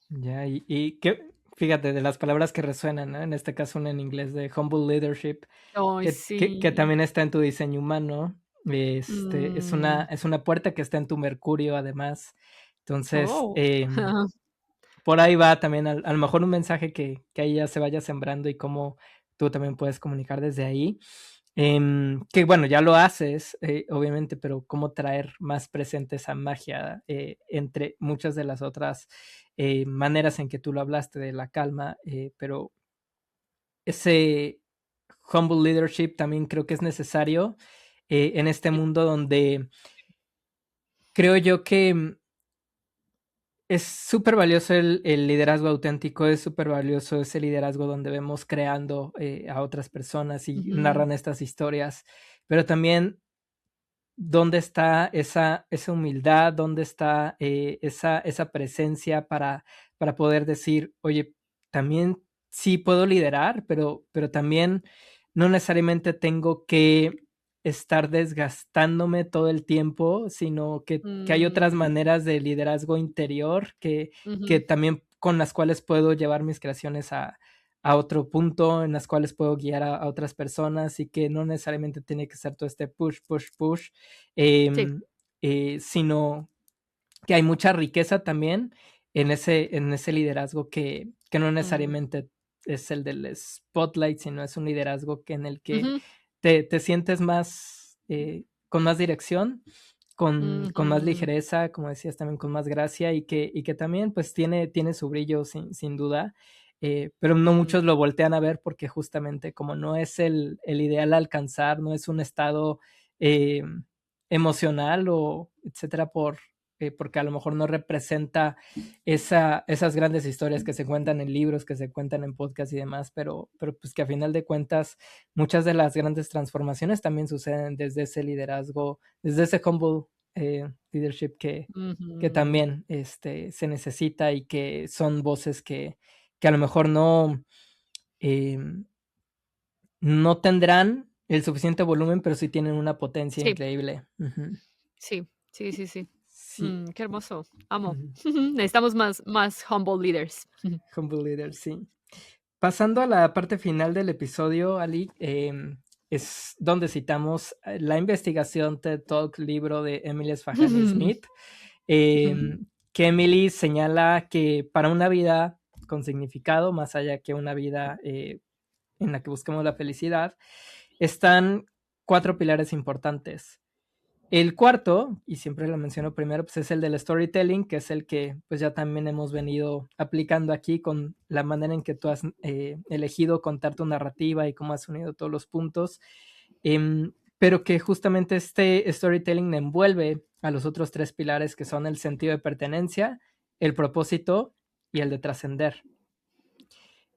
Ya, y que, fíjate, de las palabras que resuenan, ¿no? En este caso una en inglés de humble leadership, Ay, que sí. también está en tu diseño humano. Mm. Es una puerta que está en tu Mercurio, además. Entonces, Oh. por ahí va también a lo mejor un mensaje que ahí ya se vaya sembrando y cómo tú también puedes comunicar desde ahí. Que bueno, ya lo haces, obviamente, pero cómo traer más presente esa magia entre muchas de las otras maneras en que tú lo hablaste de la calma, pero ese humble leadership también creo que es necesario en este Sí. mundo donde creo yo que es súper valioso el liderazgo auténtico, es súper valioso ese liderazgo donde vemos creando a otras personas y Ujú. narran estas historias, pero también dónde está esa humildad, dónde está esa presencia para poder decir, oye, también sí puedo liderar, pero también no necesariamente tengo que estar desgastándome todo el tiempo, sino que hay otras Mm. maneras de liderazgo interior que Ujú. también con las cuales puedo llevar mis creaciones a otro punto, en las cuales puedo guiar a otras personas y que no necesariamente tiene que ser todo este push, push, push, Sí. em, sino que hay mucha riqueza también en ese liderazgo que no Mm. necesariamente es el del spotlight, sino es un liderazgo en el que Ujú. te sientes más, con más dirección, con más Ujú. ligereza, como decías, también con más gracia y que también pues tiene su brillo sin duda, pero no Mm. muchos lo voltean a ver porque justamente como no es el ideal a alcanzar, no es un estado eh, emocional o etcétera porque a lo mejor no representa esas grandes historias que se cuentan en libros, que se cuentan en podcast y demás, pero pues que a final de cuentas muchas de las grandes transformaciones también suceden desde ese liderazgo, desde ese humble leadership que Ujú. también se necesita y que son voces que a lo mejor eh, no tendrán el suficiente volumen, pero sí tienen una potencia Sí, increíble. Ujú. sí, sí, sí, sí. Sí. Qué hermoso, amo. Ujú. Necesitamos más humble leaders. Humble leader, sí. Pasando a la parte final del episodio, Ali, es donde citamos la investigación TED Talk libro de Emily Sfahani Smith, que Emily señala que para una vida con significado, más allá que una vida en la que busquemos la felicidad, están cuatro pilares importantes. El cuarto, y siempre lo menciono primero, pues es el del storytelling, que es el que pues ya también hemos venido aplicando aquí con la manera en que tú has elegido contar tu narrativa y cómo has unido todos los puntos, pero que justamente este storytelling envuelve a los otros tres pilares que son el sentido de pertenencia, el propósito y el de trascender.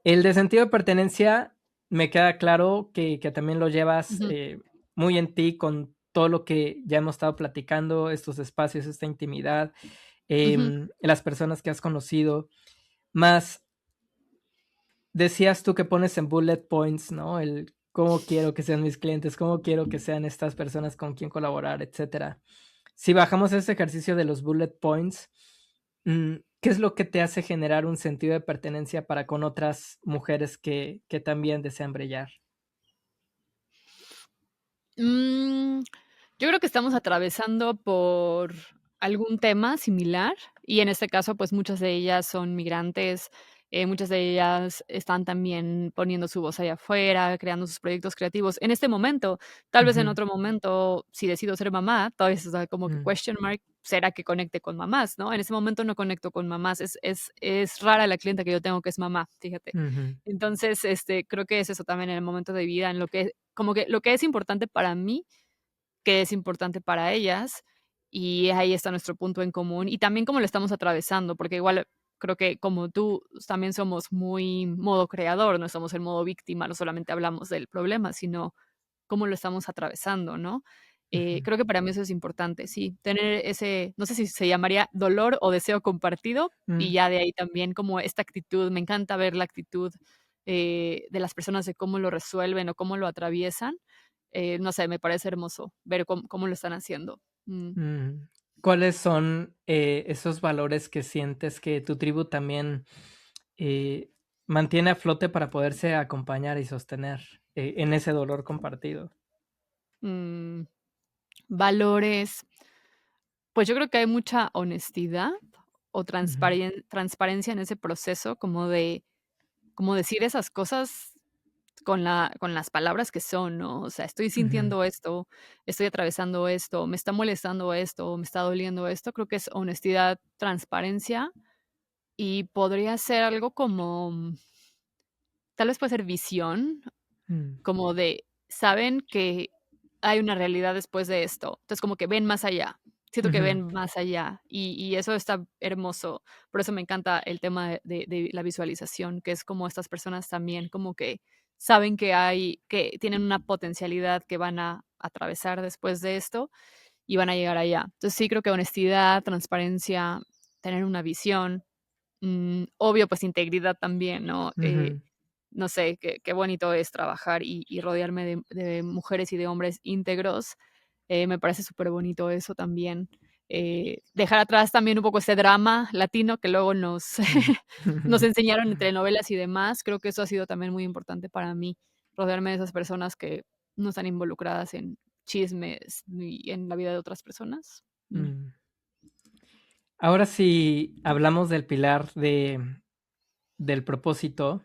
El de sentido de pertenencia me queda claro que también lo llevas Ujú. muy en ti con todo lo que ya hemos estado platicando, estos espacios, esta intimidad, Ujú. las personas que has conocido. Más decías tú que pones en bullet points, ¿no? El cómo quiero que sean mis clientes, cómo quiero que sean estas personas con quien colaborar, etcétera. Si bajamos ese ejercicio de los bullet points, ¿qué es lo que te hace generar un sentido de pertenencia para con otras mujeres que también desean brillar? Mm, yo creo que estamos atravesando por algún tema similar y en este caso, pues muchas de ellas son migrantes, muchas de ellas están también poniendo su voz allá afuera, creando sus proyectos creativos. En este momento, tal vez en Ujú, otro momento, si decido ser mamá, todavía está como que mm, question mark, ¿será que conecte con mamás, no? En ese momento no conecto con mamás, es rara la clienta que yo tengo que es mamá, fíjate. ujú, Entonces, creo que es eso también en el momento de vida, en lo que como que lo que es importante para mí, que es importante para ellas, y ahí está nuestro punto en común, y también cómo lo estamos atravesando, porque igual Creo que como tú también somos muy modo creador, no somos el modo víctima, no solamente hablamos del problema, sino cómo lo estamos atravesando, ¿no? Ujú. Creo que para mí eso es importante, sí, tener ese, no sé si se llamaría dolor o deseo compartido, y Mm, ya de ahí también como esta actitud, me encanta ver la actitud de las personas de cómo lo resuelven o cómo lo atraviesan. No sé, me parece hermoso ver cómo lo están haciendo. Mm. mm. ¿Cuáles son, esos valores que sientes que tu tribu también, eh, mantiene a flote para poderse acompañar y sostener, en ese dolor compartido? Mm, valores, pues yo creo que hay mucha honestidad o Ujú, transparencia en ese proceso, como de como decir esas cosas con las palabras que son, ¿no? O sea, estoy ujú, sintiendo esto, estoy atravesando esto, me está molestando esto, me está doliendo esto. Creo que es honestidad, transparencia y podría ser algo como, tal vez puede ser visión, mm, como de, saben que hay una realidad después de esto. Entonces, como que ven más allá. Siento que ujú, ven más allá y eso está hermoso. Por eso me encanta el tema de la visualización, que es como estas personas también como que saben que tienen una potencialidad que van a atravesar después de esto y van a llegar allá. Entonces, sí creo que honestidad, transparencia, tener una visión, obvio, pues integridad también, ¿no? ujú, No sé, qué bonito es trabajar y rodearme de mujeres y de hombres íntegros. Me parece súper bonito eso también. Dejar atrás también un poco ese drama latino que luego nos mm. nos enseñaron en telenovelas y demás. Creo que eso ha sido también muy importante para mí, rodearme de esas personas que no están involucradas en chismes ni en la vida de otras personas. Mm. Mm. Ahora si hablamos del pilar del propósito,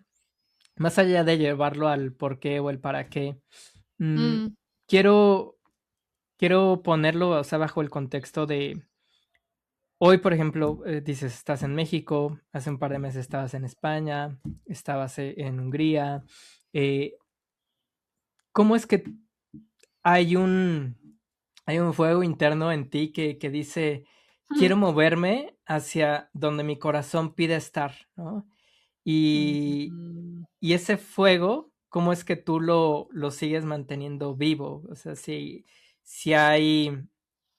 más allá de llevarlo al por qué o el para qué, mm, Mm, quiero quiero ponerlo, o sea, bajo el contexto de hoy, por ejemplo, dices, estás en México, hace un par de meses estabas en España, estabas, en Hungría, ¿cómo es que hay un fuego interno en ti que dice: "Quiero moverme hacia donde mi corazón pide estar", ¿no? Y mm. y ese fuego, ¿cómo es que tú lo sigues manteniendo vivo? O sea, si hay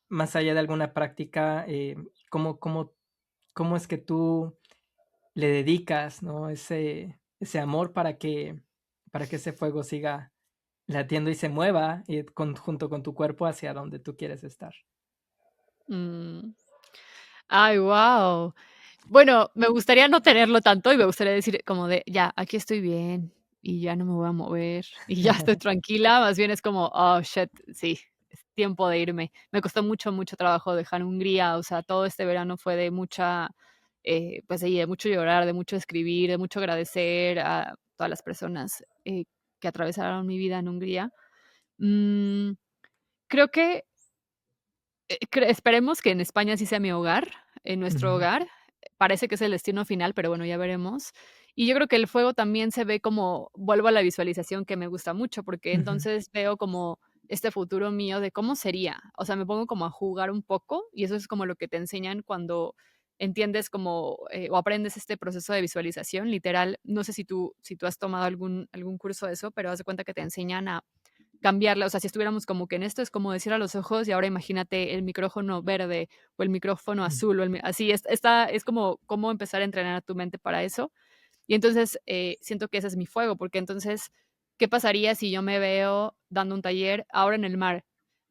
más allá de alguna práctica, ¿cómo es que tú le dedicas, no? Ese amor para que ese fuego siga latiendo y se mueva, junto con tu cuerpo hacia donde tú quieres estar. Mm. Ay, guau. Bueno, me gustaría no tenerlo tanto y me gustaría decir como de: "Ya, aquí estoy bien y ya no me voy a mover y ya estoy tranquila", más bien es como: "Oh, shit, sí, es tiempo de irme". Me costó mucho, mucho trabajo dejar Hungría, o sea, todo este verano fue de mucha, pues sí, de mucho llorar, de mucho escribir, de mucho agradecer a todas las personas, que atravesaron mi vida en Hungría. Mm, creo que esperemos que en España sí sea mi hogar, en nuestro Ujú, hogar. Parece que es el destino final, pero bueno, ya veremos. Y yo creo que el fuego también se ve como vuelvo a la visualización que me gusta mucho, porque ujú, entonces veo como este futuro mío de cómo sería. O sea, me pongo como a jugar un poco y eso es como lo que te enseñan cuando entiendes como, o aprendes este proceso de visualización, literal. No sé si tú has tomado algún curso de eso, pero haz de cuenta que te enseñan a cambiarla, o sea, si estuviéramos como que en esto es como decir a los ojos y ahora imagínate el micrófono verde o el micrófono mm, azul o así es como cómo empezar a entrenar a tu mente para eso. Y entonces, siento que ese es mi fuego, porque entonces, ¿qué pasaría si yo me veo dando un taller ahora en el mar,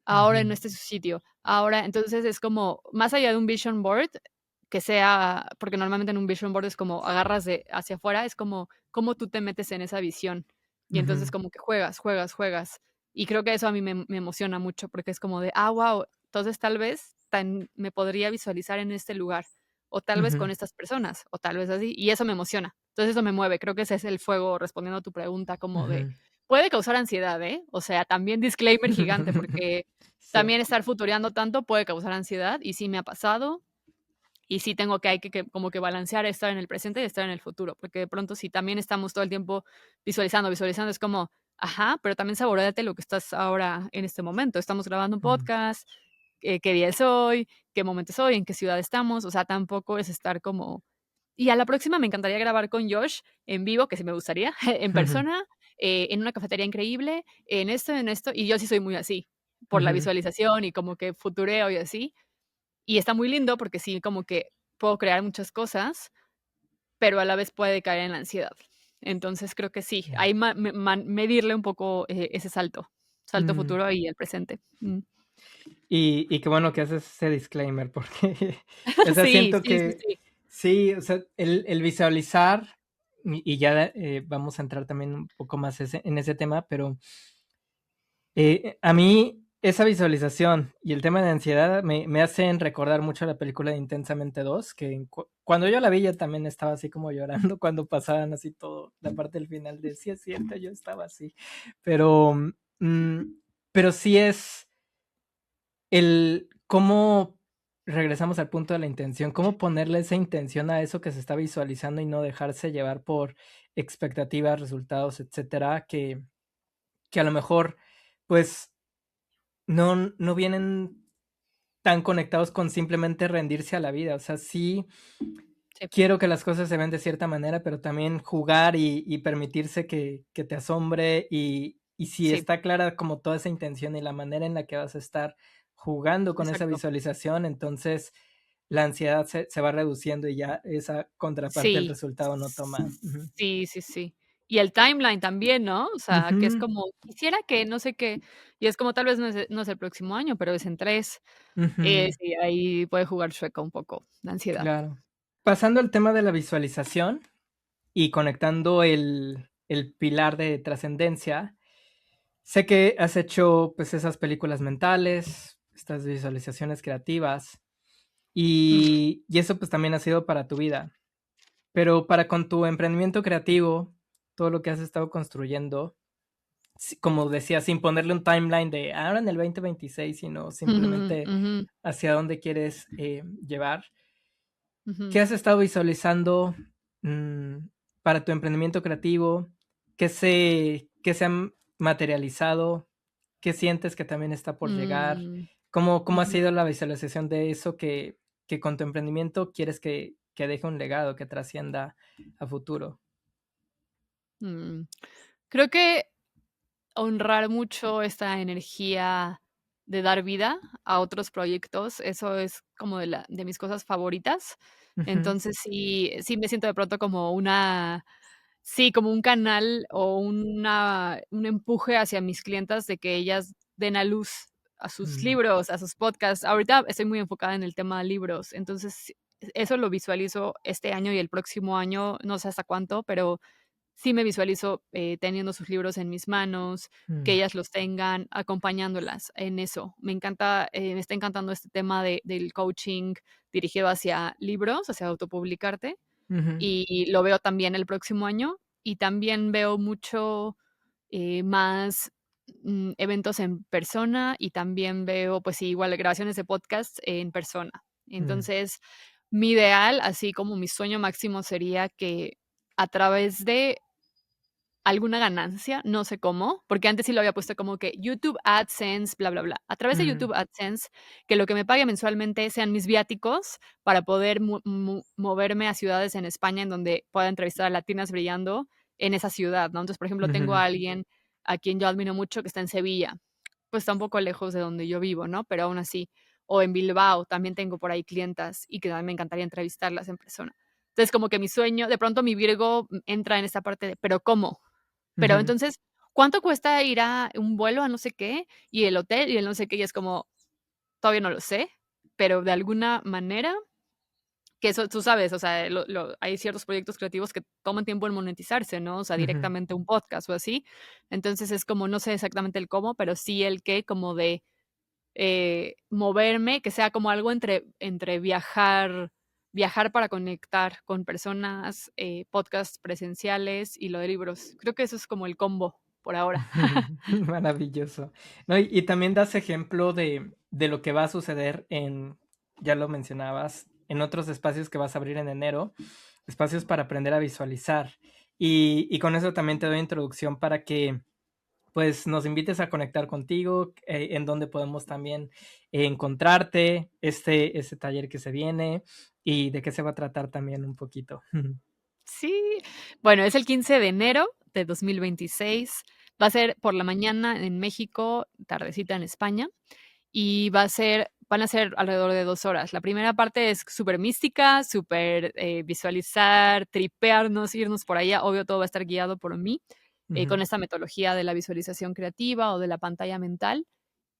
ahora en ujú, este sitio, ahora? Entonces es como más allá de un vision board que sea, porque normalmente en un vision board es como agarras de hacia afuera, es como cómo tú te metes en esa visión. Y entonces ujú, como que juegas, juegas, juegas. Y creo que eso a mí me emociona mucho, porque es como de, wow, entonces tal vez me podría visualizar en este lugar, o tal vez ujú, con estas personas, o tal vez así, y eso me emociona. Entonces eso me mueve, creo que ese es el fuego, respondiendo a tu pregunta, como de, ujú. puede causar ansiedad, ¿eh? O sea, también disclaimer gigante, porque Sí. también estar futureando tanto puede causar ansiedad, y sí me ha pasado, y sí tengo que hay que como que balancear estar en el presente y estar en el futuro, porque de pronto si también estamos todo el tiempo visualizando, visualizando, es como, ajá, pero también saboréate lo que estás ahora en este momento. Estamos grabando un Mm, podcast, qué día es hoy, qué momento es hoy, en qué ciudad estamos, o sea, tampoco es estar como Y a la próxima me encantaría grabar con Josh en vivo, que sí me gustaría, en persona, en una cafetería increíble, en esto, y yo sí soy muy así, por la Ujú. visualización y como que futureo y así. Y está muy lindo porque sí, como que puedo crear muchas cosas, pero a la vez puede caer en la ansiedad. Entonces, creo que sí, Ya. ahí medirle un poco, ese salto Mm. futuro y el presente. Y qué bueno que haces ese disclaimer, porque, o sea, Sí, siento sí, sí, que sí. sí, o sea, el visualizar, y ya, vamos a entrar también un poco más en ese tema, pero, a mí esa visualización y el tema de ansiedad me hacen recordar mucho la película de Intensamente 2, que cuando yo la vi, yo también estaba así como llorando cuando pasaban así todo, la parte del final de: "Sí es cierto, yo estaba así". Pero, mm, pero sí es el cómo regresamos al punto de la intención, cómo ponerle esa intención a eso que se está visualizando y no dejarse llevar por expectativas, resultados, etcétera, que a lo mejor, pues, no vienen tan conectados con simplemente rendirse a la vida. O sea, sí Sí, quiero que las cosas se vean de cierta manera, pero también jugar y permitirse que te asombre, y si sí, está clara como toda esa intención y la manera en la que vas a estar jugando con esa exacto. visualización, entonces la ansiedad se va reduciendo y ya esa contraparte del Sí, resultado no toma. Ujú. sí, sí, sí. Y el timeline también, ¿no? O sea, que es Ujú, como, quisiera que no sé qué, y es como tal vez no es el próximo año, pero es en 3. ujú, Sí, ahí puede jugar chueco un poco la ansiedad. claro. Pasando al tema de la visualización y conectando el pilar de trascendencia, sé que has hecho, pues, esas películas mentales, estas visualizaciones creativas, Mm, y eso, pues, también ha sido para tu vida. Pero para con tu emprendimiento creativo, todo lo que has estado construyendo, como decía, sin ponerle un timeline de ahora en el 2026, sino ujú, simplemente ujú, hacia dónde quieres, llevar. ujú. ¿Qué has estado visualizando, mm, para tu emprendimiento creativo? ¿Qué se ha materializado? ¿Qué sientes que también está por llegar? Mm, ¿Cómo ha ujú, sido la visualización de eso que con tu emprendimiento quieres que deje un legado, que trascienda a futuro? mm. Creo que honrar mucho esta energía de dar vida a otros proyectos, eso es como de mis cosas favoritas. Ujú, Entonces, sí me siento de pronto como una sí, como un canal o un empuje hacia mis clientas de que ellas den a luz a sus mm, libros, a sus podcasts. Ahorita estoy muy enfocada en el tema de libros, entonces, eso lo visualizo este año y el próximo año, no sé hasta cuánto, pero sí me visualizo, teniendo sus libros en mis manos, que mm, ellas los tengan, acompañándolas en eso. Me está encantando este tema del coaching dirigido hacia libros, hacia autopublicarte, ujú, y lo veo también el próximo año, y también veo mucho, más, eventos en persona, y también veo, pues sí, igual grabaciones de podcast en persona. mm, Entonces, mi ideal, así como mi sueño máximo sería que a través de alguna ganancia, no sé cómo, porque antes sí lo había puesto como que YouTube AdSense, bla, bla, bla. A través de mm, YouTube AdSense, que lo que me pague mensualmente sean mis viáticos para poder moverme a ciudades en España en donde pueda entrevistar a latinas brillando en esa ciudad, ¿no? Entonces, por ejemplo, tengo a ujú, alguien a quien yo admiro mucho que está en Sevilla, pues está un poco lejos de donde yo vivo, ¿no? Pero aún así. O en Bilbao, también tengo por ahí clientas y que también me encantaría entrevistarlas en persona. Entonces, como que mi sueño, de pronto mi Virgo entra en esta parte de, pero ¿cómo? Pero ujú, entonces, ¿cuánto cuesta ir a un vuelo a no sé qué? Y el hotel y el no sé qué, y es como, todavía no lo sé, pero de alguna manera, que eso tú sabes, o sea, hay ciertos proyectos creativos que toman tiempo en monetizarse, ¿no? O sea, ujú, directamente un podcast o así. Entonces, es como, no sé exactamente el cómo, pero sí el qué, como de, moverme, que sea como algo entre viajar para conectar con personas, podcasts presenciales y lo de libros. Creo que eso es como el combo por ahora. maravilloso. No, y también das ejemplo de lo que va a suceder ya lo mencionabas, en otros espacios que vas a abrir en enero, espacios para aprender a visualizar. Y con eso también te doy introducción para que pues nos invites a conectar contigo, en donde podemos también encontrarte, este taller que se viene y de qué se va a tratar también un poquito. Sí, bueno, es el 15 de enero de 2026. Va a ser por la mañana en México, tardecita en España, y van a ser alrededor de 2 horas. La primera parte es súper mística, súper, visualizar, tripearnos, irnos por allá. Obvio, todo va a estar guiado por mí, Ujú, con esta metodología de la visualización creativa o de la pantalla mental.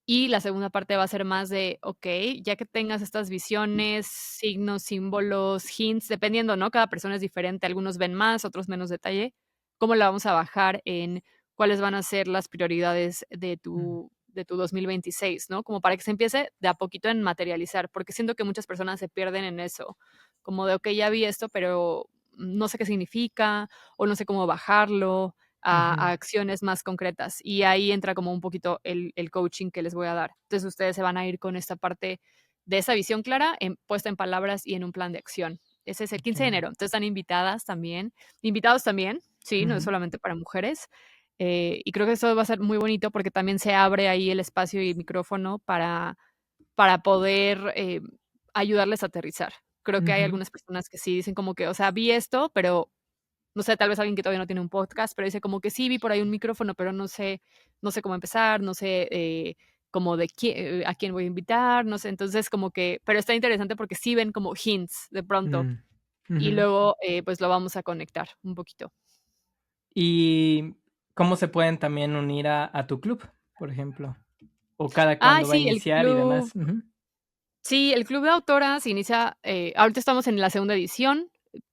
Y la segunda parte va a ser más de, okey, ya que tengas estas visiones, signos, símbolos, hints, dependiendo, ¿no? Cada persona es diferente, algunos ven más, otros menos detalle. ¿Cómo la vamos a bajar en cuáles van a ser las prioridades mm, de tu 2026, ¿no? Como para que se empiece de a poquito en materializar, porque siento que muchas personas se pierden en eso, como de, okey, ya vi esto, pero no sé qué significa, o no sé cómo bajarlo, a ujú, acciones más concretas. Y ahí entra como un poquito el coaching que les voy a dar. Entonces, ustedes se van a ir con esta parte de esa visión clara, puesta en palabras y en un plan de acción. Ese es el 15 de okey, enero. Entonces, están invitadas también, invitados también, sí, no es ujú, solamente para mujeres. Y creo que eso va a ser muy bonito porque también se abre ahí el espacio y el micrófono para poder, ayudarles a aterrizar. Creo que hay ujú, algunas personas que sí dicen como que, o sea, vi esto, pero no sé, tal vez alguien que todavía no tiene un podcast, pero dice como que sí, vi por ahí un micrófono, pero no sé cómo empezar, no sé, como de a quién voy a invitar, no sé. Entonces, como que pero está interesante porque sí ven como hints de pronto, mm, y ujú. luego, pues, lo vamos a conectar un poquito. ¿Y cómo se pueden también unir a tu club, por ejemplo? ¿O cada Ay, cuándo va a sí, el iniciar y club demás? Ujú, sí, el club de autoras inicia, ahorita estamos en la segunda edición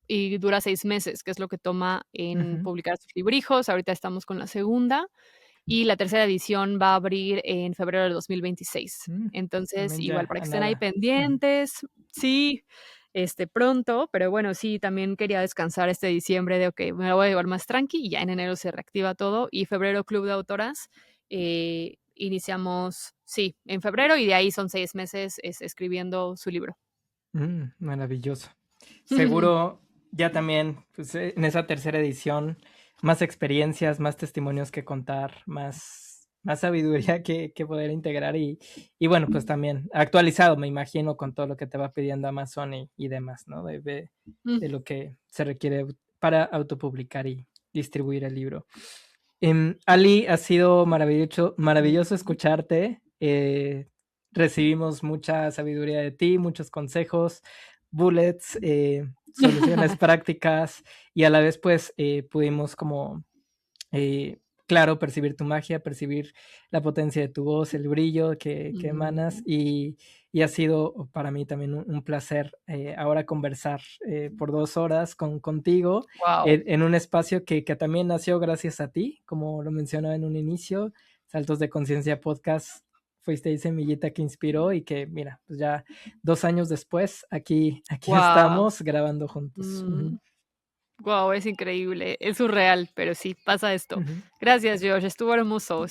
y dura 6 meses, que es lo que toma en ujú, publicar sus librijos. Ahorita estamos con la segunda. Y la tercera edición va a abrir en febrero del 2026. mm, Entonces, también igual ya para a que estén ahí nada. Ujú, pendientes. Sí, pronto, pero bueno, sí, también quería descansar este diciembre de, okey, me la voy a llevar más tranqui, y ya en enero se reactiva todo, y febrero club de autoras, iniciamos, sí, en febrero, y de ahí son 6 meses, escribiendo su libro. maravilloso. Seguro ya también, pues, en esa tercera edición, más experiencias, más testimonios que contar, más sabiduría que poder integrar y bueno, pues también actualizado, me imagino, con todo lo que te va pidiendo Amazon y demás, ¿no? De lo que se requiere para autopublicar y distribuir el libro. Ali, ha sido maravilloso escucharte. Recibimos mucha sabiduría de ti, muchos consejos, bullets, soluciones prácticas y a la vez pues pudimos como claro, percibir tu magia, percibir la potencia de tu voz, el brillo que emanas Mm, y ha sido para mí también un placer ahora conversar por 2 horas contigo guau. en un espacio que también nació gracias a ti, como lo mencionaba en un inicio, Saltos de Conciencia Podcast, fuiste ahí semillita que inspiró y que mira, pues ya 2 años después, aquí Guau. estamos grabando juntos. Mm. Ujú, Guau, es increíble, es surreal, pero sí, pasa esto. ujú. Gracias, Josh, estuvo hermoso,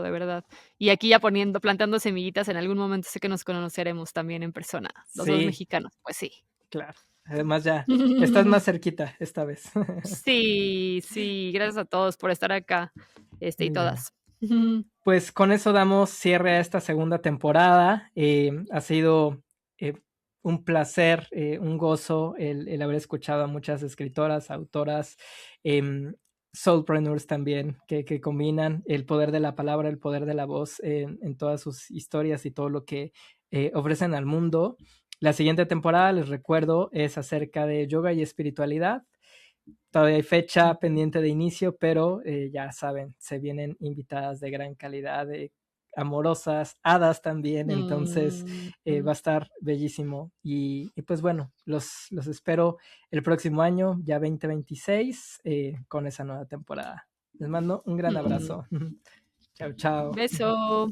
de verdad. Y aquí ya plantando semillitas, en algún momento sé que nos conoceremos también en persona, los 2 Sí, mexicanos, pues sí. claro. Además ya estás más cerquita esta vez. Sí, sí, gracias a todos por estar acá, y Muy bien. todas. Pues con eso damos cierre a esta segunda temporada. Ha sido un placer, un gozo el haber escuchado a muchas escritoras, autoras, em, soulpreneurs también, que combinan el poder de la palabra, el poder de la voz en todas sus historias y todo lo que ofrecen al mundo. La siguiente temporada, les recuerdo, es acerca de yoga y espiritualidad. Todavía hay fecha pendiente de inicio, pero ya saben, se vienen invitadas de gran calidad, amorosas, hadas también, entonces va Mm, a estar bellísimo. Pues bueno, los espero el próximo año, ya 2026, con esa nueva temporada. Les mando un gran mm. abrazo. Chao, chao. Beso.